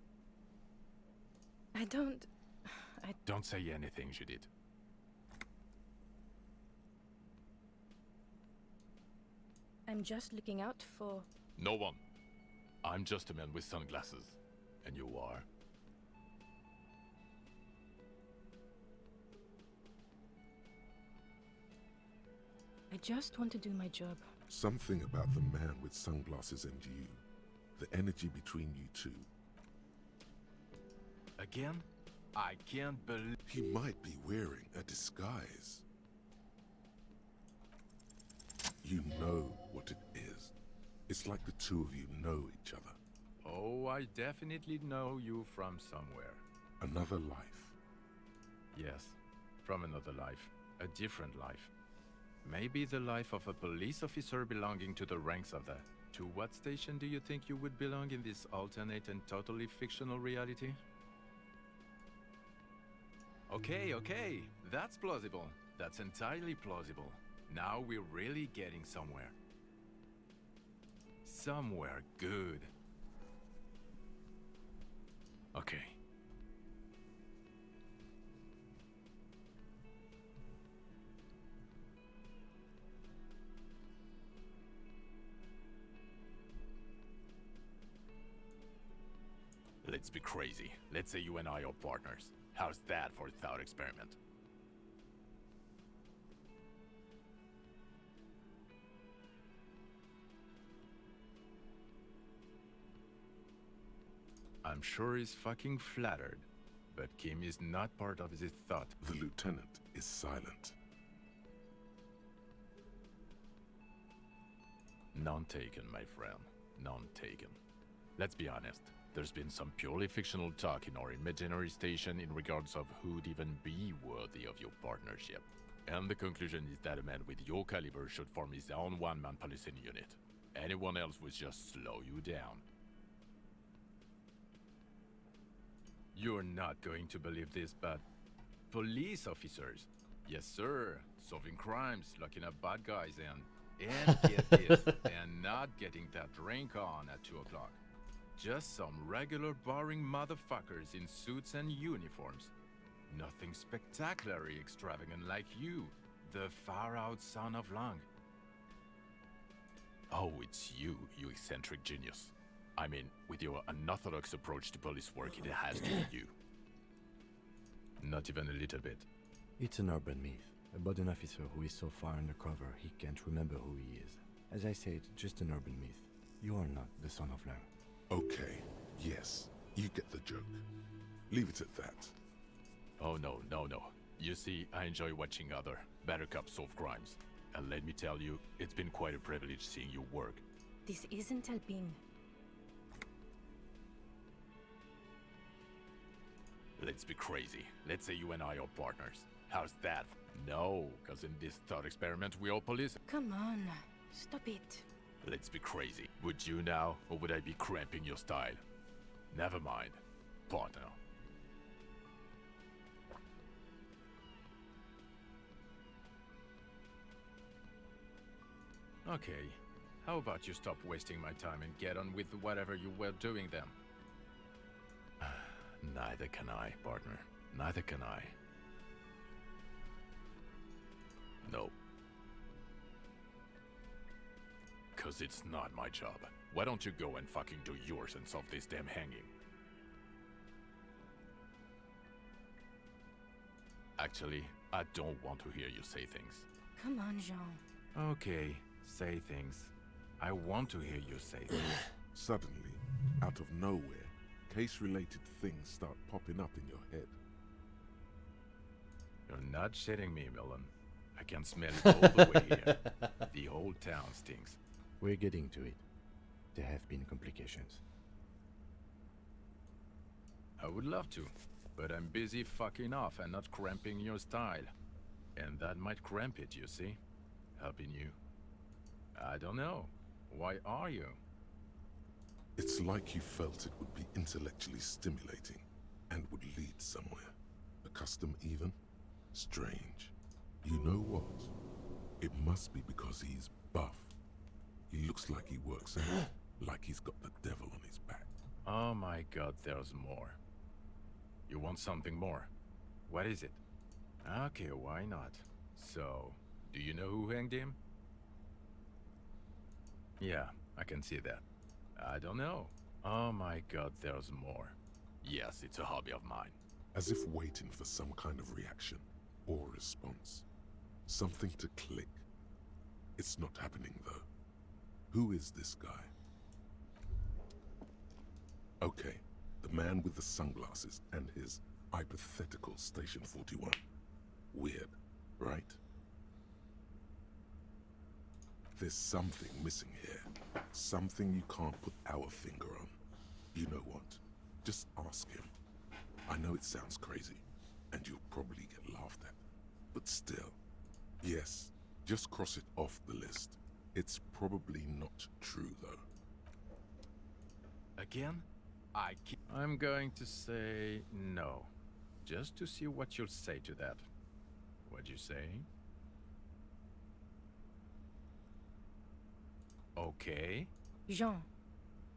I don't... Don't say anything, Judith. I'm just looking out for No one. I'm just a man with sunglasses. And you are? I just want to do my job. Something about the man with sunglasses and you. The energy between you two. Again? I can't believe... He might be wearing a disguise. You know what it is. It's like the two of you know each other. Oh, I definitely know you from somewhere. Another life. Yes, from another life. A different life. Maybe the life of a police officer belonging to the ranks of the... To what station do you think you would belong in this alternate and totally fictional reality? Okay, that's plausible. That's entirely plausible. Now we're really getting somewhere. Somewhere good. Okay. Let's be crazy. Let's say you and I are partners. How's that for a thought experiment? I'm sure he's fucking flattered, but Kim is not part of his thought. The lieutenant is silent. None taken, my friend. None taken. Let's be honest. There's been some purely fictional talk in our imaginary station in regards of who'd even be worthy of your partnership. And the conclusion is that a man with your caliber should form his own one-man policing unit. Anyone else would just slow you down. You're not going to believe this, but police officers, yes sir, solving crimes, locking up bad guys, and get this, and not getting that drink on at 2 o'clock. Just some regular boring motherfuckers in suits and uniforms. Nothing spectacularly extravagant like you, the far-out son of Lang. Oh, it's you, you eccentric genius. I mean, with your unorthodox approach to police work, it has to be you. Not even a little bit. It's an urban myth about an officer who is so far undercover he can't remember who he is. As I said, just an urban myth. You are not the son of Lang. Okay, yes, you get the joke. Leave it at that. Oh no. You see, I enjoy watching other better cops solve crimes. And let me tell you, it's been quite a privilege seeing you work. This isn't helping. Let's be crazy. Let's say you and I are partners. How's that? No, because in this thought experiment we are police. Come on, stop it. Let's be crazy. Would you now, or would I be cramping your style? Never mind. Partner. Okay. How about you stop wasting my time and get on with whatever you were doing then? Neither can I, partner. Neither can I. No. 'Cause it's not my job. Why don't you go and fucking do yours and solve this damn hanging? Actually, I don't want to hear you say things. Come on, Jean. Okay, say things. I want to hear you say things. Suddenly, out of nowhere, case-related things start popping up in your head. You're not shitting me, Millen. I can smell it all the way here. The whole town stinks. We're getting to it. There have been complications. I would love to, but I'm busy fucking off and not cramping your style. And that might cramp it, you see? Helping you. I don't know. Why are you? It's like you felt it would be intellectually stimulating and would lead somewhere. A custom even? Strange. You know what? It must be because he's buff. He looks like he works out, like he's got the devil on his back. Oh my god, there's more. You want something more? What is it? Okay, why not? So, do you know who hanged him? Yeah, I can see that. I don't know. Oh my god, there's more. Yes, it's a hobby of mine. As if waiting for some kind of reaction or response. Something to click. It's not happening though. Who is this guy? Okay, the man with the sunglasses and his hypothetical Station 41. Weird, right? There's something missing here. Something you can't put our finger on. You know what? Just ask him. I know it sounds crazy, and you'll probably get laughed at. But still, yes, just cross it off the list. It's probably not true, though. Again? I'm going to say no. Just to see what you'll say to that. What'd you say? Okay. Jean,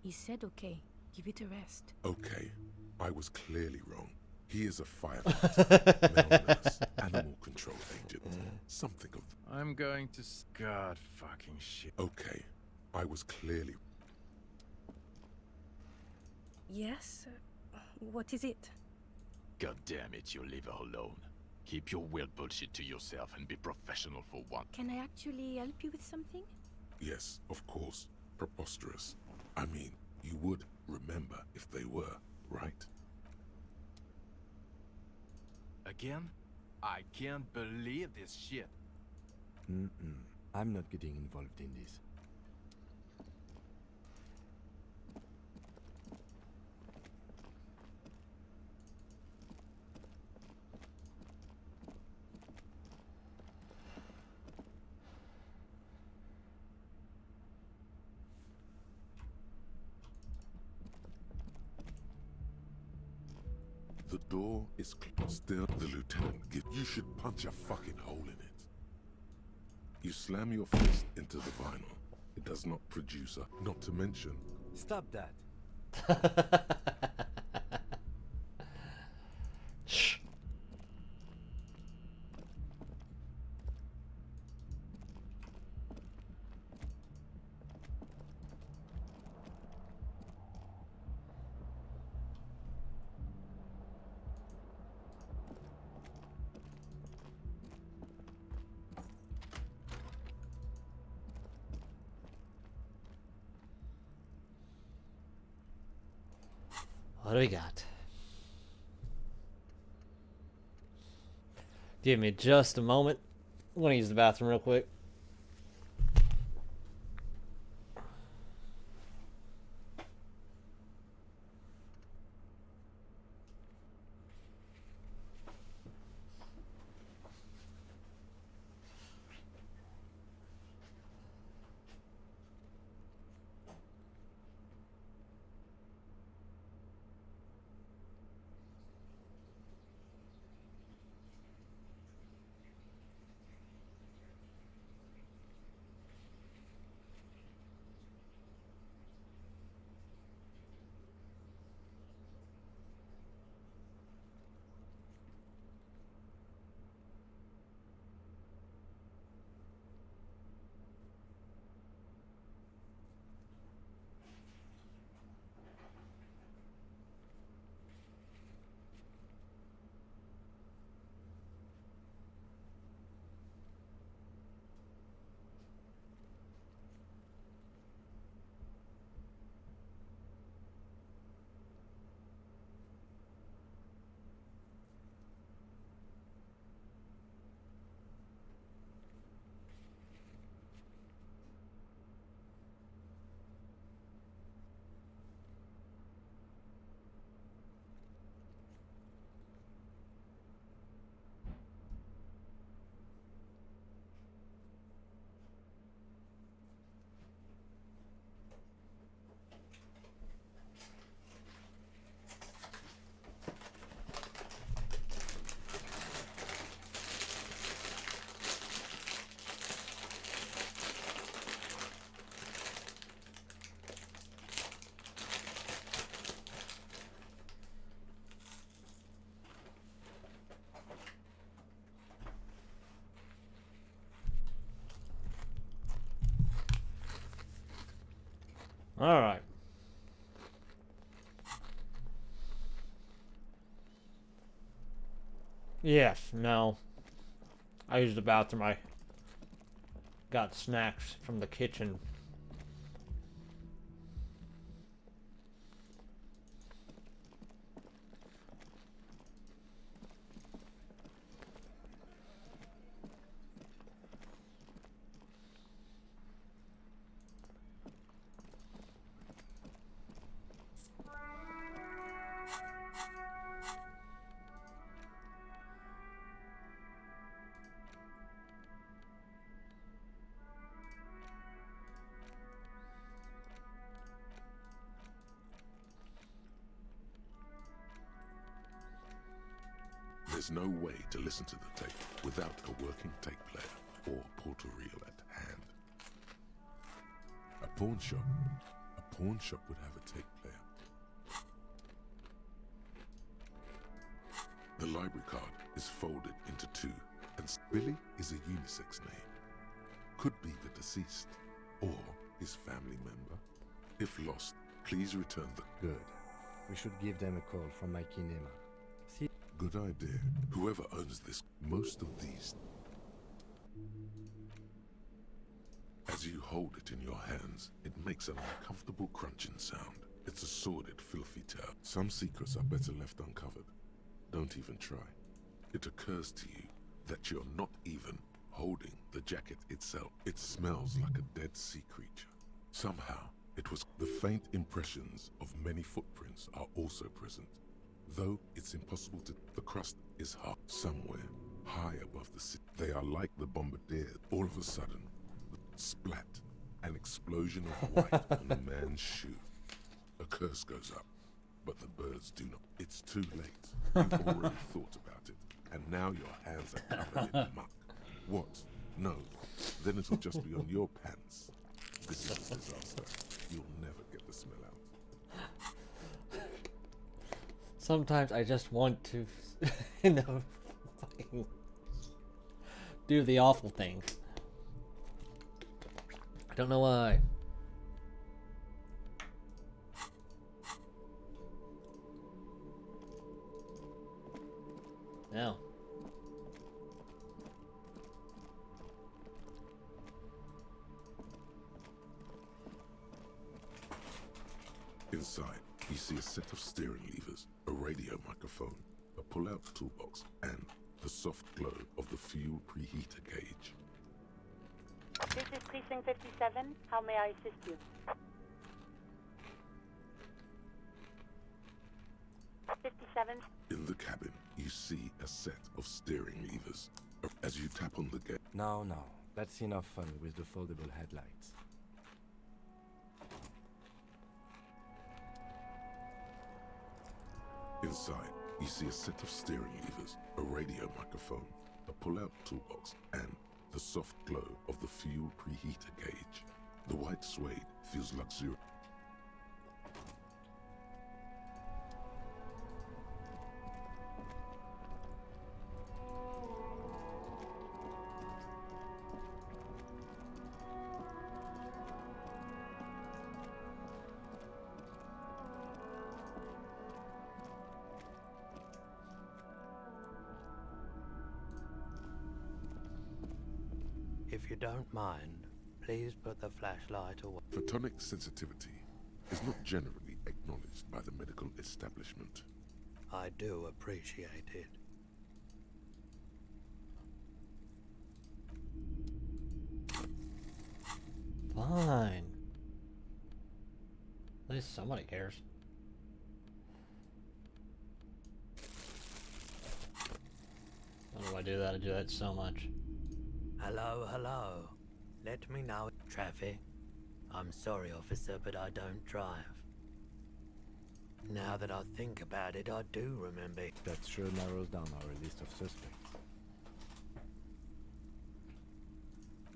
he said okay. Give it a rest. Okay, I was clearly wrong. He is a firefighter, mental nurse, animal control agent, something of... I'm going to... God fucking shit. Okay, I was clearly... Yes? What is it? God damn it, you leave her alone. Keep your weird bullshit to yourself and be professional for once. Can I actually help you with something? Yes, of course. Preposterous. I mean, you would remember if they were, right? Again? I can't believe this shit. I'm not getting involved in this. The door is closed. Still, the lieutenant you should punch a fucking hole in it. You slam your fist into the vinyl. It does not produce a... Not to mention... Stop that. Shh. What do we got? Give me just a moment. I'm gonna use the bathroom real quick. All right. Yes, no. I used the bathroom. I got snacks from the kitchen. There's no way to listen to the tape without a working tape player or portal-reel at hand. A pawn shop would have a tape player. The library card is folded into two, and Billy is a unisex name. Could be the deceased or his family member. If lost, please return the... Good. We should give them a call from my kinema. See? Good idea. Whoever owns this, most of these... As you hold it in your hands, it makes an uncomfortable crunching sound. It's a sordid, filthy tale. Some secrets are better left uncovered. Don't even try. It occurs to you that you're not even holding the jacket itself. It smells like a dead sea creature. Somehow, it was the faint impressions of many footprints are also present. Though it's impossible to... The crust is hot somewhere, high above the city. They are like the bombardier. All of a sudden, splat, an explosion of white on a man's shoe. A curse goes up, but the birds do not. It's too late. You've already thought about it, and now your hands are covered in muck. What? No. Then it'll just be on your pants. This is a disaster. You'll never get the smell out. Sometimes I just want to, fucking do the awful things. I don't know why. Now. Inside, you see a set of steering levers, a radio microphone, a pull-out toolbox, and the soft glow of the fuel preheater gauge. This is Precinct 57. How may I assist you? 57. In the cabin, you see a set of steering levers. As you tap on the gate... No, that's enough fun with the foldable headlights. Inside, you see a set of steering levers, a radio microphone, a pull-out toolbox, and the soft glow of the fuel preheater gauge. The white suede feels luxurious. If you don't mind, please put the flashlight away. Photonic sensitivity is not generally acknowledged by the medical establishment. I do appreciate it. Fine. At least somebody cares. Why do I do that? I do that so much. Hello. Let me know. Traffic. I'm sorry, officer, but I don't drive. Now that I think about it, I do remember. That sure narrows down our list of suspects.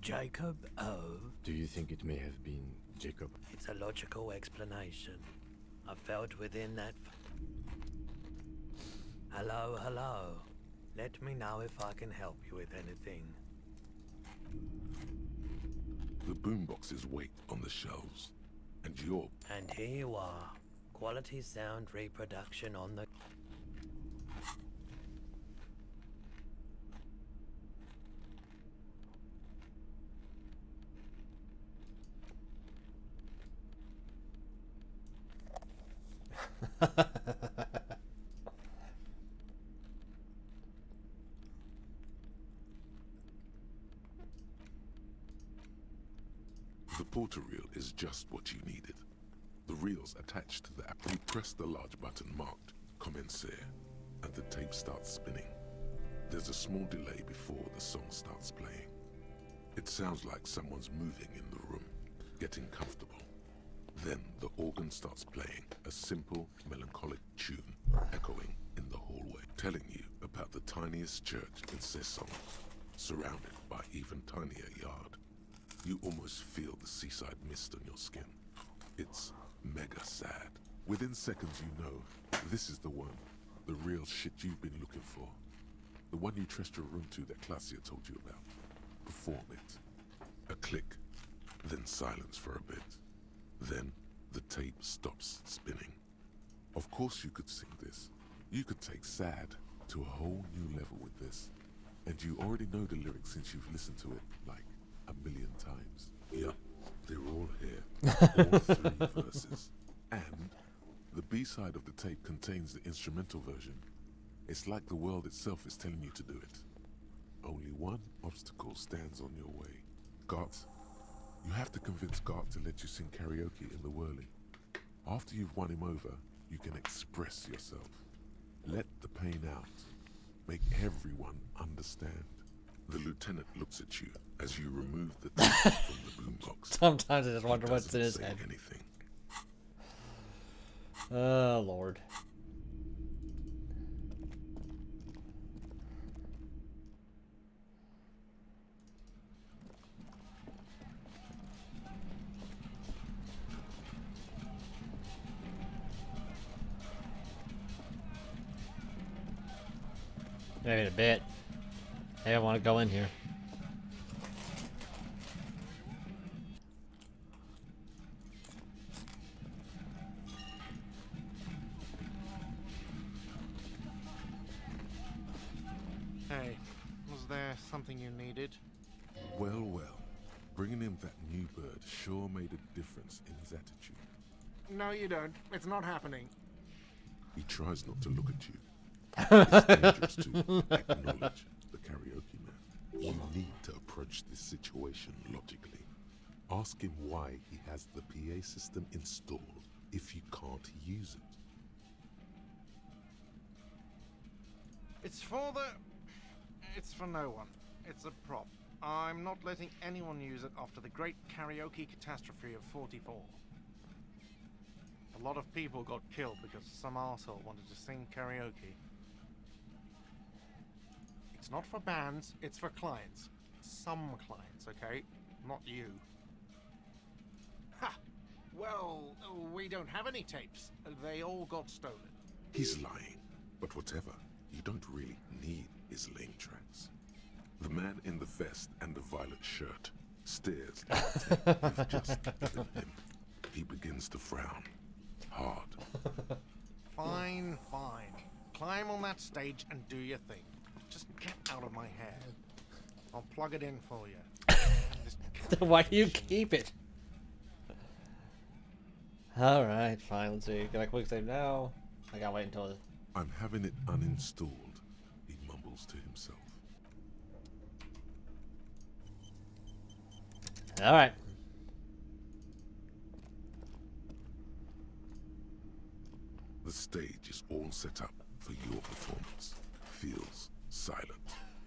Jacob O. Do you think it may have been Jacob? It's a logical explanation. I felt within that... Hello. Let me know if I can help you with anything. The boomboxes wait on the shelves, and you're... And here you are. Quality sound reproduction on the... The porter reel is just what you needed. The reel's attached to the app. You press the large button marked Commencer, and the tape starts spinning. There's a small delay before the song starts playing. It sounds like someone's moving in the room, getting comfortable. Then the organ starts playing a simple, melancholic tune echoing in the hallway, telling you about the tiniest church in Cesson, surrounded by even tinier yard. You almost feel the seaside mist on your skin. It's mega sad. Within seconds you know, this is the one, the real shit you've been looking for. The one you trust your room to that Claudia told you about. Perform it. A click, then silence for a bit. Then the tape stops spinning. Of course you could sing this. You could take sad to a whole new level with this. And you already know the lyrics since you've listened to it like a million times. Yeah, they're all here. All 3 verses. And the B-side of the tape contains the instrumental version. It's like the world itself is telling you to do it. Only one obstacle stands on your way. Gart. You have to convince Gart to let you sing karaoke in the whirly. After you've won him over, you can express yourself. Let the pain out. Make everyone understand. The lieutenant looks at you as you remove the tape from the boombox. Sometimes I just wonder what's in his head. Anything. Oh, Lord. Maybe in a bit. Hey, I want to go in here. Hey, was there something you needed? Well, well. Bringing him that new bird sure made a difference in his attitude. No, you don't. It's not happening. He tries not to look at you. It's dangerous to acknowledge the karaoke man. You need to approach this situation logically. Ask him why he has the PA system installed if you can't use it. It's for no one. It's a prop. I'm not letting anyone use it after the great karaoke catastrophe of 44. A lot of people got killed because some arsehole wanted to sing karaoke. It's not for bands, it's for clients. Some clients, okay? Not you. Ha! Well, we don't have any tapes. They all got stolen. He's lying, but whatever. You don't really need his lame tracks. The man in the vest and the violet shirt stares at the tape you've just given him. He begins to frown. Hard. Fine, fine. Climb on that stage and do your thing. Just get out of my hair. I'll plug it in for you. Why do you keep it? Alright, fine, let's see. Can I quick save now? I gotta wait until... I'm having it uninstalled, he mumbles to himself. Alright. The stage is all set up for your performance. Feels silent.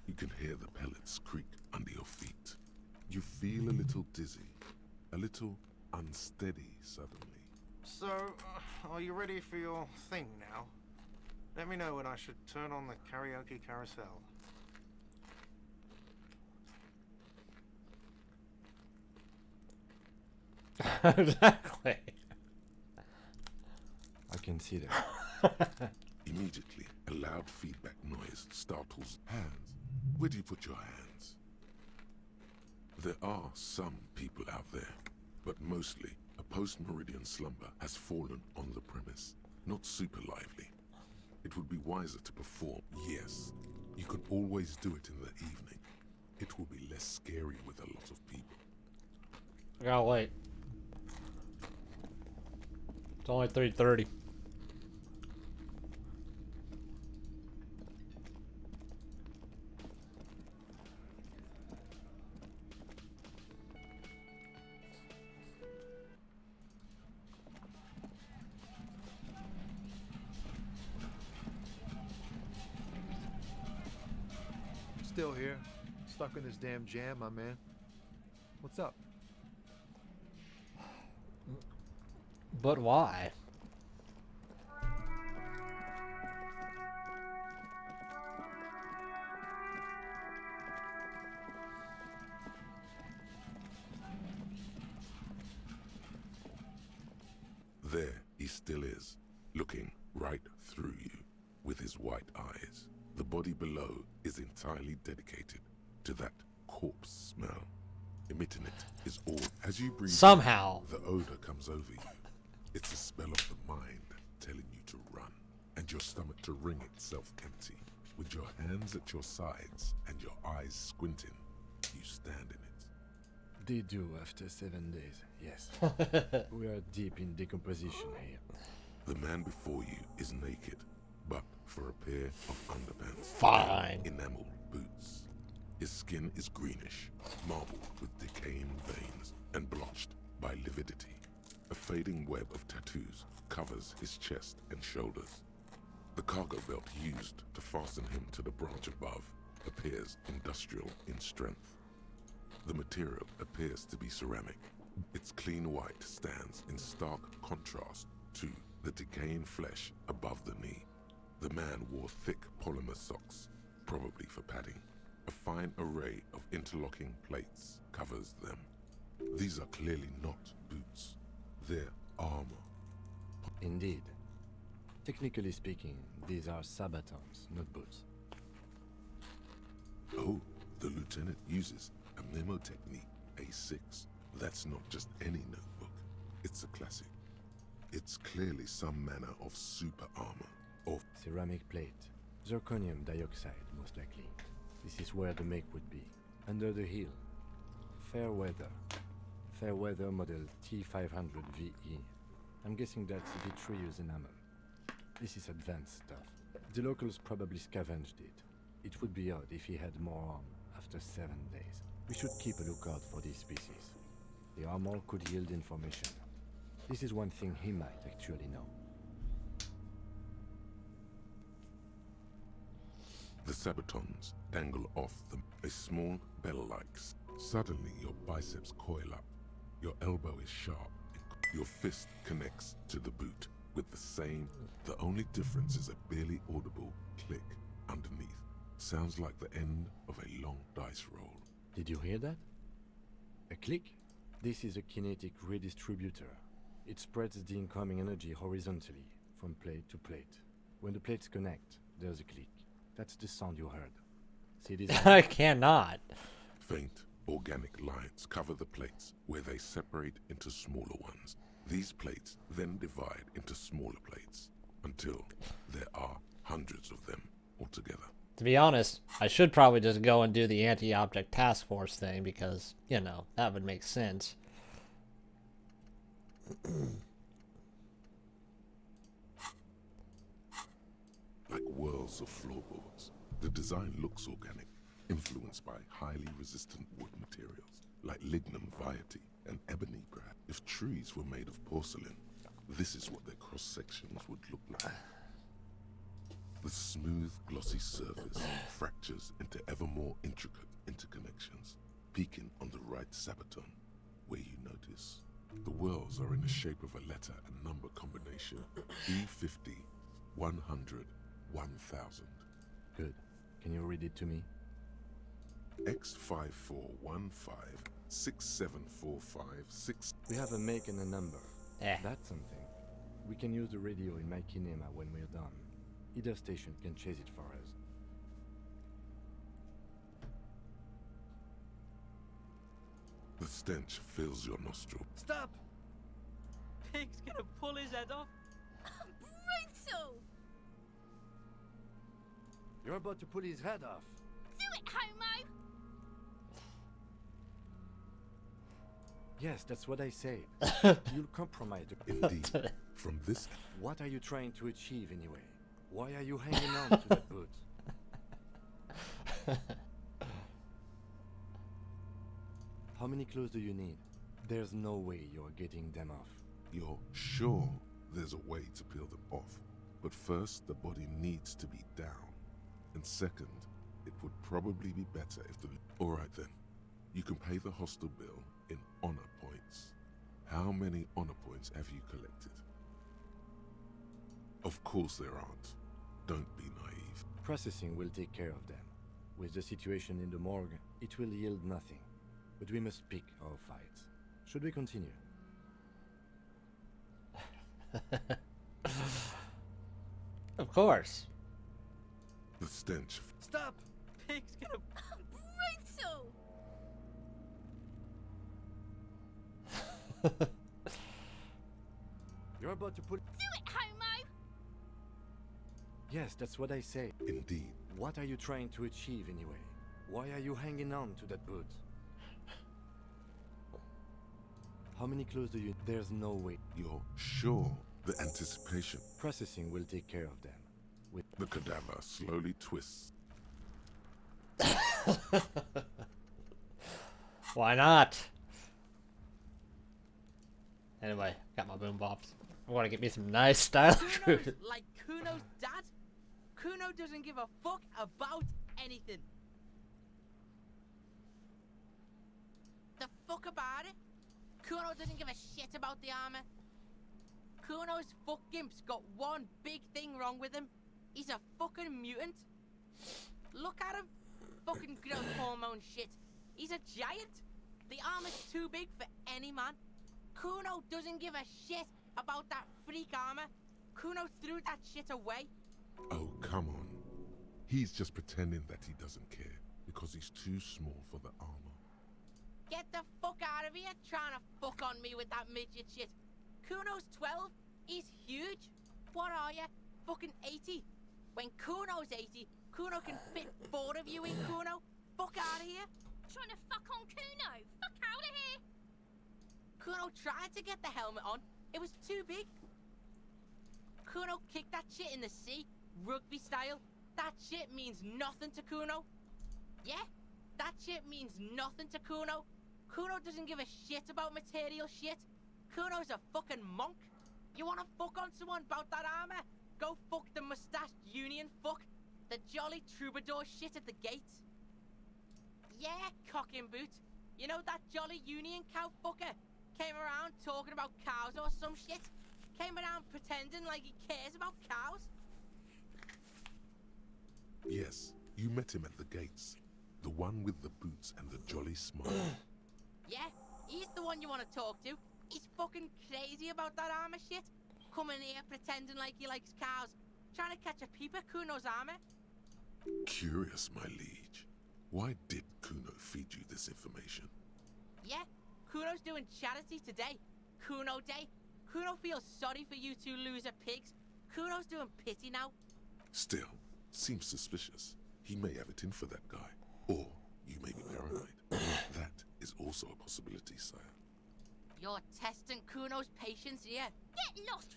You can hear the pellets creak under your feet. You feel a little dizzy, a little unsteady suddenly. So, are you ready for your thing now? Let me know when I should turn on the karaoke carousel. Exactly. I can see that. Immediately, a loud feedback noise startles hands. Where do you put your hands? There are some people out there, but mostly a post-meridian slumber has fallen on the premise. Not super lively. It would be wiser to perform, yes. You can always do it in the evening. It will be less scary with a lot of people. I gotta wait. It's only 3:30. still here, stuck in this damn jam, my man. What's up? But why? There he still is, looking right through you with his white eyes. The body below is entirely dedicated to that corpse smell. Emitting it is all. As you breathe, Somehow the odor comes over you. It's a spell of the mind telling you to run, and your stomach to wring itself empty. With your hands at your sides and your eyes squinting, you stand in it. They do after 7 days, yes. We are deep in decomposition here. The man before you is naked, but for a pair of underpants Fine. and enameled boots. His skin is greenish, marbled with decaying veins and blotched by lividity. A fading web of tattoos covers his chest and shoulders. The cargo belt used to fasten him to the branch above appears industrial in strength. The material appears to be ceramic. Its clean white stands in stark contrast to the decaying flesh above the knee. The man wore thick polymer socks, probably for padding. A fine array of interlocking plates covers them. These are clearly not boots. They're armor. Indeed. Technically speaking, these are sabatons, not boots. Oh, the lieutenant uses a memo technique A6. That's not just any notebook. It's a classic. It's clearly some manner of super armor. Or ceramic plate. Zirconium dioxide, most likely. This is where the make would be. Under the heel. Fair weather. Fair weather model T500VE. I'm guessing that's vitreous enamel. This is advanced stuff. The locals probably scavenged it. It would be odd if he had more on after 7 days. We should keep a lookout for these species. The armor could yield information. This is one thing he might actually know. the sabatons dangle off them, a small bell-like. Suddenly, your biceps coil up. Your elbow is sharp. Your fist connects to the boot with the same. The only difference is a barely audible click underneath. Sounds like the end of a long dice roll. Did you hear that? A click? This is a kinetic redistributor. It spreads the incoming energy horizontally, from plate to plate. When the plates connect, there's a click. That's the sound you heard. See this? I cannot. Faint, organic lines cover the plates, where they separate into smaller ones. These plates then divide into smaller plates, until there are hundreds of them altogether. To be honest, I should probably just go and do the anti-object task force thing because, you know, that would make sense. Like whirls of floorboards, the design looks organic, influenced by highly resistant wood materials, like lignum vitae and ebony perhaps. If trees were made of porcelain, this is what their cross-sections would look like. The smooth, glossy surface fractures into ever more intricate interconnections, peaking on the right sabaton, where you notice the whirls are in the shape of a letter and number combination: E50, 100, 1000. Good. Can you read it to me? X5415 67456. We have a make and a number. Eh. That's something. We can use the radio in my kinema when we're done. Either station can chase it for us. The stench fills your nostril. Stop! Pig's gonna pull his head off. Brutal! You're about to pull his head off. Do it, homo! Yes, that's what I said. You'll compromise the... Indeed. From this... What are you trying to achieve anyway? Why are you hanging on to that boot? How many clothes do you need? There's no way you're getting them off. You're sure there's a way to peel them off. But first, the body needs to be down. And second, It would probably be better if the... Alright then. You can pay the hostel bill in honor points. How many honor points have you collected? Of course there aren't. Don't be naive. Processing will take care of them. With the situation in the morgue, it will yield nothing. But we must pick our fights. Should we continue? Of course. The stench. Stop! Pig's gonna... Brutal! You're about to put... Do it, homo! Yes, that's what I say. Indeed. What are you trying to achieve anyway? Why are you hanging on to that boot? How many clothes do you... There's no way. You're sure? The anticipation. Processing will take care of them. With the cadaver slowly twists. Why not? Anyway, got my boom bops. I want to get me some nice style Kuno's like Kuno's dad? Kuno doesn't give a fuck about anything. The fuck about it? Kuno doesn't give a shit about the armor. Kuno's fuck gimp's got one big thing wrong with him. He's a fucking mutant. Look at him. Fucking growth hormone shit. He's a giant. The armor's too big for any man. Kuno doesn't give a shit about that freak armor. Kuno threw that shit away. Oh, come on. He's just pretending that he doesn't care because he's too small for the armor. Get the fuck out of here trying to fuck on me with that midget shit. Kuno's 12. He's huge. What are you? Fucking 80. When Kuno's 80, Kuno can fit 4 of you in Kuno. Fuck out of here. Trying to fuck on Kuno. Fuck out of here. Kuno tried to get the helmet on. It was too big. Kuno kicked that shit in the sea, rugby style. That shit means nothing to Kuno. Yeah, that shit means nothing to Kuno. Kuno doesn't give a shit about material shit. Kuno's a fucking monk. You wanna fuck on someone about that armor? Go fuck the mustached union fuck. The jolly troubadour shit at the gates. Yeah, cock and boot. You know that jolly union cow fucker? Came around talking about cows or some shit. Came around pretending like he cares about cows. Yes, you met him at the gates. The one with the boots and the jolly smile. Yeah, he's the one you want to talk to. He's fucking crazy about that armor shit. Coming here pretending like he likes cows. Trying to catch a peep at Kuno's armor. Curious, my liege. Why did Kuno feed you this information? Yeah, Kuno's doing charity today. Kuno Day. Kuno feels sorry for you two loser pigs. Kuno's doing pity now. Still, seems suspicious. He may have it in for that guy. Or you may be paranoid. That is also a possibility, sire. You're testing Kuno's patience here. Get lost.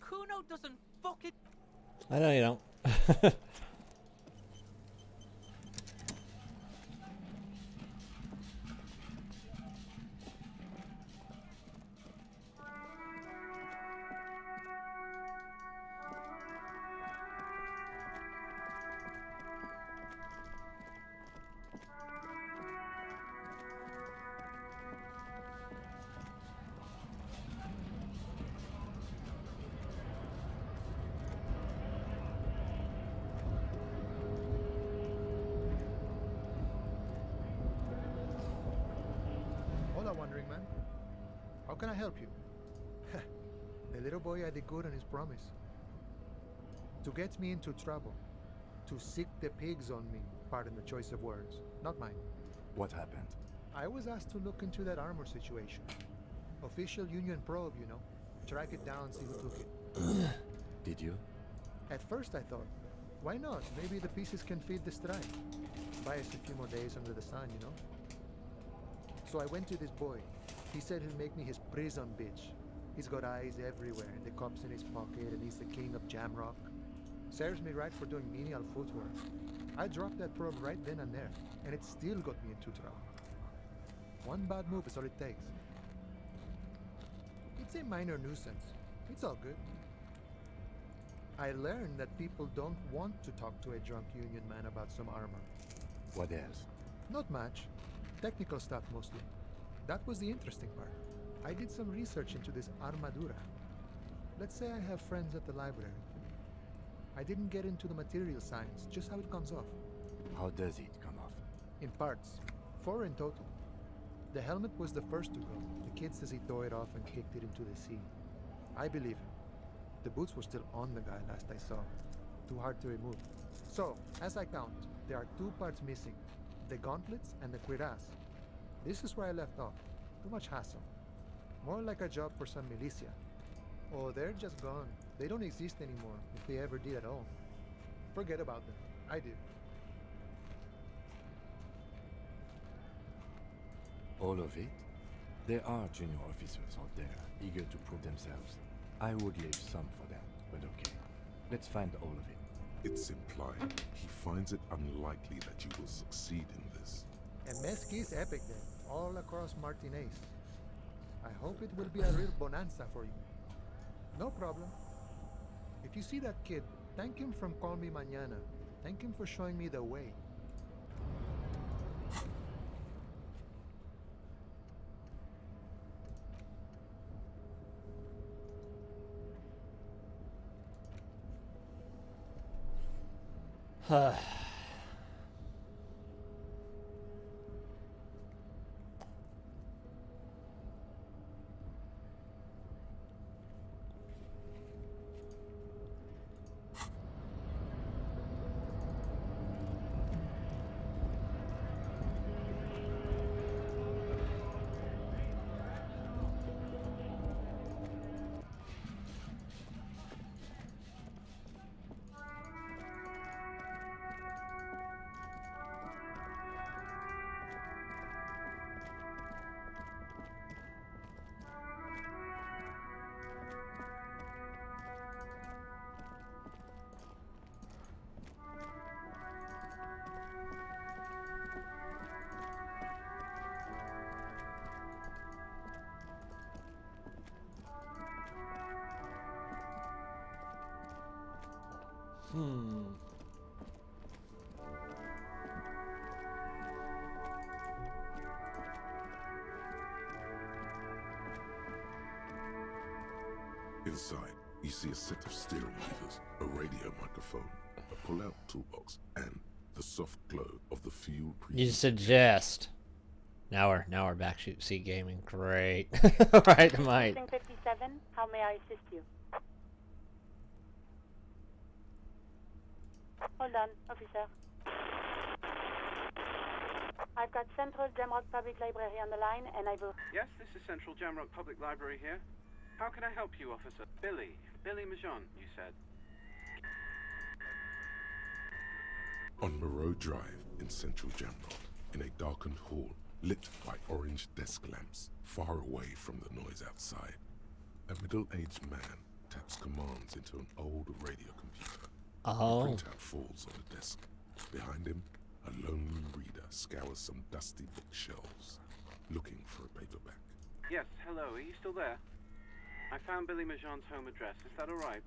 Kuno doesn't fucking... I know you don't. Hola, wandering man. How can I help you? The little boy had it good on his promise. To get me into trouble. To sick the pigs on me. Pardon the choice of words. Not mine. What happened? I was asked to look into that armor situation. Official Union probe, you know. Track it down, see who took it. Did you? At first I thought, why not? Maybe the pieces can feed the strike. Buy us a few more days under the sun, you know? So I went to this boy. He said he'll make me his prison bitch. He's got eyes everywhere, and the cop's in his pocket, and he's the king of Jamrock. Serves me right for doing menial footwork. I dropped that probe right then and there, and it still got me into trouble. One bad move is all it takes. It's a minor nuisance. It's all good. I learned that people don't want to talk to a drunk Union man about some armor. What else? Not much. Technical stuff mostly. That was the interesting part. I did some research into this armadura. Let's say I have friends at the library. I didn't get into the material science, just how it comes off. How does it come off? In parts. 4 in total. The helmet was the first to go. The kid says he tore it off and kicked it into the sea. I believe him. The boots were still on the guy last I saw. Too hard to remove. So, as I count, there are 2 parts missing. The gauntlets and the cuirass. This is where I left off. Too much hassle. More like a job for some militia. Oh, they're just gone. They don't exist anymore, if they ever did at all. Forget about them. I did. All of it? There are junior officers out there, eager to prove themselves. I would leave some for them, but okay. Let's find all of it. It's implied he finds it unlikely that you will succeed in this. And Mesqui's epic then, all across Martinez. I hope it will be a real bonanza for you. No problem. If you see that kid, thank him from Call Me Mañana. Thank him for showing me the way. Inside, you see a set of steering levers, a radio microphone, a pull-out toolbox, and the soft glow of the fuel You suggest. Now we're backseat gaming. Great. Right, Mike. 57, how may I assist you? Hold on, officer. I've got Central Jamrock Public Library on the line, and I will... Yes, this is Central Jamrock Public Library here. How can I help you, officer? Billy Majon, you said. On Moreau Drive in central Jamrock, in a darkened hall lit by orange desk lamps far away from the noise outside, a middle-aged man taps commands into an old radio computer. Oh. A printout falls on the desk. Behind him, a lonely reader scours some dusty bookshelves, looking for a paperback. Yes, hello, are you still there? I found Billy Majon's home address. Is that all right?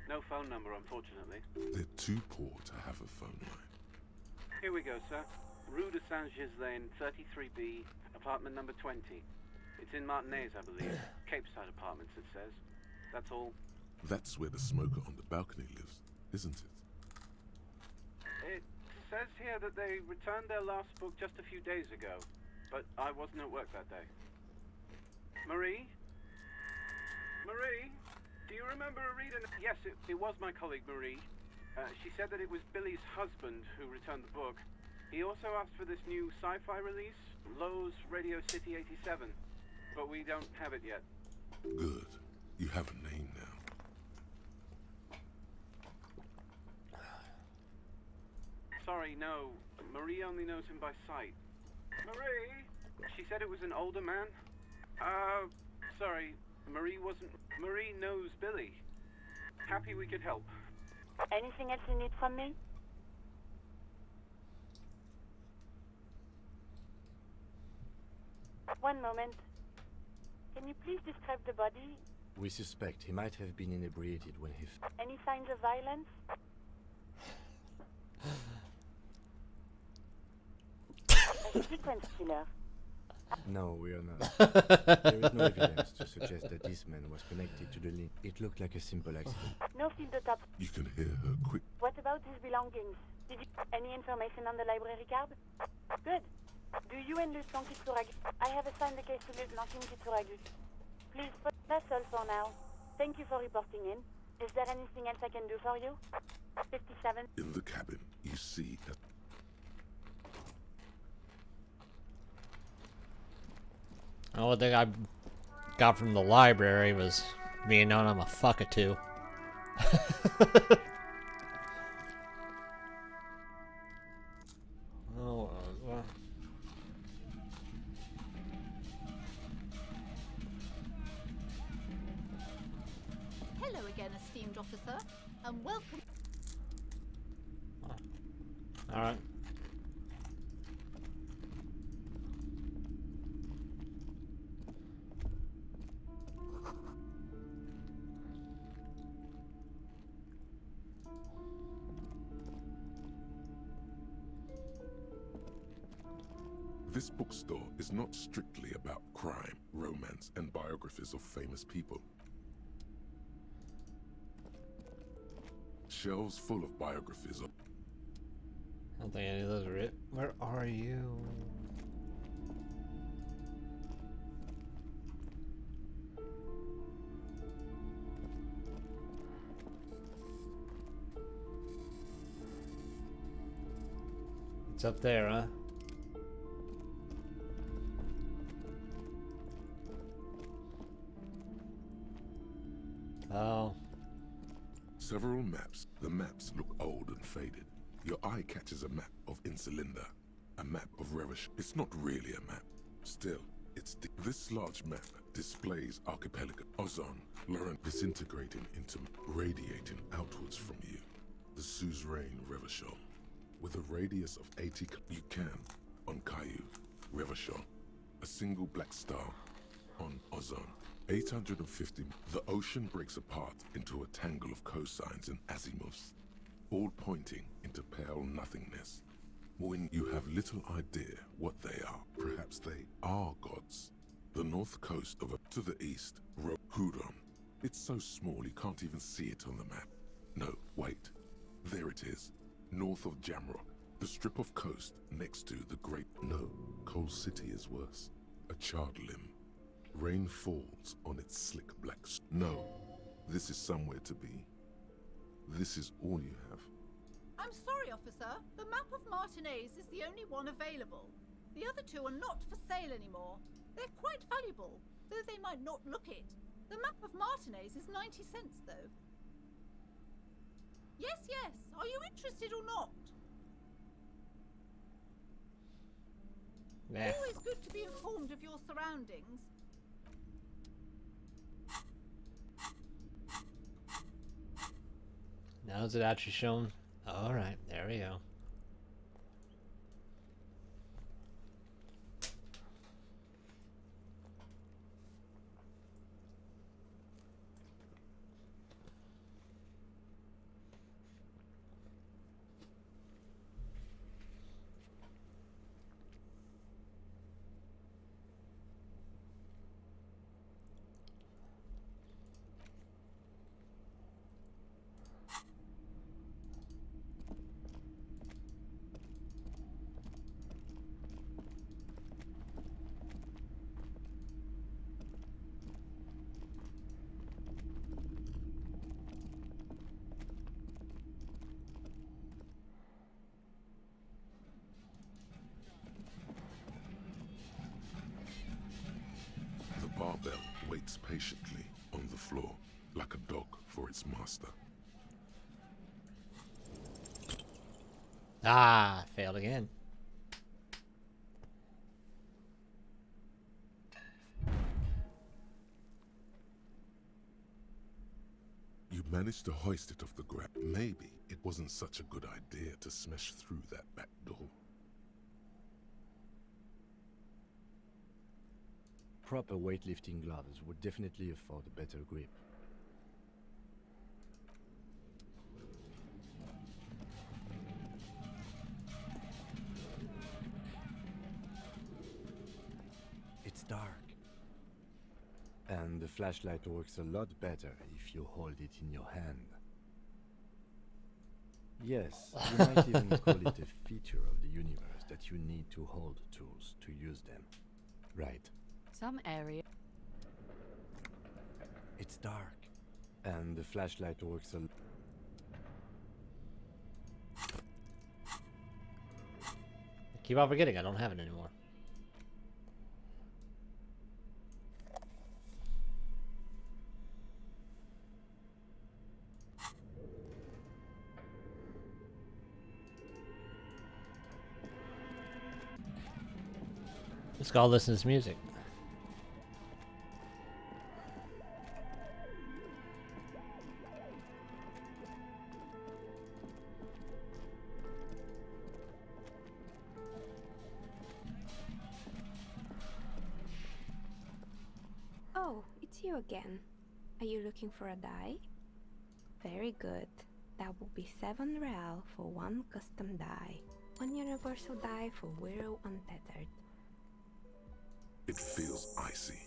No phone number, unfortunately. They're too poor to have a phone line. Here we go, sir. Rue de Saint-Ghislain, 33B, apartment number 20. It's in Martinez, I believe. Cape Side Apartments, it says. That's all. That's where the smoker on the balcony lives, isn't it? It says here that they returned their last book just a few days ago, but I wasn't at work that day. Marie? Marie? Do you remember reading... Yes, it was my colleague, Marie. She said that it was Billy's husband who returned the book. He also asked for this new sci-fi release, Lowe's Radio City 87, but we don't have it yet. Good. You have a name now. Sorry, no. Marie only knows him by sight. Marie? She said it was an older man? Sorry. Marie knows Billy. Happy we could help. Anything else you need from me? One moment. Can you please describe the body? We suspect he might have been inebriated when he... Any signs of violence? A sequence killer. No, we are not. There is no evidence to suggest that this man was connected to the link. It looked like a simple accident. No field of top. You can hear her quick. What about his belongings? Did you any information on the library card? Good. Do you and Lieutenant Kitsuragi? I have assigned the case to Lieutenant Kitsuragi. Please, that's all for now. Thank you for reporting in. Is there anything else I can do for you? 57. In the cabin, you see a... The only thing I got from the library was being known I'm a fuckatoo. Oh, Hello again, esteemed officer, and welcome. Alright. This bookstore is not strictly about crime, romance, and biographies of famous people. Shelves full of biographies of... I don't think any of those are it. Where are you? It's up there, huh? Oh. Several maps. The maps look old and faded. Your eye catches a map of Insulinda, a map of Revish. It's not really a map. Still, it's this large map displays archipelago, ozone, Lauren disintegrating into radiating outwards from you. The suzerain Revachol. With a radius of 80, you can, on Caillou, Revachol, a single black star, on ozone. 850. The ocean breaks apart into a tangle of cosines and azimuths, all pointing into pale nothingness. When you have little idea what they are, perhaps they are gods. The north coast of to the east, Huron. It's so small you can't even see it on the map. No, wait. There it is, north of Jamrock, the strip of coast next to the great... No, Coal City is worse. A charred limb. Rain falls on its slick black... No, this is somewhere to be. This is all you have. I'm sorry, officer. The map of Martinez is the only one available. The other two are not for sale anymore. They're quite valuable, though they might not look it. The map of Martinez is 90 cents, though. Yes, yes. Are you interested or not? Yeah. Always good to be informed of your surroundings. Now is it actually shown? Alright, there we go. Barbell waits patiently on the floor, like a dog for its master. Ah, failed again. You managed to hoist it off the ground. Maybe it wasn't such a good idea to smash through that back door. proper weightlifting gloves would definitely afford a better grip. It's dark. And the flashlight works a lot better if you hold it in your hand. Yes, you might even call it a feature of the universe that you need to hold tools to use them. Right. Some area. It's dark. And the flashlight works a lot. Keep on forgetting I don't have it anymore. Let's go listen to this music. Oh, it's you again. Are you looking for a die? Very good. That will be 7 real for 1 custom die. 1 universal die for Wirral Untethered. It feels icy.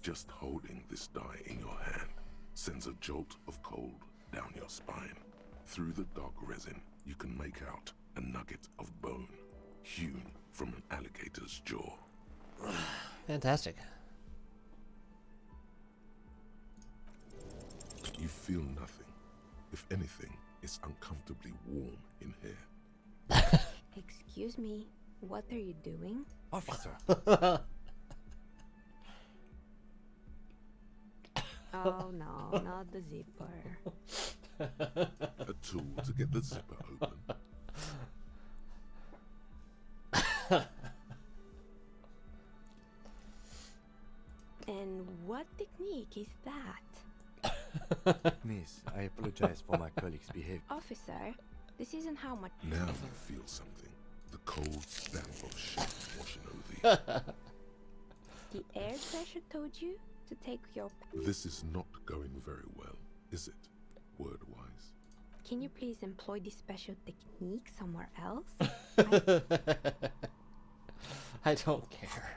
Just holding this die in your hand sends a jolt of cold down your spine. Through the dark resin, you can make out a nugget of bone hewn from an alligator's jaw. Fantastic. You feel nothing. If anything, it's uncomfortably warm in here. Excuse me, what are you doing? Officer! Oh no, not the zipper. A tool to get the zipper open. And what technique is that? Miss, I apologize for my colleague's behavior. Officer, this isn't how much. Now you feel something. The cold damp of shit washing over you. The air pressure told you to take your. This is not going very well, is it? Word-wise. Can you please employ this special technique somewhere else? I don't care.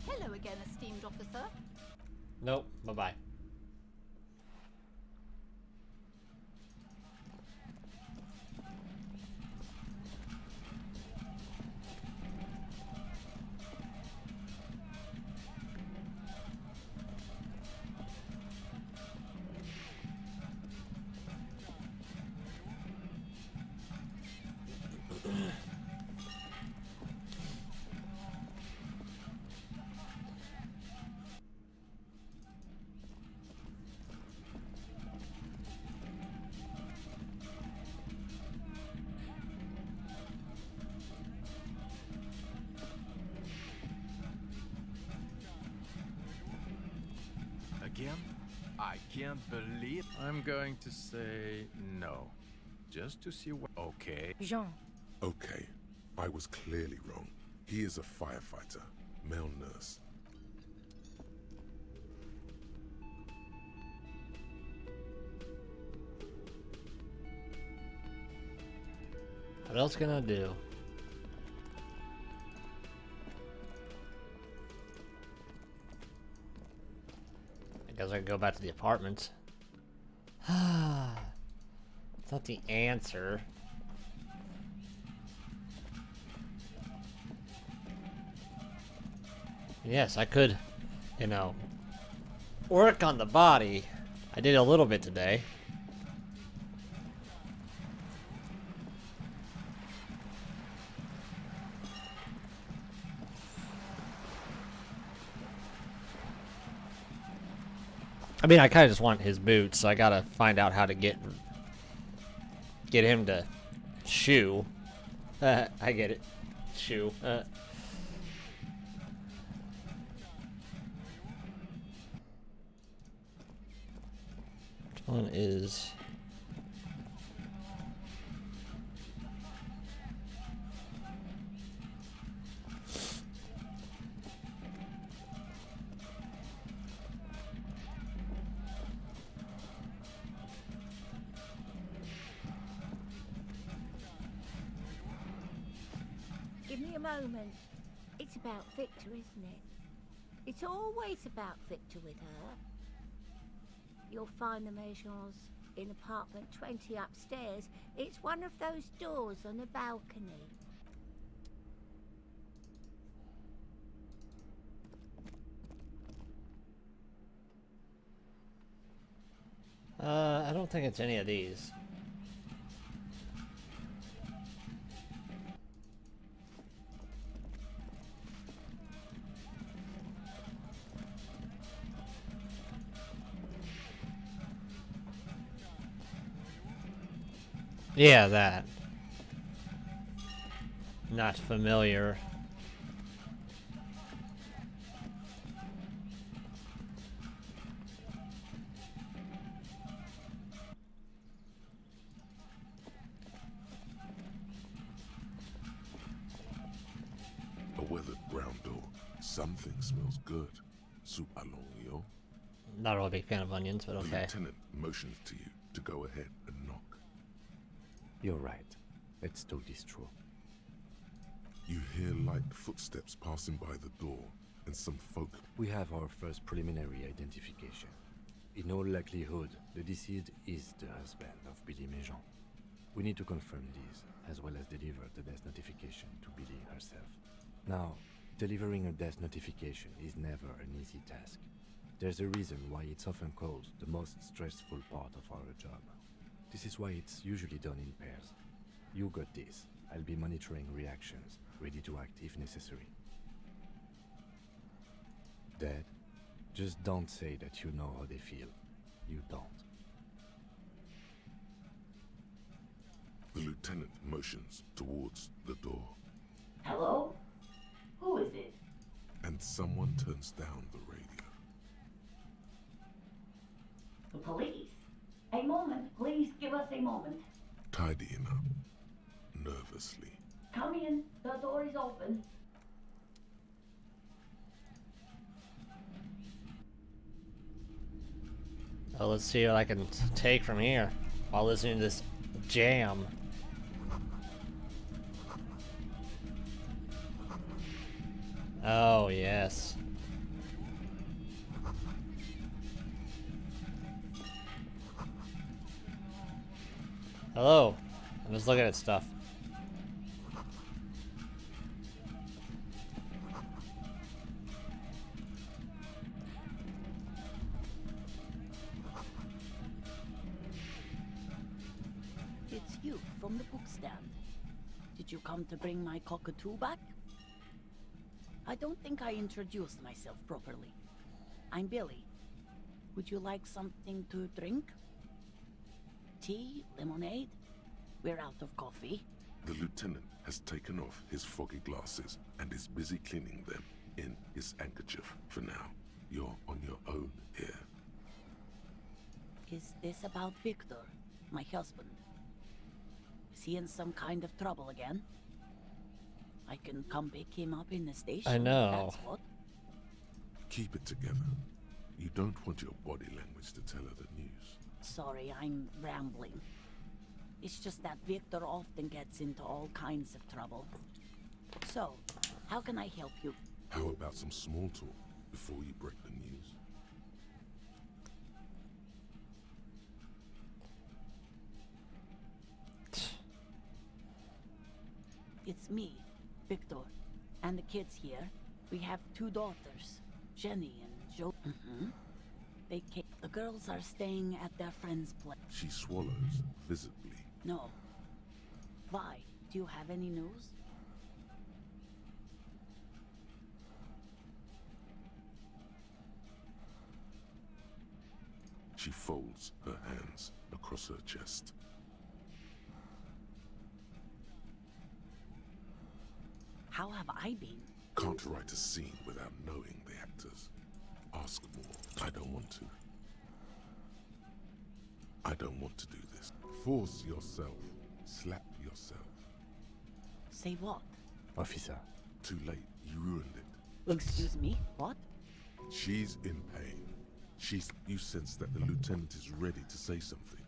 Hello again, esteemed officer. Nope. Bye-bye. Again? I can't believe. I'm going to say no. Just to see what. Okay. Jean. Okay, I was clearly wrong. He is a firefighter, male nurse. What else can I do? guess I can go back to the apartment. It's not the answer. Yes, I could, you know, work on the body. I did a little bit today. I mean, I kind of just want his boots, so I gotta find out how to get him to shoe. I get it. Shoe. Which one is... Give me a moment. It's about Victor, isn't it? It's always about Victor with her. You'll find the Maisons in apartment 20 upstairs. It's one of those doors on a balcony. I don't think it's any of these. Yeah, that. Not familiar. A weathered brown door. Something smells good. Soup allongio. Not a real big fan of onions, but The okay. lieutenant motions to you to go ahead and knock. You're right. Let's do this true. You hear light footsteps passing by the door, and some folk. We have our first preliminary identification. In all likelihood, the deceased is the husband of Billy Maison. We need to confirm this, as well as deliver the death notification to Billy herself. Now, delivering a death notification is never an easy task. There's a reason why it's often called the most stressful part of our job. This is why it's usually done in pairs. You got this. I'll be monitoring reactions, ready to act if necessary. Dad, just don't say that you know how they feel. You don't. The lieutenant motions towards the door, Hello? Who is it? and someone turns down the radio. The police? A moment, please give us a moment. Tidying up, nervously. Come in, the door is open. Well, let's see what I can take from here while listening to this jam. Oh, yes. Hello. I'm just looking at stuff. It's you from the bookstand. Did you come to bring my cockatoo back? I don't think I introduced myself properly. I'm Billy. Would you like something to drink? Tea? Lemonade? We're out of coffee. The lieutenant has taken off his foggy glasses and is busy cleaning them in his handkerchief for now. You're on your own here. Is this about Victor, my husband? Is he in some kind of trouble again? I can come pick him up in the station. I know. That's what. Keep it together. You don't want your body language to tell her the news. Sorry, I'm rambling. It's just that Victor often gets into all kinds of trouble. So, how can I help you? How about some small talk before you break the news? It's me, Victor, and the kids here. We have 2 daughters, Jenny and Jo. They came. The girls are staying at their friend's place. She swallows visibly. No. Why? Do you have any news? She folds her hands across her chest. How have I been? Can't write a scene without knowing the actors. Ask more. I don't want to. I don't want to do this. Force yourself. Slap yourself. Say what? Officer. Too late. You ruined it. Excuse me? What? She's in pain. You sense that the lieutenant is ready to say something.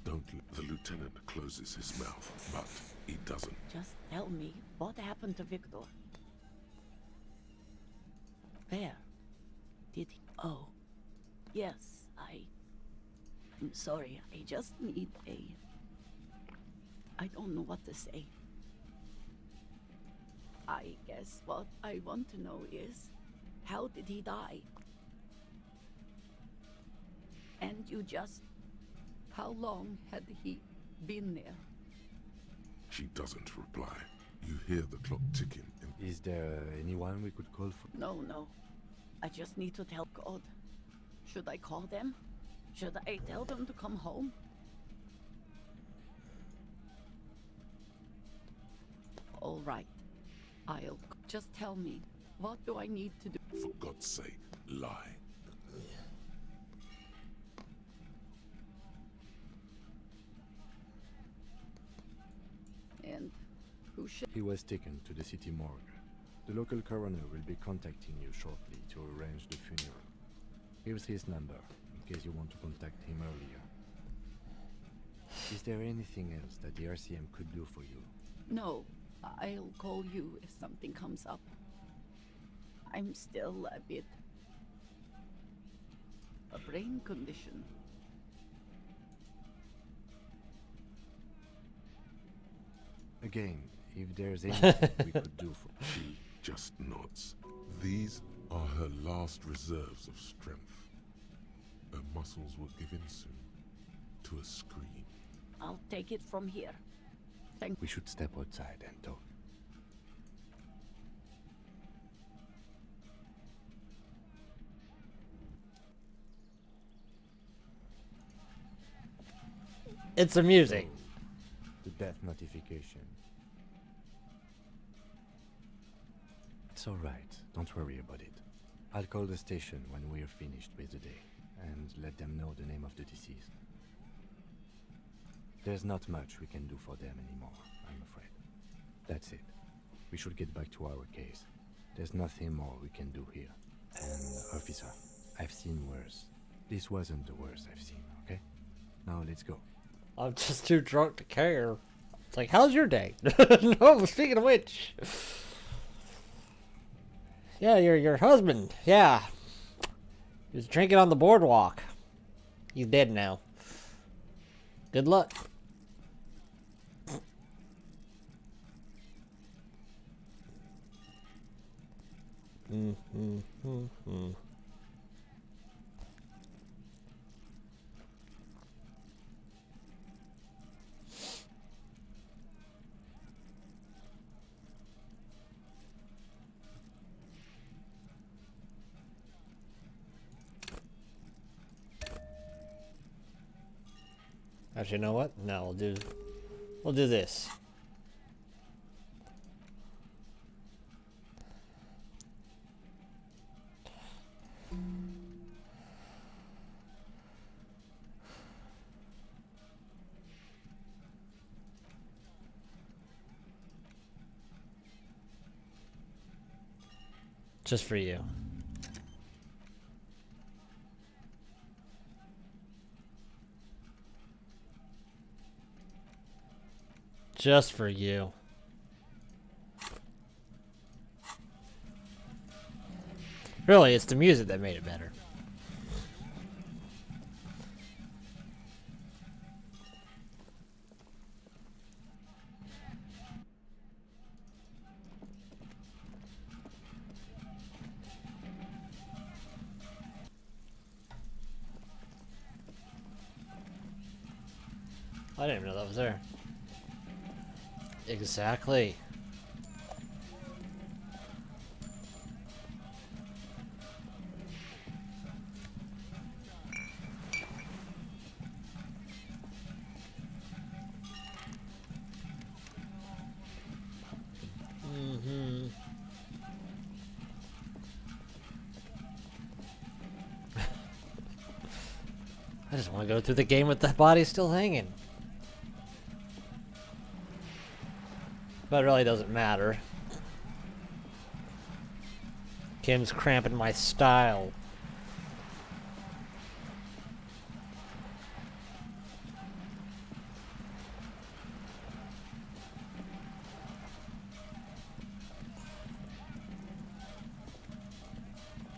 Don't let the lieutenant closes his mouth, but he doesn't. Just tell me what happened to Victor. Where? Did he? Oh. Yes, I'm sorry. I just need I don't know what to say. I guess what I want to know is, how did he die? And how long had he been there? She doesn't reply. You hear the clock ticking. Is there anyone we could call for? No. I just need to tell God. Should I call them? Should I tell them to come home? All right. Just tell me. What do I need to do? For God's sake, lie. And who should... He was taken to the city morgue. The local coroner will be contacting you shortly to arrange the funeral. Here's his number, in case you want to contact him earlier. Is there anything else that the RCM could do for you? No. I'll call you if something comes up. I'm still a bit... a brain condition. Again, if there's anything we could do for... She just nods. These are her last reserves of strength. Her muscles will give in soon to a scream. I'll take it from here. We should step outside and talk. It's amusing. The death notification. It's all right. Don't worry about it. I'll call the station when we're finished with the day and let them know the name of the deceased. There's not much we can do for them anymore, I'm afraid. That's it. We should get back to our case. There's nothing more we can do here. And, officer, I've seen worse. This wasn't the worst I've seen, okay? Now let's go. I'm just too drunk to care. It's like, how's your day? No, speaking of which. Yeah, your husband. Yeah. He was drinking on the boardwalk. He's dead now. Good luck. Actually, you know what? No, we'll do this. Just for you. Just for you. Really, it's the music that made it better. I didn't even know that was there. Exactly. Mm-hmm. I just want to go through the game with the body still hanging. But it really doesn't matter. Kim's cramping my style.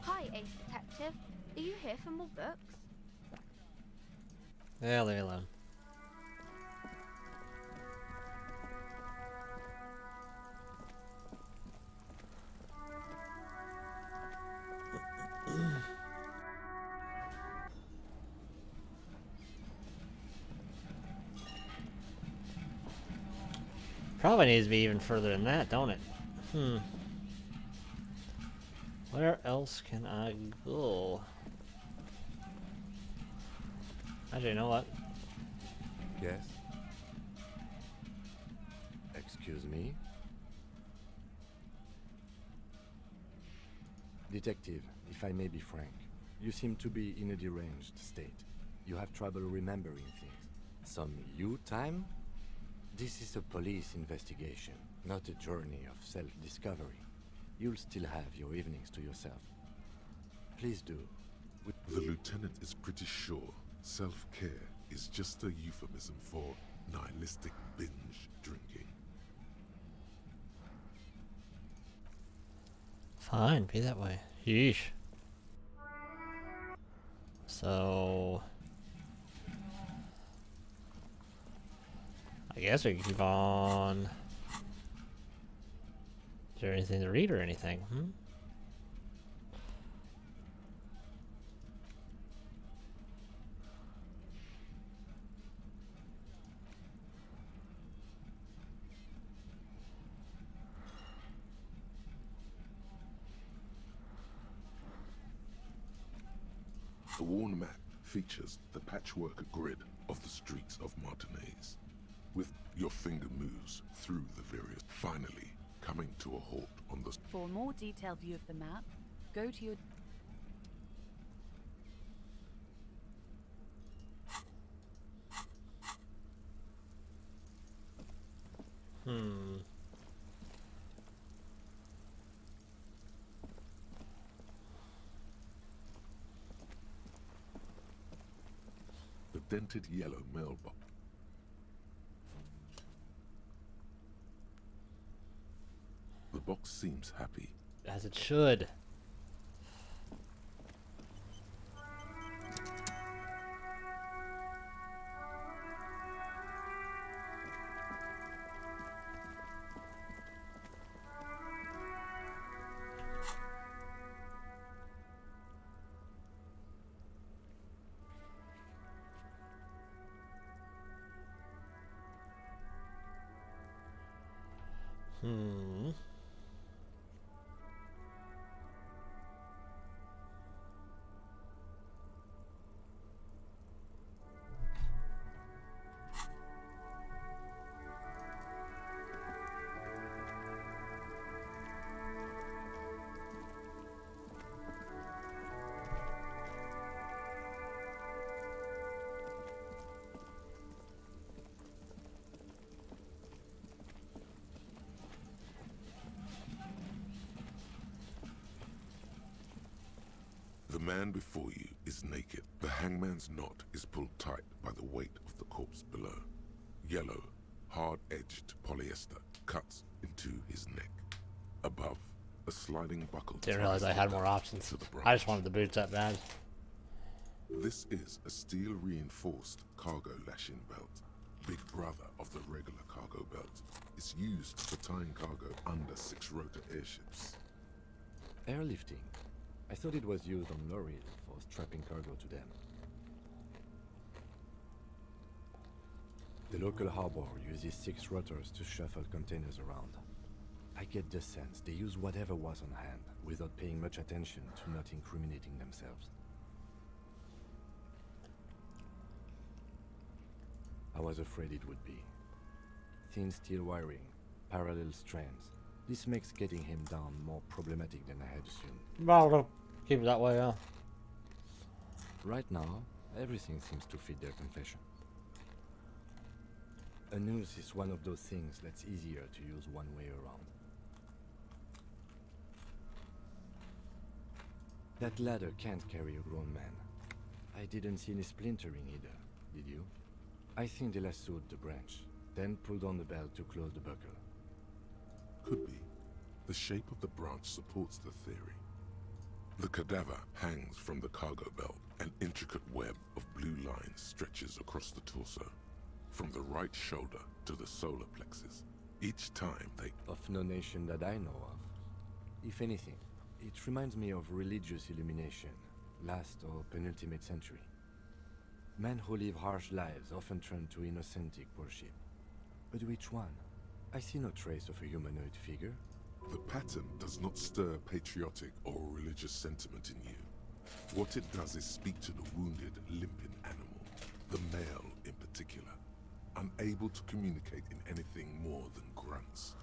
Hi, Ace Detective. Are you here for more books? Yeah, leave me alone. Probably needs to be even further than that, don't it? Where else can I go? Actually, you know what? Yes? Excuse me? Detective, if I may be frank, you seem to be in a deranged state. You have trouble remembering things. Some you time? This is a police investigation, not a journey of self-discovery. You'll still have your evenings to yourself. Please do. The lieutenant is pretty sure self-care is just a euphemism for nihilistic binge drinking. Fine, be that way. Yeesh. So... I guess we can keep on... Is there anything to read or anything? The worn map features the patchwork grid of the streets of Martinez, with your finger moves through the various, finally coming to a halt on the... For a more detailed view of the map, go to your... The dented yellow mailbox. The box seems happy. As it should. The man before you is naked. The hangman's knot is pulled tight by the weight of the corpse below. Yellow, hard-edged polyester cuts into his neck. Above, a sliding buckle. Didn't realize I had more options. I just wanted the boots that bad. This is a steel-reinforced cargo lashing belt. Big brother of the regular cargo belt. It's used for tying cargo under six-rotor airships. Airlifting. I thought it was used on lorries for strapping cargo to them. The local harbor uses 6 rotors to shuffle containers around. I get the sense they use whatever was on hand, without paying much attention to not incriminating themselves. I was afraid it would be. Thin steel wiring, parallel strands. This makes getting him down more problematic than I had assumed. Well, keep it that way, yeah. Right now, everything seems to fit their confession. A noose is one of those things that's easier to use one way around. That ladder can't carry a grown man. I didn't see any splintering either, did you? I think they lassoed the branch, then pulled on the belt to close the buckle. Could be. The shape of the branch supports the theory. The cadaver hangs from the cargo belt. An intricate web of blue lines stretches across the torso, from the right shoulder to the solar plexus. Each time they... Of no nation that I know of. If anything, it reminds me of religious illumination, last or penultimate century. Men who live harsh lives often turn to innocentic worship. But which one? I see no trace of a humanoid figure. The pattern does not stir patriotic or religious sentiment in you. What it does is speak to the wounded, limping animal, the male in particular, unable to communicate in anything more than grunts.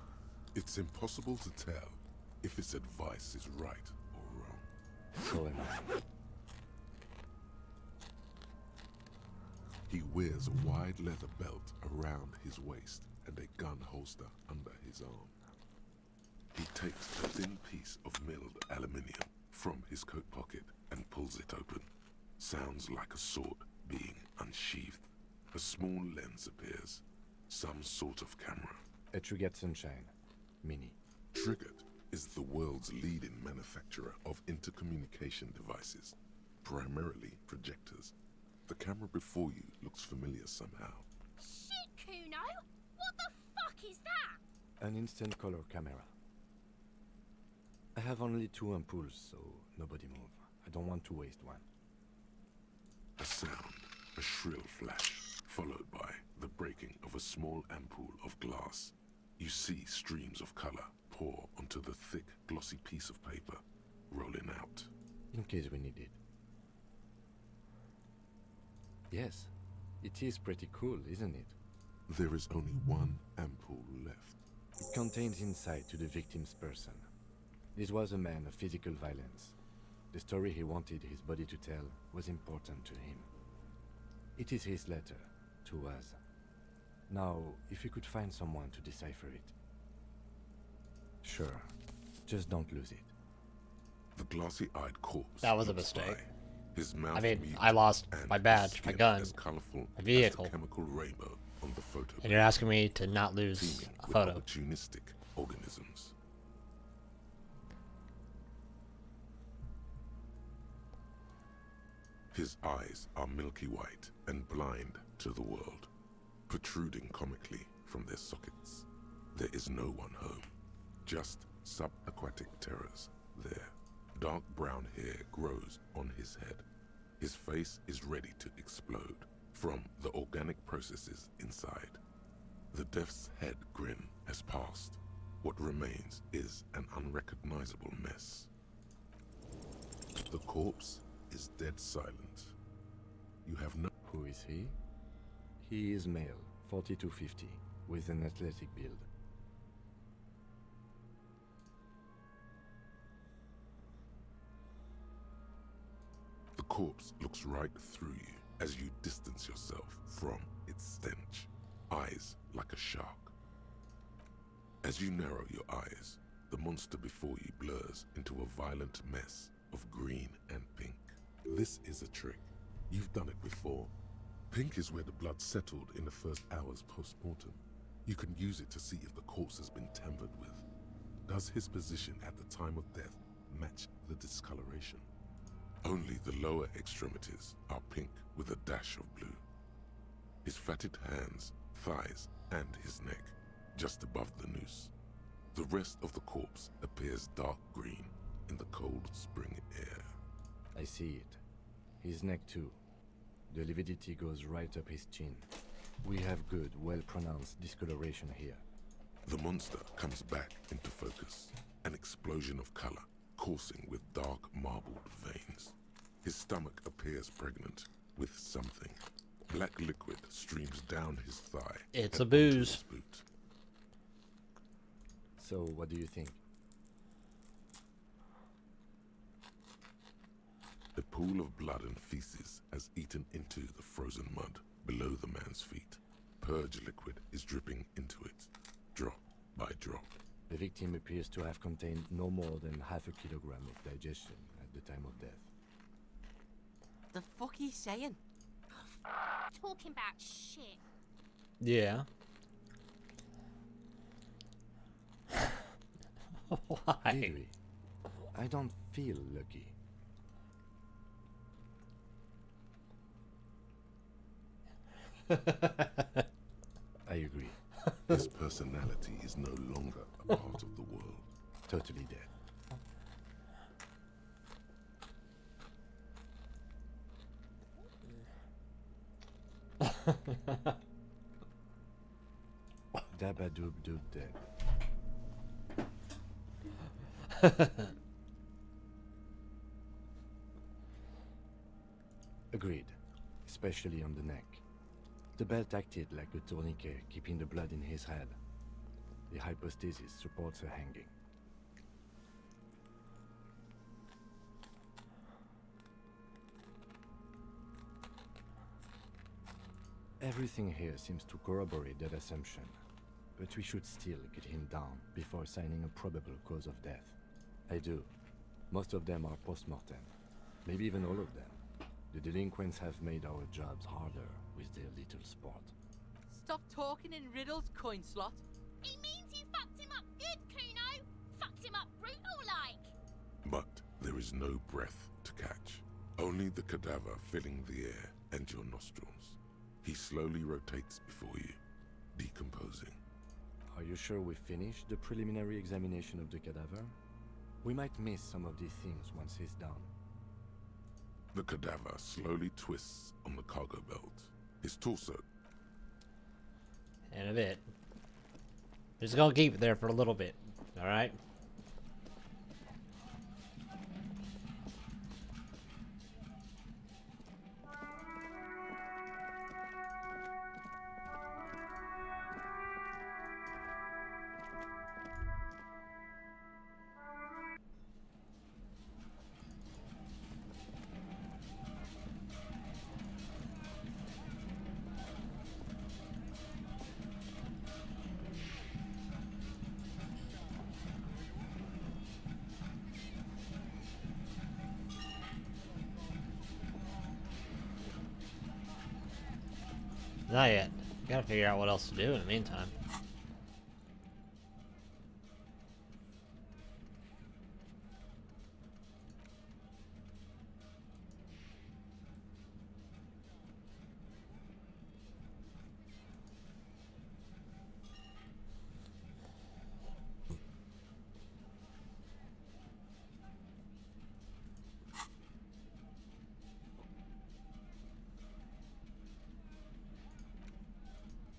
It's impossible to tell if its advice is right or wrong. So am I. He wears a wide leather belt around his waist and a gun holster under his arm. He takes a thin piece of milled aluminium from his coat pocket and pulls it open. Sounds like a sword being unsheathed. A small lens appears. Some sort of camera. A Trigger Sunshine. Mini. Triggered is the world's leading manufacturer of intercommunication devices, primarily projectors. The camera before you looks familiar somehow. Shit, Kuno! What the fuck is that? An instant color camera. I have only 2 ampoules, so nobody move. I don't want to waste one. A sound, a shrill flash, followed by the breaking of a small ampoule of glass. You see streams of color pour onto the thick, glossy piece of paper, rolling out. In case we need it. Yes, it is pretty cool, isn't it? There is only one ampoule left. It contains insight to the victim's person. This was a man of physical violence. The story he wanted his body to tell was important to him. It is his letter, to us. Now, if you could find someone to decipher it. Sure, just don't lose it. The glossy-eyed corpse. That was a looks mistake. by, his mouth I mean, mute I lost and my badge, his my skin gun, as colorful my vehicle. as the chemical rainbow on the photo. And you're asking me to not lose teeming a with photo. opportunistic organisms. His eyes are milky white and blind to the world, protruding comically from their sockets. There is no one home, just subaquatic terrors there. Dark brown hair grows on his head. His face is ready to explode from the organic processes inside. The death's head grin has passed. What remains is an unrecognizable mess. The corpse is dead silent. You have no... Who is he? He is male, 40 to 50, with an athletic build. The corpse looks right through you as you distance yourself from its stench. Eyes like a shark. As you narrow your eyes, the monster before you blurs into a violent mess of green and pink. This is a trick. You've done it before. Pink is where the blood settled in the first hours post-mortem. You can use it to see if the corpse has been tampered with. Does his position at the time of death match the discoloration? Only the lower extremities are pink with a dash of blue. His fatted hands, thighs, and his neck, just above the noose. The rest of the corpse appears dark green in the cold spring air. I see it. His neck too. The lividity goes right up his chin. We have good, well-pronounced discoloration here. The monster comes back into focus, an explosion of color, coursing with dark marbled veins. His stomach appears pregnant with something. Black liquid streams down his thigh. It's and a onto booze. his boot. So, what do you think? A pool of blood and feces has eaten into the frozen mud below the man's feet. Purge liquid is dripping into it, drop by drop. The victim appears to have contained no more than half a kilogram of digestion at the time of death. The fuck he saying? Talking about shit. Yeah. Why? Did we? I don't feel lucky. I agree. His personality is no longer a part of the world. Totally dead. Dabba doob doob dead. Agreed, especially on the neck. The belt acted like a tourniquet, keeping the blood in his head. The hypostasis supports her hanging. Everything here seems to corroborate that assumption, but we should still get him down before assigning a probable cause of death. I do. Most of them are post-mortem, maybe even all of them. The delinquents have made our jobs harder with their little sport. Stop talking in riddles, coin slot. He means you fucked him up good, Kuno. Fucked him up brutal like. But there is no breath to catch. Only the cadaver filling the air and your nostrils. He slowly rotates before you, decomposing. Are you sure we finished the preliminary examination of the cadaver? We might miss some of these things once he's down. The cadaver slowly twists on the cargo belt. His torso. And a bit. Just gonna keep it there for a little bit. Alright? Not yet. Gotta figure out what else to do in the meantime.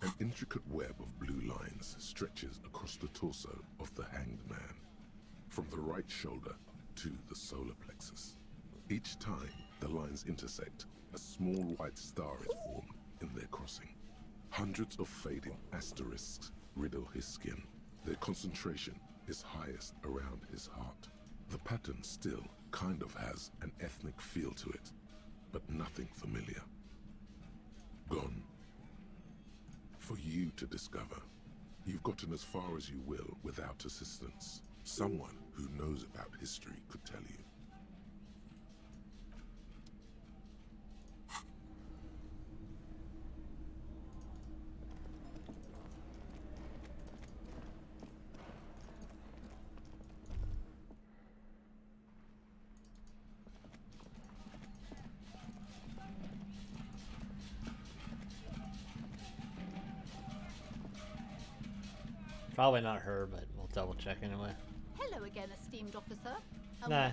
An intricate web of blue lines stretches across the torso of the hanged man, from the right shoulder to the solar plexus. Each time the lines intersect, a small white star is formed in their crossing. Hundreds of fading asterisks riddle his skin. Their concentration is highest around his heart. The pattern still kind of has an ethnic feel to it, but nothing familiar. Gone. For you to discover. You've gotten as far as you will without assistance. Someone who knows about history could tell you. Probably not her, but we'll double check anyway. Hello again, esteemed officer. Nah.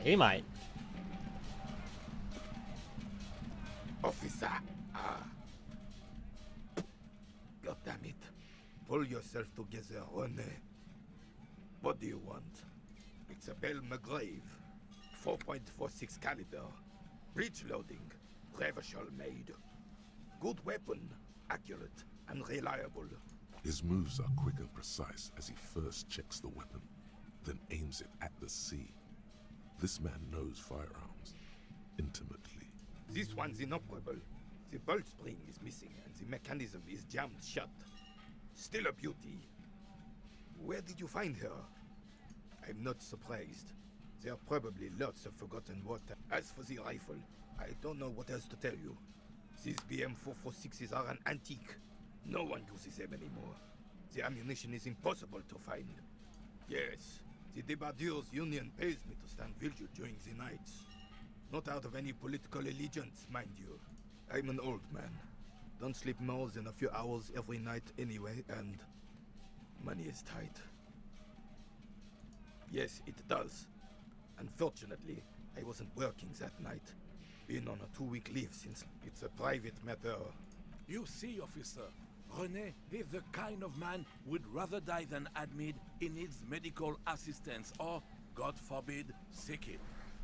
He might. Officer! Ah. God damn it. Pull yourself together, René. What do you want? It's a Bell McGrave. 4.46 caliber. Breech loading. Revachol made. Good weapon. Accurate and reliable. His moves are quick and precise as he first checks the weapon, then aims it at the sea. This man knows firearms intimately. This one's inoperable. The bolt spring is missing and the mechanism is jammed shut. Still a beauty. Where did you find her? I'm not surprised. There are probably lots of forgotten water. As for the rifle, I don't know what else to tell you. These BM-446s are an antique. No one uses them anymore. The ammunition is impossible to find. Yes, the Debardeurs Union pays me to stand vigil during the nights. Not out of any political allegiance, mind you. I'm an old man. Don't sleep more than a few hours every night anyway, and money is tight. Yes, it does. Unfortunately, I wasn't working that night. Been on a 2-week leave since it's a private matter. You see, officer, René is the kind of man would rather die than admit he needs medical assistance or, God forbid, sick it.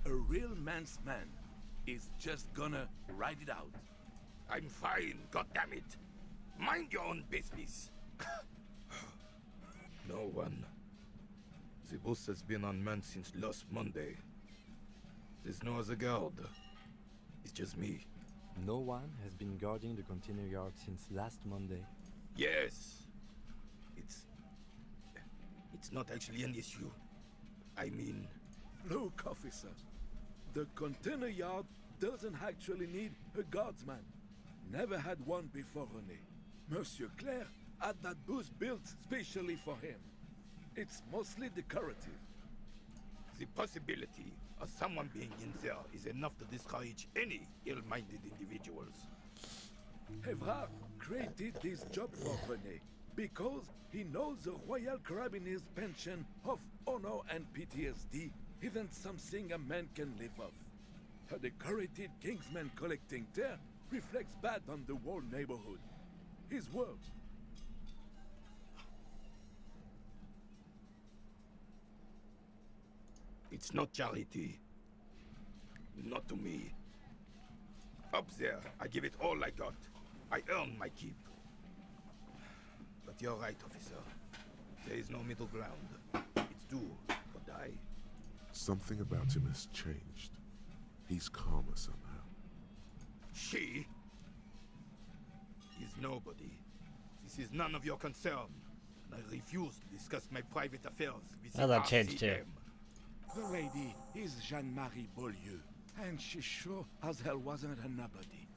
A real man's man is just gonna ride it out. I'm fine, goddammit. Mind your own business. No one. The boss has been unmanned since last Monday. There's no other guard. It's just me. No one has been guarding the container yard since last Monday. Yes. It's not actually an issue. I mean... Look, officer. The container yard doesn't actually need a guardsman. Never had one before René. Monsieur Claire had that booth built specially for him. It's mostly decorative. The possibility of someone being in there is enough to discourage any ill-minded individuals. Evrard created this job for René because he knows the Royal Carabiniers' pension of honor and PTSD isn't something a man can live off. A decorated Kingsman collecting dirt reflects bad on the whole neighborhood. His words. It's not charity. Not to me. Up there, I give it all I got. I earn my keep. But you're right, officer. There is no middle ground. It's do or die. Something about him has changed. He's calmer somehow. She is nobody. This is none of your concern. And I refuse to discuss my private affairs with the that changed too. RCM. The lady is Jeanne-Marie Beaulieu, and she sure as hell wasn't a nobody.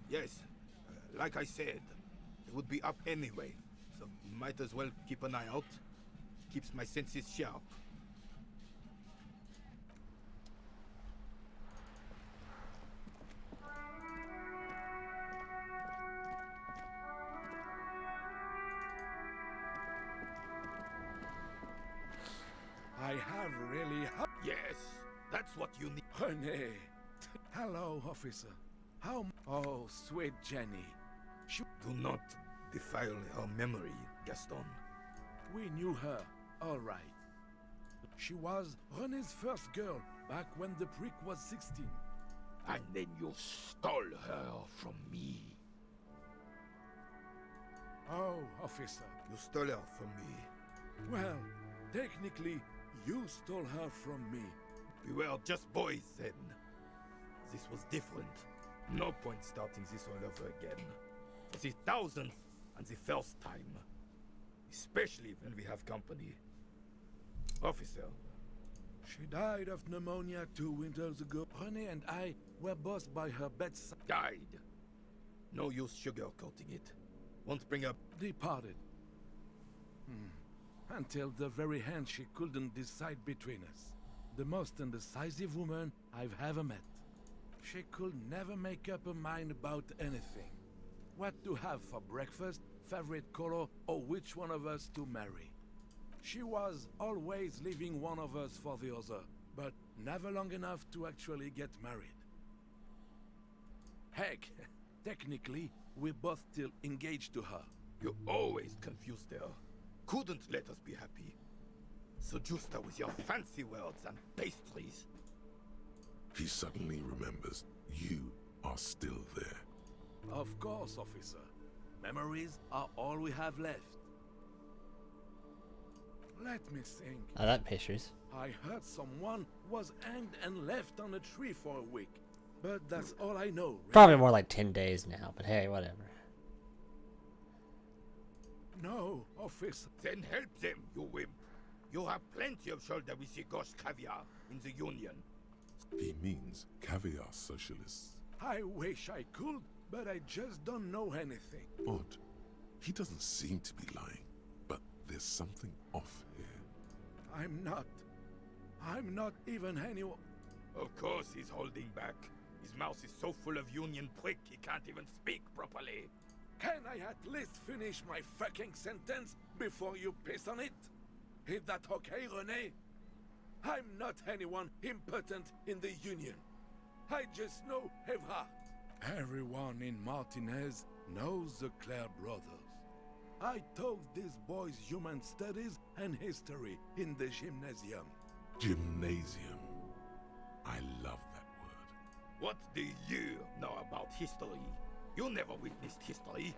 Yes. Like I said, it would be up anyway, so might as well keep an eye out. Keeps my senses sharp. I have really... Yes, that's what you need. René. Hello, officer. How... Oh, sweet Jenny. Do not defile her memory, Gaston. We knew her, all right. She was René's first girl back when the prick was 16. And then you stole her from me. Oh, officer. You stole her from me. Well, technically, you stole her from me. We were just boys then. This was different. No point starting this all over again. For the thousandth and the first time. Especially when we have company. Officer. She died of pneumonia 2 winters ago. René and I were both by her bedside. Died. No use sugarcoating it. Won't bring up... Departed. Until the very end she couldn't decide between us. The most indecisive woman I've ever met. She could never make up her mind about anything. What to have for breakfast, favorite color, or which one of us to marry. She was always leaving one of us for the other, but never long enough to actually get married. Heck, technically, we're both still engaged to her. You always confused her. Couldn't let us be happy. So Justa with your fancy words and pastries. He suddenly remembers you are still there. Of course, officer. Memories are all we have left. Let me think. Oh, that pastries. I heard someone was hanged and left on a tree for a week. But that's all I know. Really. Probably more like 10 days now, but hey, whatever. No, officer. Then help them, you wimp. You have plenty of shoulder with the ghost caviar in the Union. He means caviar socialists. I wish I could, but I just don't know anything. Odd. He doesn't seem to be lying, but there's something off here. I'm not even anyone. Of course he's holding back. His mouth is so full of Union prick he can't even speak properly. Can I at least finish my fucking sentence before you piss on it? Is that okay, René? I'm not anyone important in the Union. I just know Evrard. Everyone in Martinez knows the Clare brothers. I taught these boys human studies and history in the gymnasium. Gymnasium. I love that word. What do you know about history? You never witnessed history.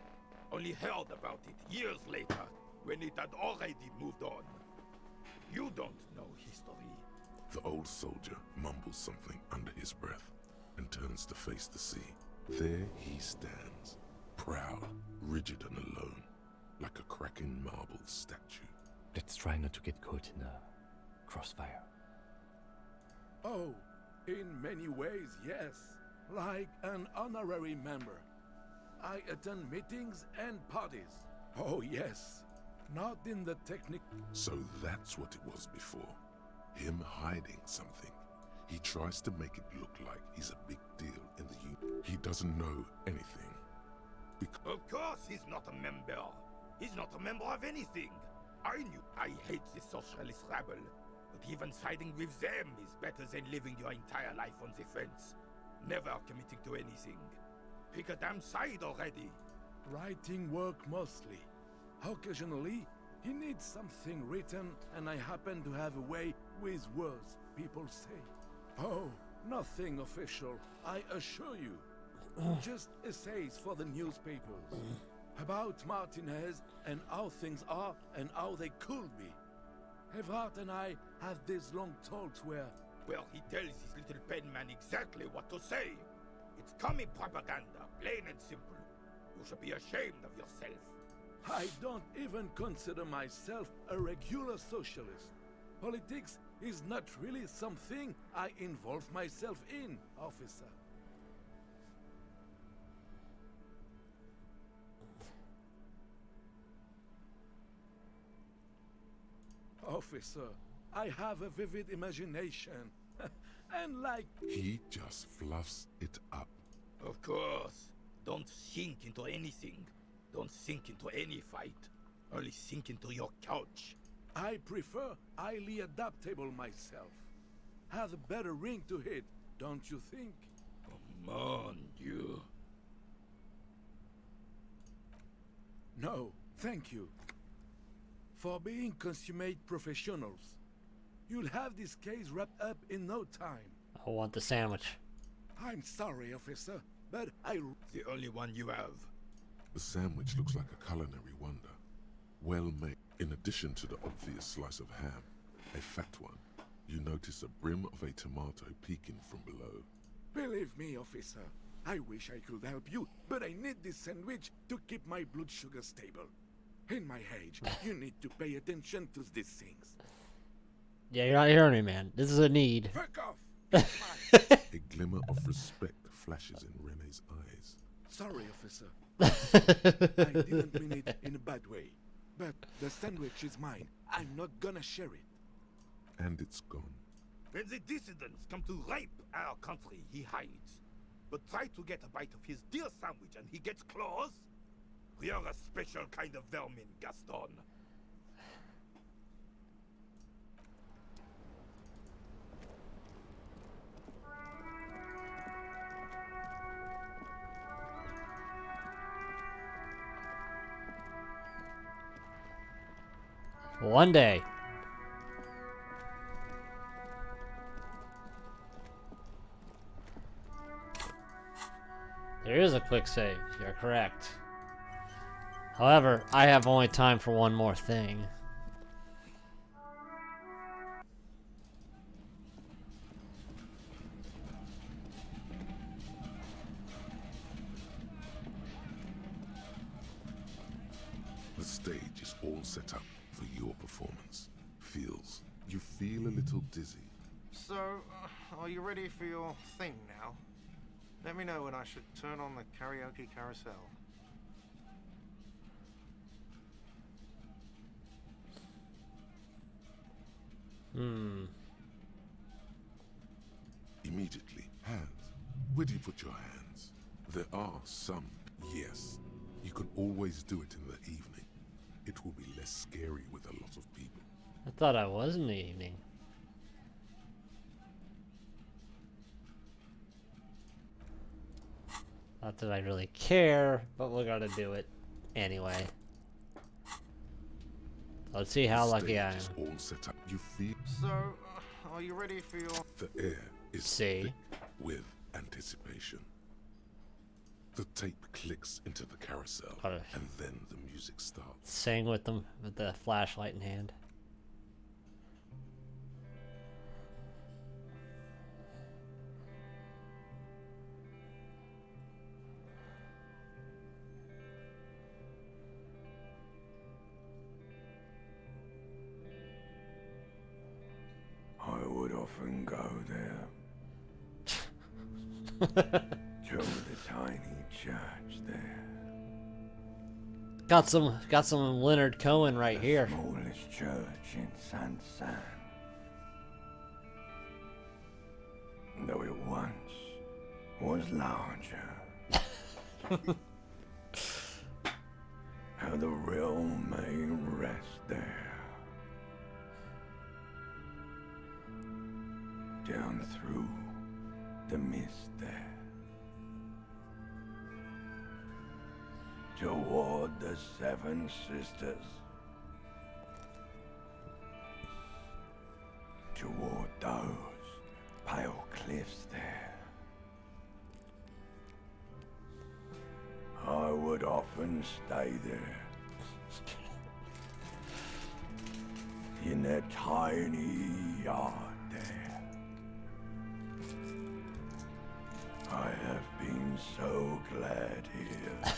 Only heard about it years later, when it had already moved on. You don't know history. The old soldier mumbles something under his breath and turns to face the sea. There he stands, proud, rigid and alone, like a cracking marble statue. Let's try not to get caught in a crossfire. Oh, in many ways, yes. Like an honorary member. I attend meetings and parties. Oh, yes. Not in the technique. So that's what it was before. Him hiding something. He tries to make it look like he's a big deal in the Union. He doesn't know anything. Of course he's not a member. He's not a member of anything. I knew I hate the socialist rabble. But even siding with them is better than living your entire life on the fence. Never committing to anything. Pick a damn side already. Writing work mostly. Occasionally, he needs something written, and I happen to have a way with words, people say. Oh, nothing official, I assure you. Just essays for the newspapers. About Martinez and how things are and how they could be. Evrard and I have these long talks where... Well, he tells his little penman exactly what to say. It's commie propaganda, plain and simple. You should be ashamed of yourself. I don't even consider myself a regular socialist. Politics is not really something I involve myself in, officer. Officer, I have a vivid imagination. And like... He just fluffs it up. Of course. Don't sink into anything. Don't sink into any fight. Only sink into your couch. I prefer highly adaptable myself. Has a better ring to hit, don't you think? Come on, you. No, thank you. For being consummate professionals. You'll have this case wrapped up in no time. I want the sandwich. I'm sorry, officer, but I... The only one you have. The sandwich looks like a culinary wonder. Well made. In addition to the obvious slice of ham, a fat one, you notice a brim of a tomato peeking from below. Believe me, officer, I wish I could help you, but I need this sandwich to keep my blood sugar stable. In my age, you need to pay attention to these things. Yeah, you're not hearing me, man. This is a need. Fuck off! A glimmer of respect flashes in Rene's eyes. Sorry, officer. I didn't mean it in a bad way. But the sandwich is mine. I'm not gonna share it. And it's gone. When the dissidents come to rape our country, he hides. But try to get a bite of his dear sandwich and he gets claws? You're a special kind of vermin, Gaston. One day. There is a quick save. You're correct. However, I have only time for one more thing. The stage is all set up for your performance. You feel a little dizzy. So, are you ready for your thing now? Let me know when I should turn on the karaoke carousel. Immediately. Hands. Where do you put your hands? There are some, yes. You can always do it in the evening. It will be less scary with a lot of people. I thought I was in the evening. Not that I really care, but we're gonna do it anyway. Let's see how lucky I am. All set up. You feel. So, are you ready for your... The air is thick with anticipation. The tape clicks into the carousel, and then the music starts. Sing with them with the flashlight in hand. I would often go there. To the tiny church there. Got some Leonard Cohen right here. Smallest church in San San. Though it once was larger. How the real may rest there. Down through the mist there. Toward the Seven Sisters. Toward those pale cliffs there. I would often stay there. In that tiny yard there. I have been so glad here.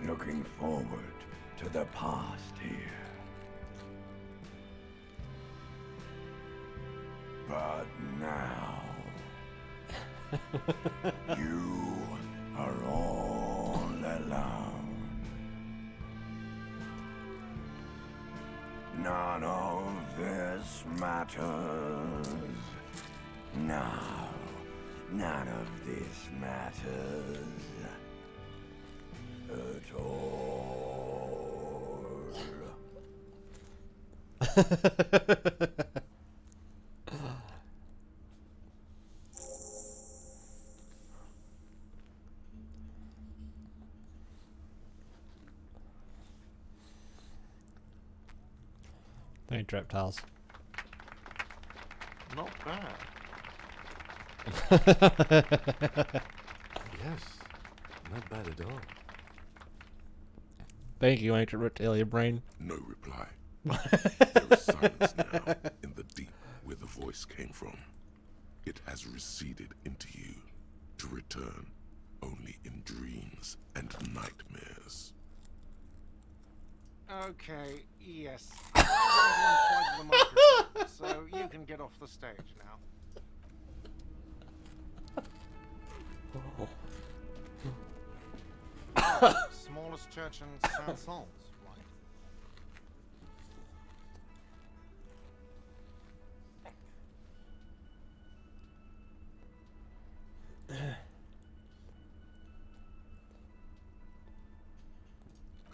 Looking forward to the past here. But now, you are all alone. None of this matters. No, none of this matters at all. Thank you, reptiles. Not bad. Yes, not bad at all. Thank you, ancient reptilian brain. No reply. There is silence now in the deep where the voice came from. It has receded into you to return only in dreams and nightmares. Okay, yes. I'm going to unplug the microphone, so you can get off the stage now. Smallest church in Saint-Saëns, right?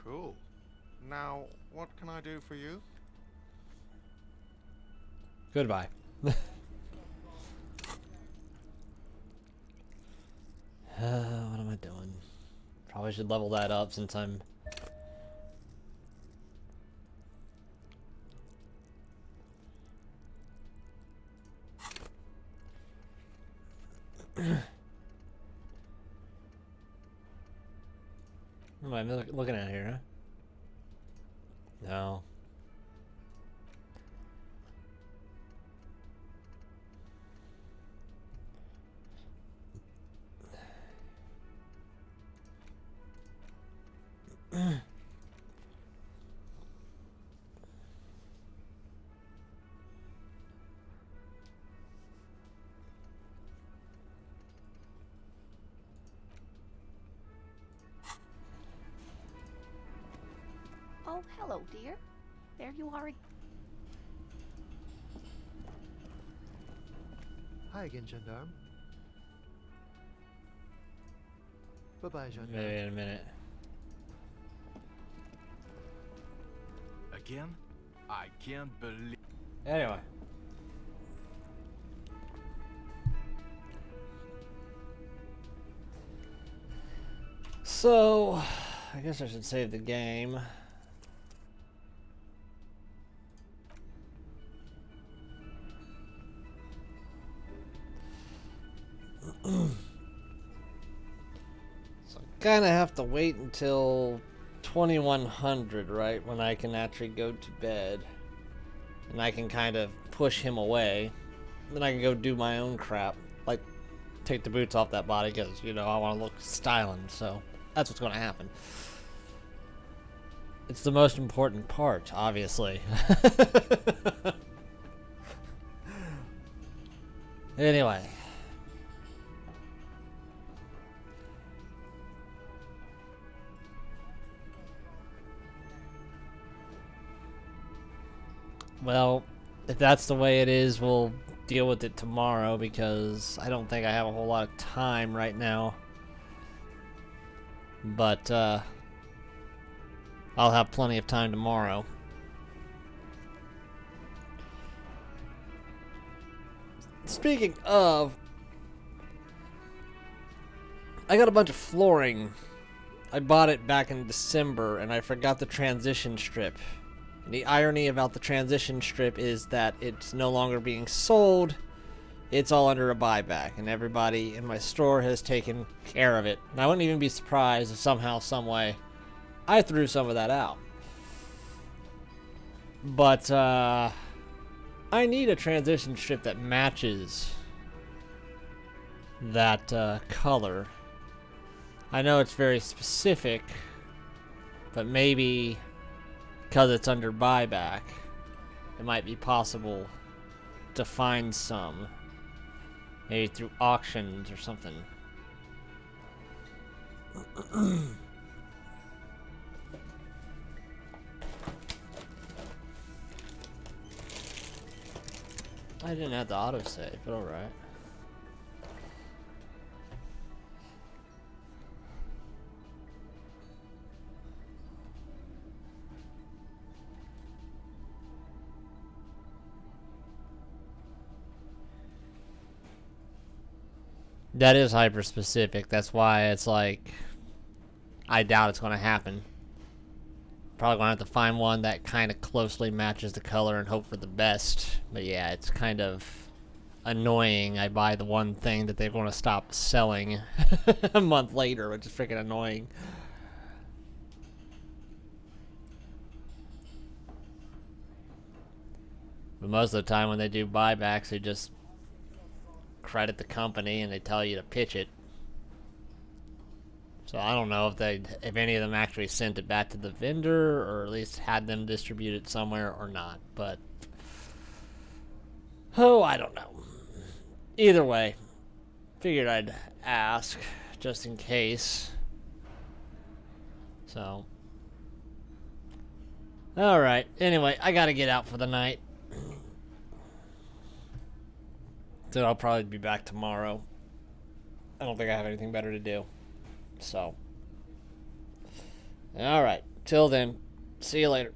Cool. Now, what can I do for you? Goodbye. What am I doing? Probably should level that up since I'm What am I looking at here, huh? No. Oh, hello, dear. There you are. Hi again, gendarme. Bye-bye, gendarme. Maybe in a minute. Again? I can't believe... Anyway. So, I guess I should save the game. So I kind of have to wait until 2100, right, when I can actually go to bed. And I can kind of push him away. Then I can go do my own crap. Like, take the boots off that body because, you know, I want to look styling. So, that's what's going to happen. It's the most important part, obviously. Anyway. Well, if that's the way it is, we'll deal with it tomorrow because I don't think I have a whole lot of time right now. But, I'll have plenty of time tomorrow. Speaking of, I got a bunch of flooring. I bought it back in December and I forgot the transition strip. And the irony about the transition strip is that it's no longer being sold. It's all under a buyback, and everybody in my store has taken care of it. And I wouldn't even be surprised if somehow, some way, I threw some of that out. But, I need a transition strip that matches that color. I know it's very specific, but maybe because it's under buyback, it might be possible to find some. Maybe through auctions or something. I didn't have the autosave, but alright. That is hyper specific. That's why it's like, I doubt it's going to happen. Probably going to have to find one that kind of closely matches the color and hope for the best. But yeah, it's kind of annoying. I buy the one thing that they're going to stop selling a month later, which is freaking annoying. But most of the time when they do buybacks, they just credit the company and they tell you to pitch it. So I don't know if any of them actually sent it back to the vendor or at least had them distribute it somewhere or not, but oh, I don't know. Either way, figured I'd ask just in case. So alright, anyway, I gotta get out for the night. So I'll probably be back tomorrow. I don't think I have anything better to do. So. Alright. Till then. See you later.